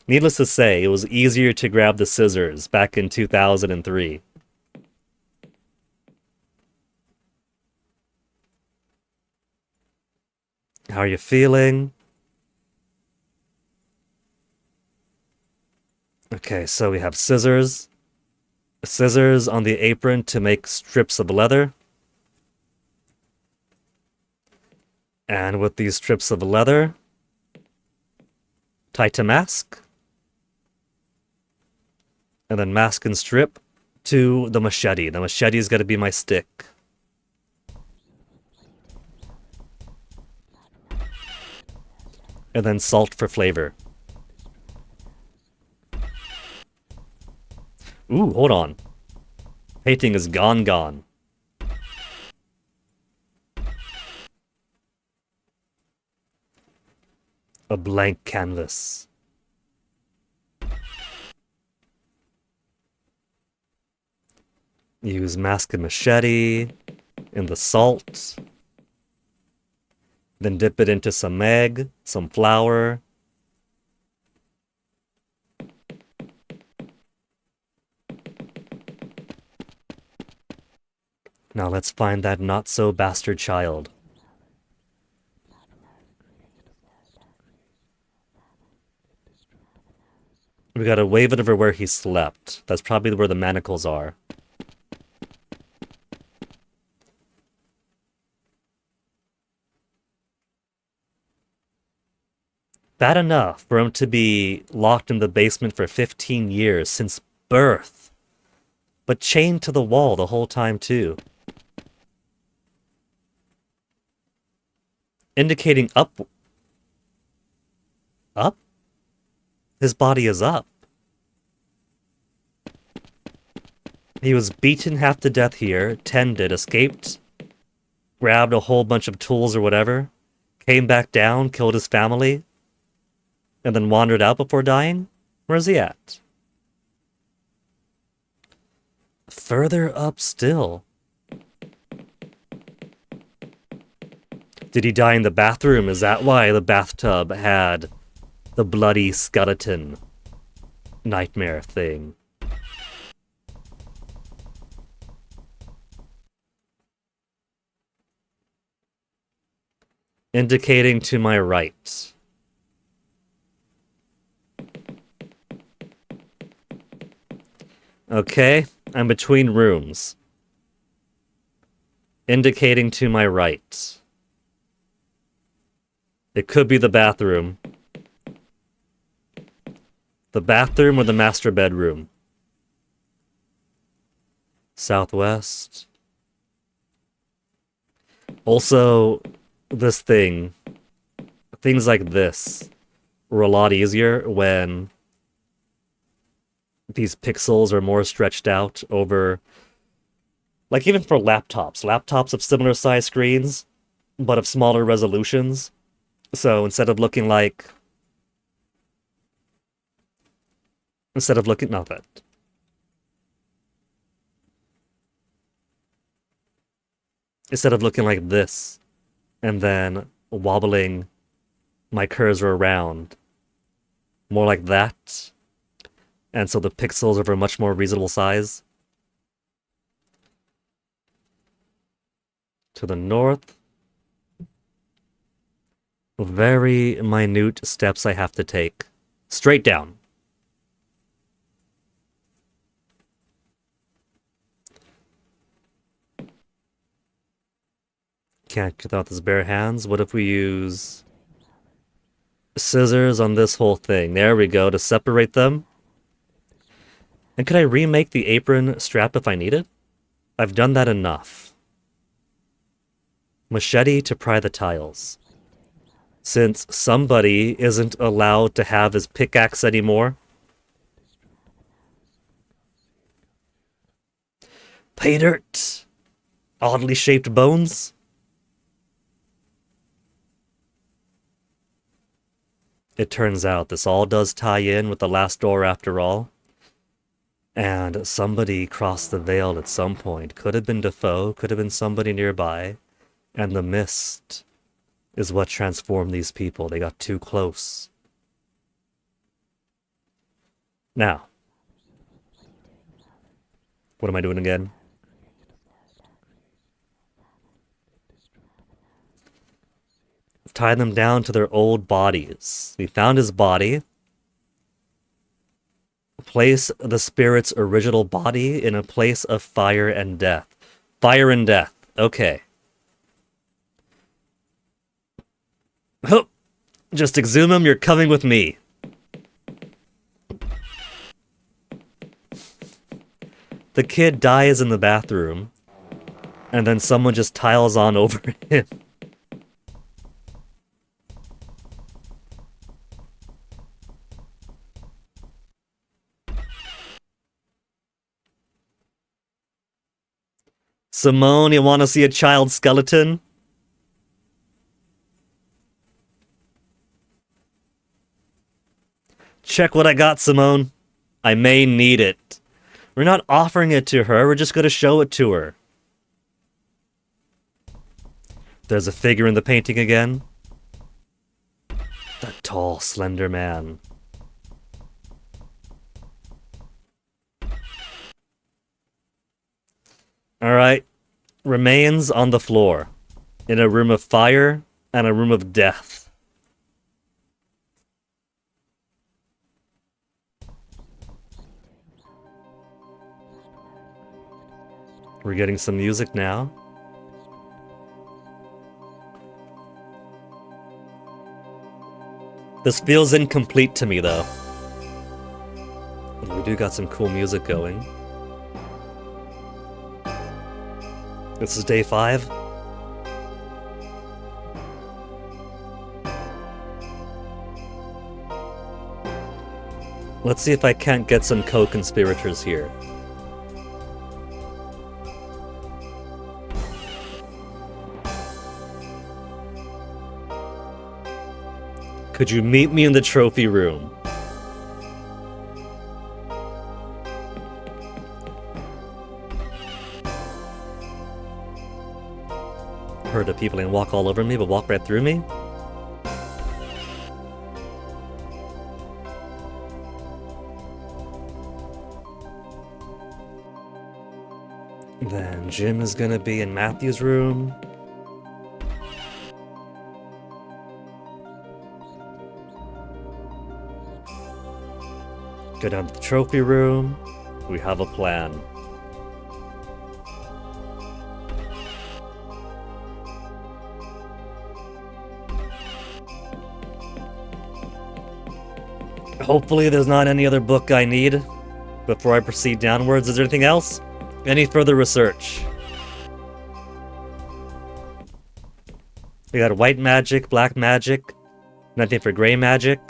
Needless to say, it was easier to grab the scissors back in 2003. How are you feeling? Okay, so we have scissors. Scissors on the apron to make strips of leather. And with these strips of leather, tie to mask. And then mask and strip to the machete. The machete is going to be my stick. And then salt for flavor. Ooh, hold on. Painting is gone. A blank canvas. Use mask and machete in the salt. Then dip it into some egg, some flour. Now let's find that not-so-bastard child. We gotta wave it over where he slept. That's probably where the manacles are. Bad enough for him to be locked in the basement for 15 years since birth. But chained to the wall the whole time too. Indicating up. Up? His body is up. He was beaten half to death here, tended, escaped, grabbed a whole bunch of tools or whatever, came back down, killed his family, and then wandered out before dying? Where's he at? Further up still. Did he die in the bathroom? Is that why the bathtub had the bloody skeleton nightmare thing? Indicating to my right. Okay, I'm between rooms. Indicating to my right. It could be the bathroom. The bathroom or the master bedroom. Southwest. Also, this thing. Things like this were a lot easier when these pixels are more stretched out over... Like even for laptops of similar size screens, but of smaller resolutions. So instead of looking like... Not that. instead of looking like this and then wobbling my cursor around. More like that. And so the pixels are of a much more reasonable size. To the north. Very minute steps I have to take. Straight down. Can't get out with bare hands. What if we use scissors on this whole thing? There we go, to separate them. And could I remake the apron strap if I need it? I've done that enough. Machete to pry the tiles. Since somebody isn't allowed to have his pickaxe anymore. Pay dirt. Oddly shaped bones. It turns out this all does tie in with the last door after all. And somebody crossed the veil at some point. Could have been Defoe, could have been somebody nearby. And the mist is what transformed these people. They got too close. Now, what am I doing again? Tie them down to their old bodies. We found his body. Place the spirit's original body in a place of fire and death. Fire and death. Okay. Oh, just exhume him, you're coming with me. The kid dies in the bathroom, and then someone just tiles on over him. Simone, you want to see a child skeleton? Check what I got, Simone. I may need it. We're not offering it to her, we're just going to show it to her. There's a figure in the painting again. That tall, slender man. Alright. Remains on the floor. In a room of fire and a room of death. We're getting some music now. This feels incomplete to me, though. We do got some cool music going. This is day 5. Let's see if I can't get some co-conspirators here. Could you meet me in the trophy room? Heard of people can walk all over me, but walk right through me? Then Jim is gonna be in Matthew's room. Go down to the trophy room. We have a plan. Hopefully there's not any other book I need before I proceed downwards. Is there anything else? Any further research? We got white magic, black magic, nothing for gray magic.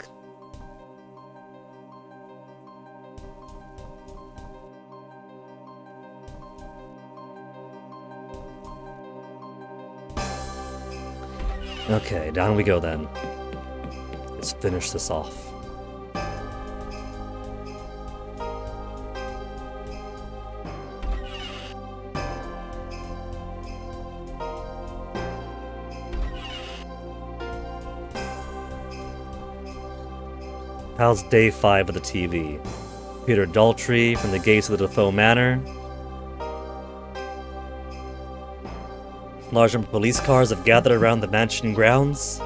Okay, down we go then. Let's finish this off. How's day 5 of the TV? Peter Daltrey from the gates of the Defoe Manor. Large number of police cars have gathered around the mansion grounds.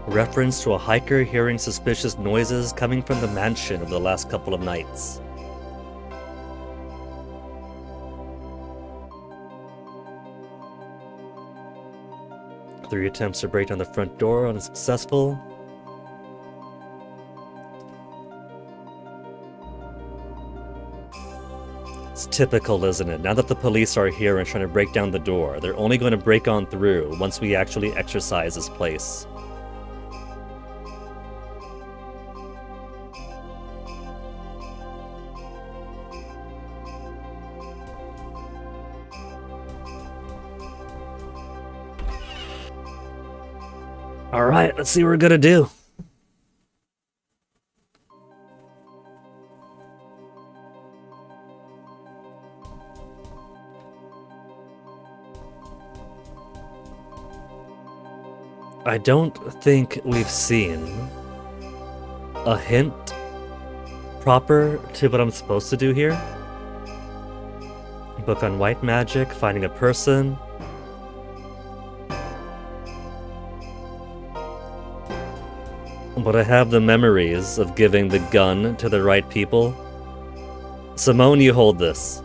Reference to a hiker hearing suspicious noises coming from the mansion over the last couple of nights. Three attempts to break down the front door unsuccessful. It's typical, isn't it? Now that the police are here and trying to break down the door, they're only going to break on through once we actually exorcise this place. Alright, let's see what we're gonna do. I don't think we've seen a hint proper to what I'm supposed to do here. Book on white magic, finding a person. But I have the memories of giving the gun to the right people. Simone, you hold this.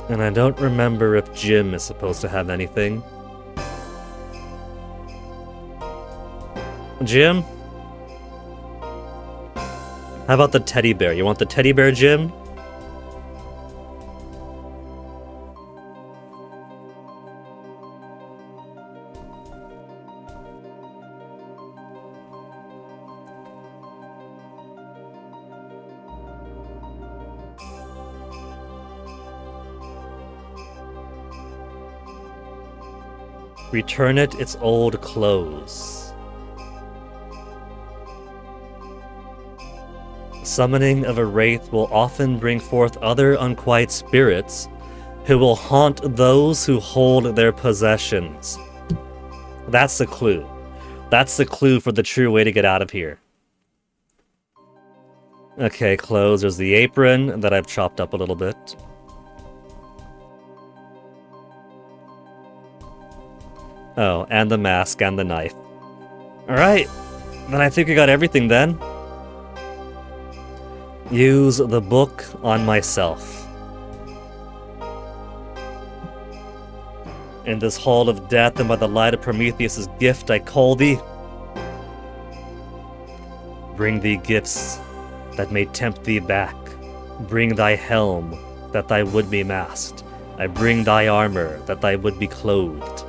And I don't remember if Jim is supposed to have anything. Jim? How about the teddy bear? You want the teddy bear, Jim? Return it its old clothes. Summoning of a wraith will often bring forth other unquiet spirits who will haunt those who hold their possessions. That's the clue. That's the clue for the true way to get out of here. Okay, clothes. There's the apron that I've chopped up a little bit. Oh, and the mask and the knife. Alright, then I think we got everything then. Use the book on myself. In this hall of death and by the light of Prometheus' gift I call thee. Bring thee gifts that may tempt thee back. Bring thy helm that thy would be masked. I bring thy armor that thy would be clothed.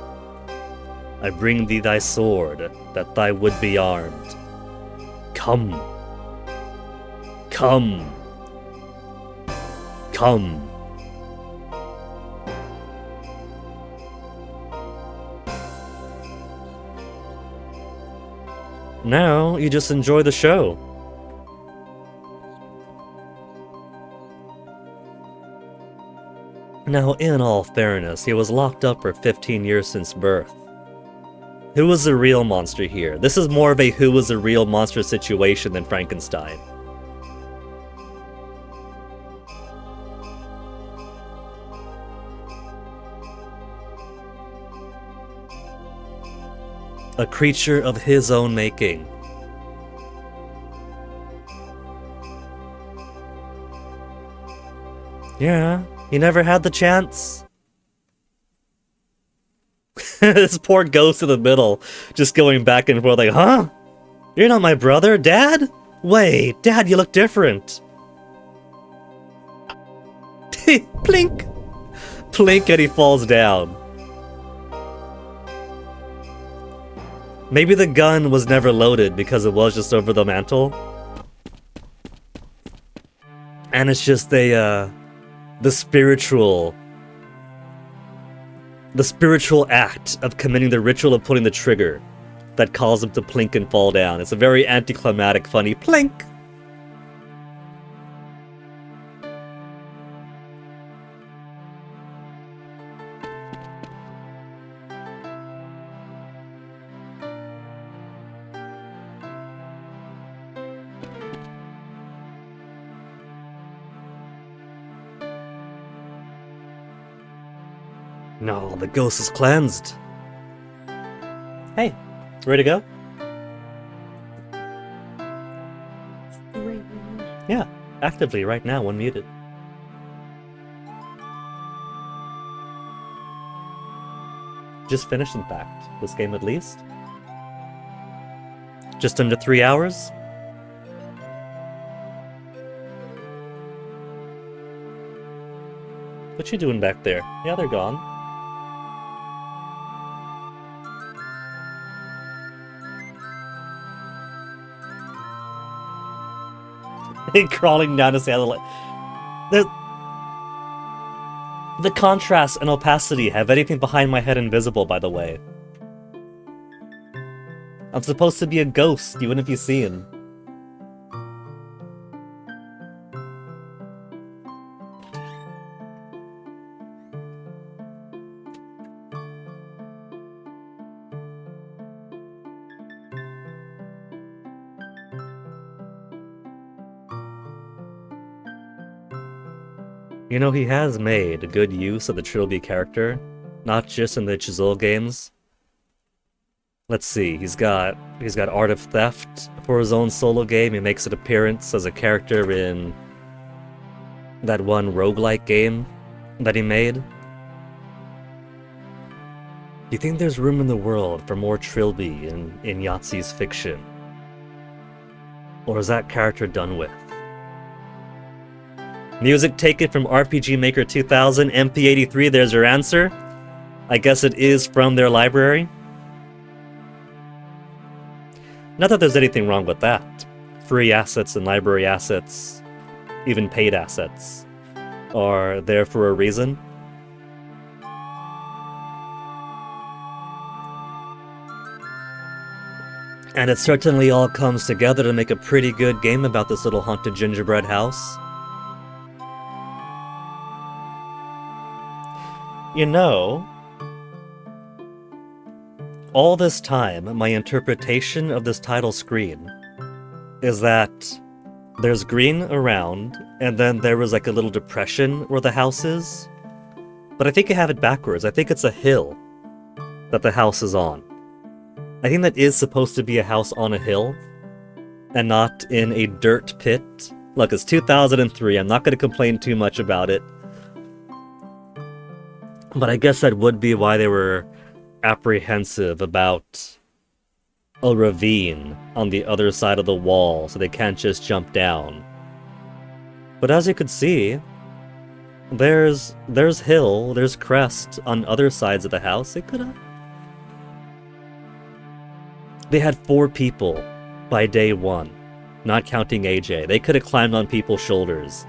I bring thee thy sword, that thy would be armed. Come. Come. Come. Now, you just enjoy the show. Now, in all fairness, he was locked up for 15 years since birth. Who was the real monster here? This is more of a who was the real monster situation than Frankenstein. A creature of his own making. Yeah, he never had the chance. This poor ghost in the middle, just going back and forth like, huh? You're not my brother, Dad? Wait, Dad, you look different. Plink! Plink, and he falls down. Maybe the gun was never loaded because it was just over the mantle. And it's just the spiritual act of committing the ritual of pulling the trigger that calls him to plink and fall down. It's a very anticlimactic, funny plink. No, the ghost is cleansed. Hey, ready to go? Yeah, actively right now, unmuted. Just finished, in fact, this game at least. Just under 3 hours. What you doing back there? Yeah, they're gone. Crawling down to say the contrast and opacity have anything behind my head invisible, by the way. I'm supposed to be a ghost, you wouldn't be seen. You know, he has made a good use of the Trilby character, not just in the Chazul games. Let's see, he's got Art of Theft for his own solo game. He makes an appearance as a character in that one roguelike game that he made. Do you think there's room in the world for more Trilby in Yahtzee's fiction? Or is that character done with? Music taken from RPG Maker 2000, MP83, there's your answer. I guess it is from their library. Not that there's anything wrong with that. Free assets and library assets, even paid assets, are there for a reason. And it certainly all comes together to make a pretty good game about this little haunted gingerbread house. You know, all this time, my interpretation of this title screen is that there's green around, and then there was like a little depression where the house is. But I think I have it backwards. I think it's a hill that the house is on. I think that is supposed to be a house on a hill, and not in a dirt pit. Look, it's 2003, I'm not going to complain too much about it. But I guess that would be why they were apprehensive about a ravine on the other side of the wall, so they can't just jump down. But as you could see, there's hill, there's crest on other sides of the house. They could have... They had 4 people by day 1, not counting AJ. They could have climbed on people's shoulders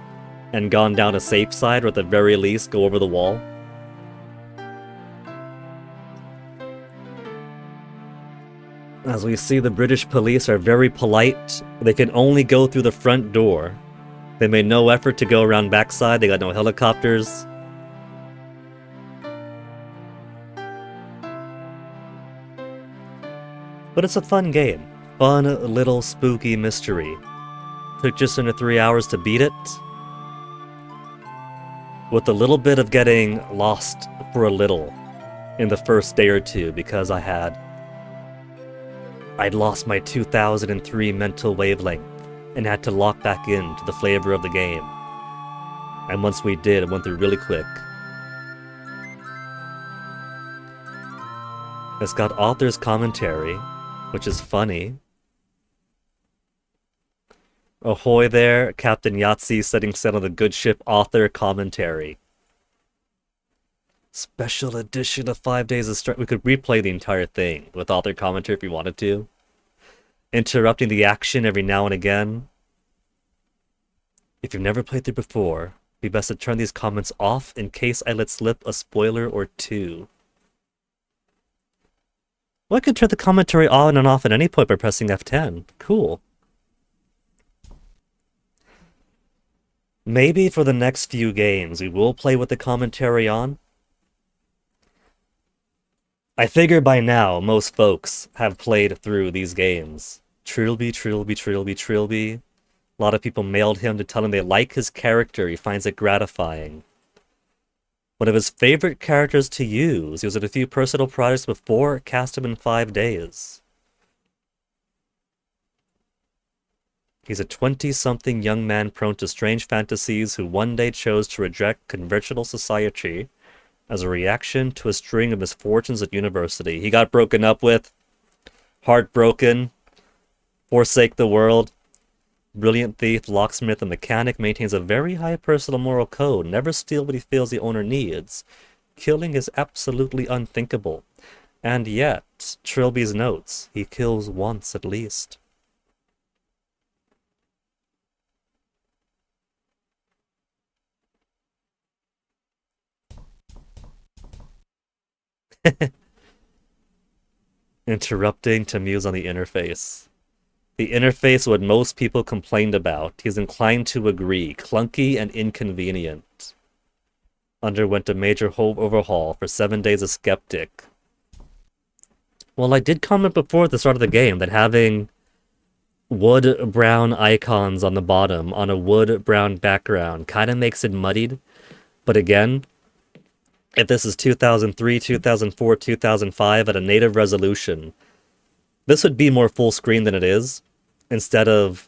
and gone down a safe side, or at the very least go over the wall. As we see, the British police are very polite. They can only go through the front door. They made no effort to go around backside. They got no helicopters. But it's a fun game. Fun little spooky mystery. Took just under 3 hours to beat it. With a little bit of getting lost for a little in the first day or two, because I'd lost my 2003 mental wavelength and had to lock back into the flavor of the game. And once we did, it went through really quick. It's got author's commentary, which is funny. Ahoy there, Captain Yahtzee setting sail on the good ship, author commentary. Special edition of 5 Days of Strike. We could replay the entire thing with author commentary if we wanted to. Interrupting the action every now and again. If you've never played through before, it'd be best to turn these comments off in case I let slip a spoiler or two. Well, I can turn the commentary on and off at any point by pressing F10. Cool. Maybe for the next few games, we will play with the commentary on. I figure by now, most folks have played through these games. Trilby, Trilby, Trilby, Trilby. A lot of people mailed him to tell him they like his character, he finds it gratifying. One of his favorite characters to use, he was at a few personal projects before, cast him in 5 days. He's a 20-something young man prone to strange fantasies who one day chose to reject conventional society as a reaction to a string of misfortunes at university. He got broken up with, heartbroken, forsake the world. Brilliant thief, locksmith, and mechanic, maintains a very high personal moral code. Never steal what he feels the owner needs. Killing is absolutely unthinkable. And yet, Trilby's notes, he kills once at least. Interrupting to muse on the interface. The interface, what most people complained about, he's inclined to agree. Clunky and inconvenient. Underwent a major overhaul. For 7 days a skeptic. Well, I did comment before at the start of the game that having wood brown icons on the bottom on a wood brown background kind of makes it muddied. But again, if this is 2003, 2004, 2005 at a native resolution, this would be more full screen than it is, instead of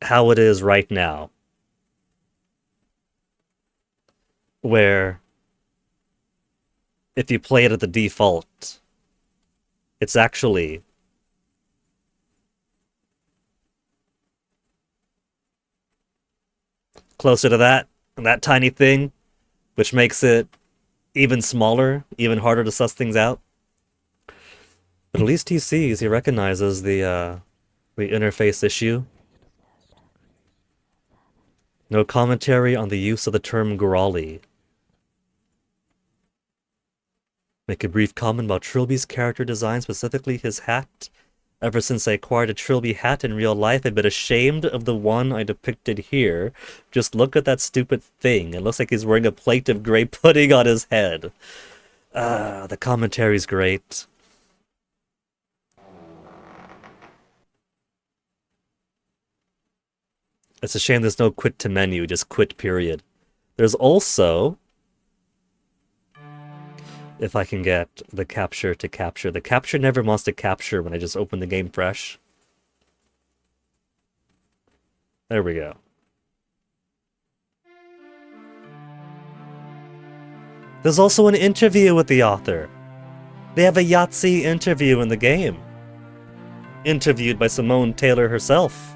how it is right now. Where, if you play it at the default, it's actually closer to that tiny thing, which makes it even smaller, even harder to suss things out. But at least he sees, he recognizes the interface issue. No commentary on the use of the term Gorali. Make a brief comment about Trilby's character design, specifically his hat. Ever since I acquired a Trilby hat in real life, I've been ashamed of the one I depicted here. Just look at that stupid thing. It looks like he's wearing a plate of gray pudding on his head. The commentary's great. It's a shame there's no quit to menu, just quit period. There's also, if I can get the capture to capture. The capture never wants to capture when I just open the game fresh. There we go. There's also an interview with the author. They have a Yahtzee interview in the game. Interviewed by Simone Taylor herself.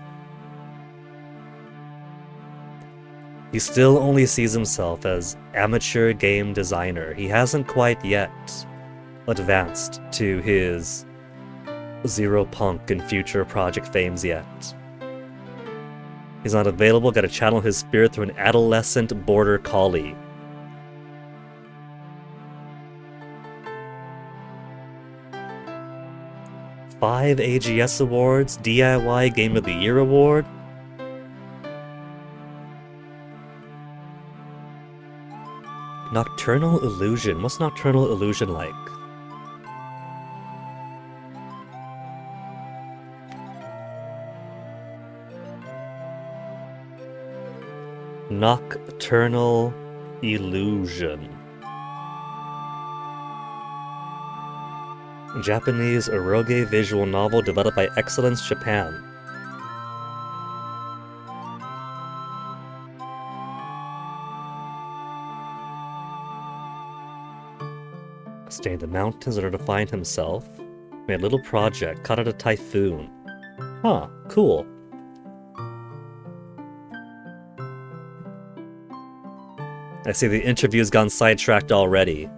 He still only sees himself as amateur game designer. He hasn't quite yet advanced to his Zero Punk and future project fames yet. He's not available, gotta channel his spirit through an adolescent border collie. Five AGS awards, DIY Game of the Year award. Nocturnal Illusion. What's Nocturnal Illusion like? Nocturnal Illusion. Japanese eroge visual novel developed by Excellence Japan. Stay in the mountains in order to find himself. Made a little project, caught out a typhoon. Huh, cool. I see the interview's gone sidetracked already.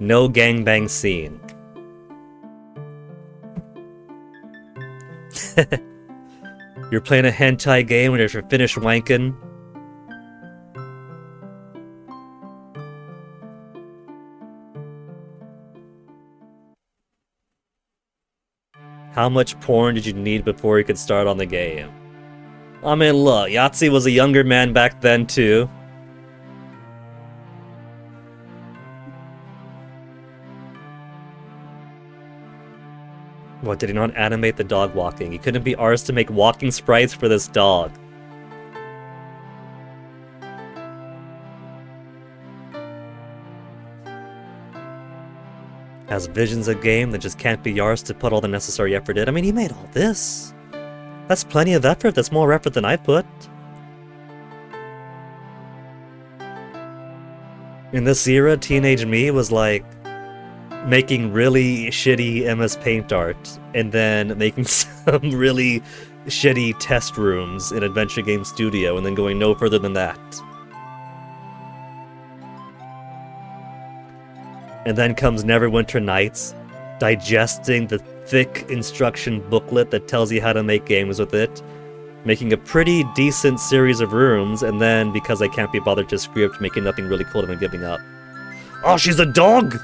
No gangbang scene. You're playing a hentai game when you're finished wanking. How much porn did you need before you could start on the game? I mean, look, Yahtzee was a younger man back then, too. What, did he not animate the dog walking? He couldn't be arsed to make walking sprites for this dog. Has visions of game that just can't be arsed to put all the necessary effort in. I mean, he made all this. That's plenty of effort. That's more effort than I put. In this era, teenage me was like making really shitty MS Paint art and then making some really shitty test rooms in Adventure Game Studio and then going no further than that. And then comes Neverwinter Nights, digesting the thick instruction booklet that tells you how to make games with it, making a pretty decent series of rooms, and then, because I can't be bothered to script, making nothing really cool and then giving up. Oh, she's a dog!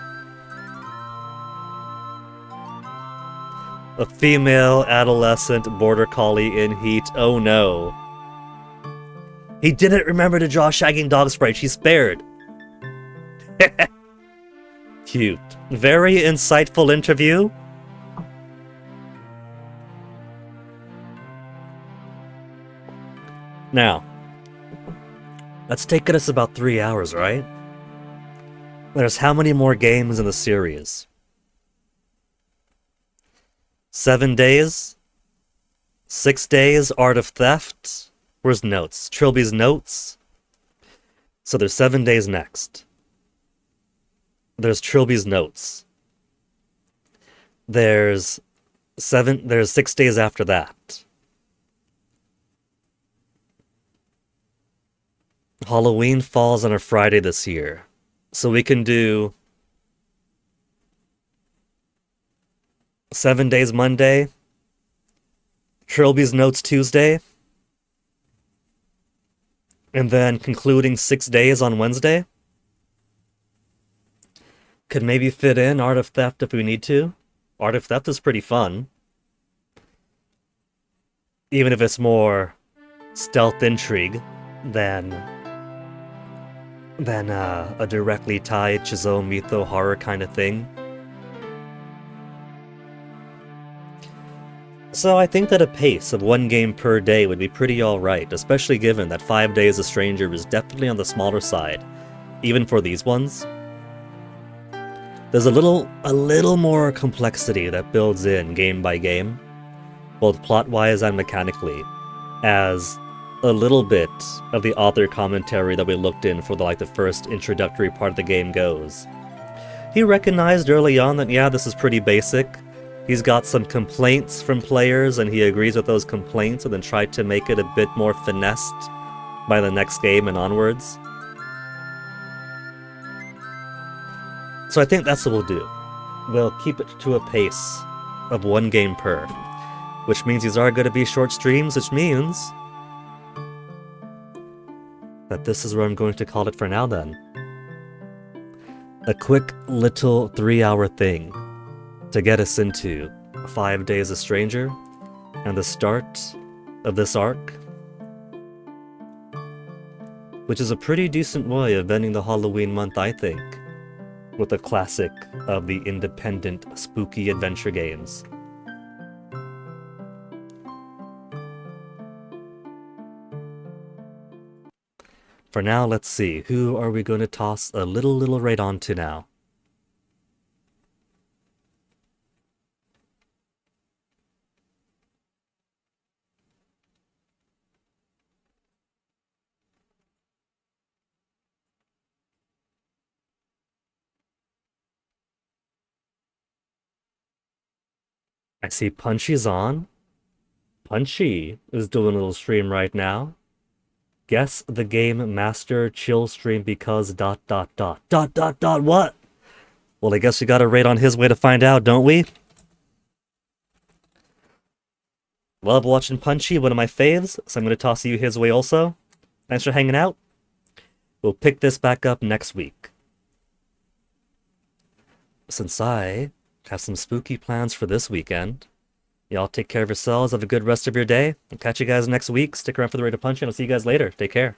A female adolescent border collie in heat. Oh no. He didn't remember to draw shagging dog sprite. She's spared. Cute. Very insightful interview. Now, that's taken us about 3 hours, right? There's how many more games in the series? 7 days? 6 days? Art of Theft? Where's notes? Trilby's notes? So there's 7 days next. There's Trilby's notes. There's 6 days after that. Halloween falls on a Friday this year. So we can do 7 days Monday, Trilby's notes Tuesday, and then concluding 6 days on Wednesday. Could maybe fit in Art of Theft if we need to. Art of Theft is pretty fun. Even if it's more stealth intrigue than a directly tied Chizo Mytho horror kind of thing. So I think that a pace of 1 game per day would be pretty alright, especially given that 5 Days a Stranger is definitely on the smaller side, even for these ones. There's a little more complexity that builds in game by game, both plot-wise and mechanically, as a little bit of the author commentary that we looked in for the first introductory part of the game goes. He recognized early on that, yeah, this is pretty basic. He's got some complaints from players, and he agrees with those complaints, and then tried to make it a bit more finessed by the next game and onwards. So I think that's what we'll do. We'll keep it to a pace of 1 game per, which means these are going to be short streams, which means that this is where I'm going to call it for now then. A quick little 3-hour thing to get us into 5 Days a Stranger and the start of this arc, which is a pretty decent way of ending the Halloween month, I think, with a classic of the independent spooky adventure games. For now, let's see, who are we going to toss a little raid on to now? I see Punchy's on. Punchy is doing a little stream right now. Guess the game master chill stream because ... what? Well, I guess we gotta rate on his way to find out, don't we? Love watching Punchy, one of my faves, so I'm gonna toss you his way also. Thanks for hanging out. We'll pick this back up next week. Since I have some spooky plans for this weekend, Y'all take care of yourselves. Have a good rest of your day. I'll catch you guys next week. Stick around for the Rate of Punch, and I'll see you guys later. Take care.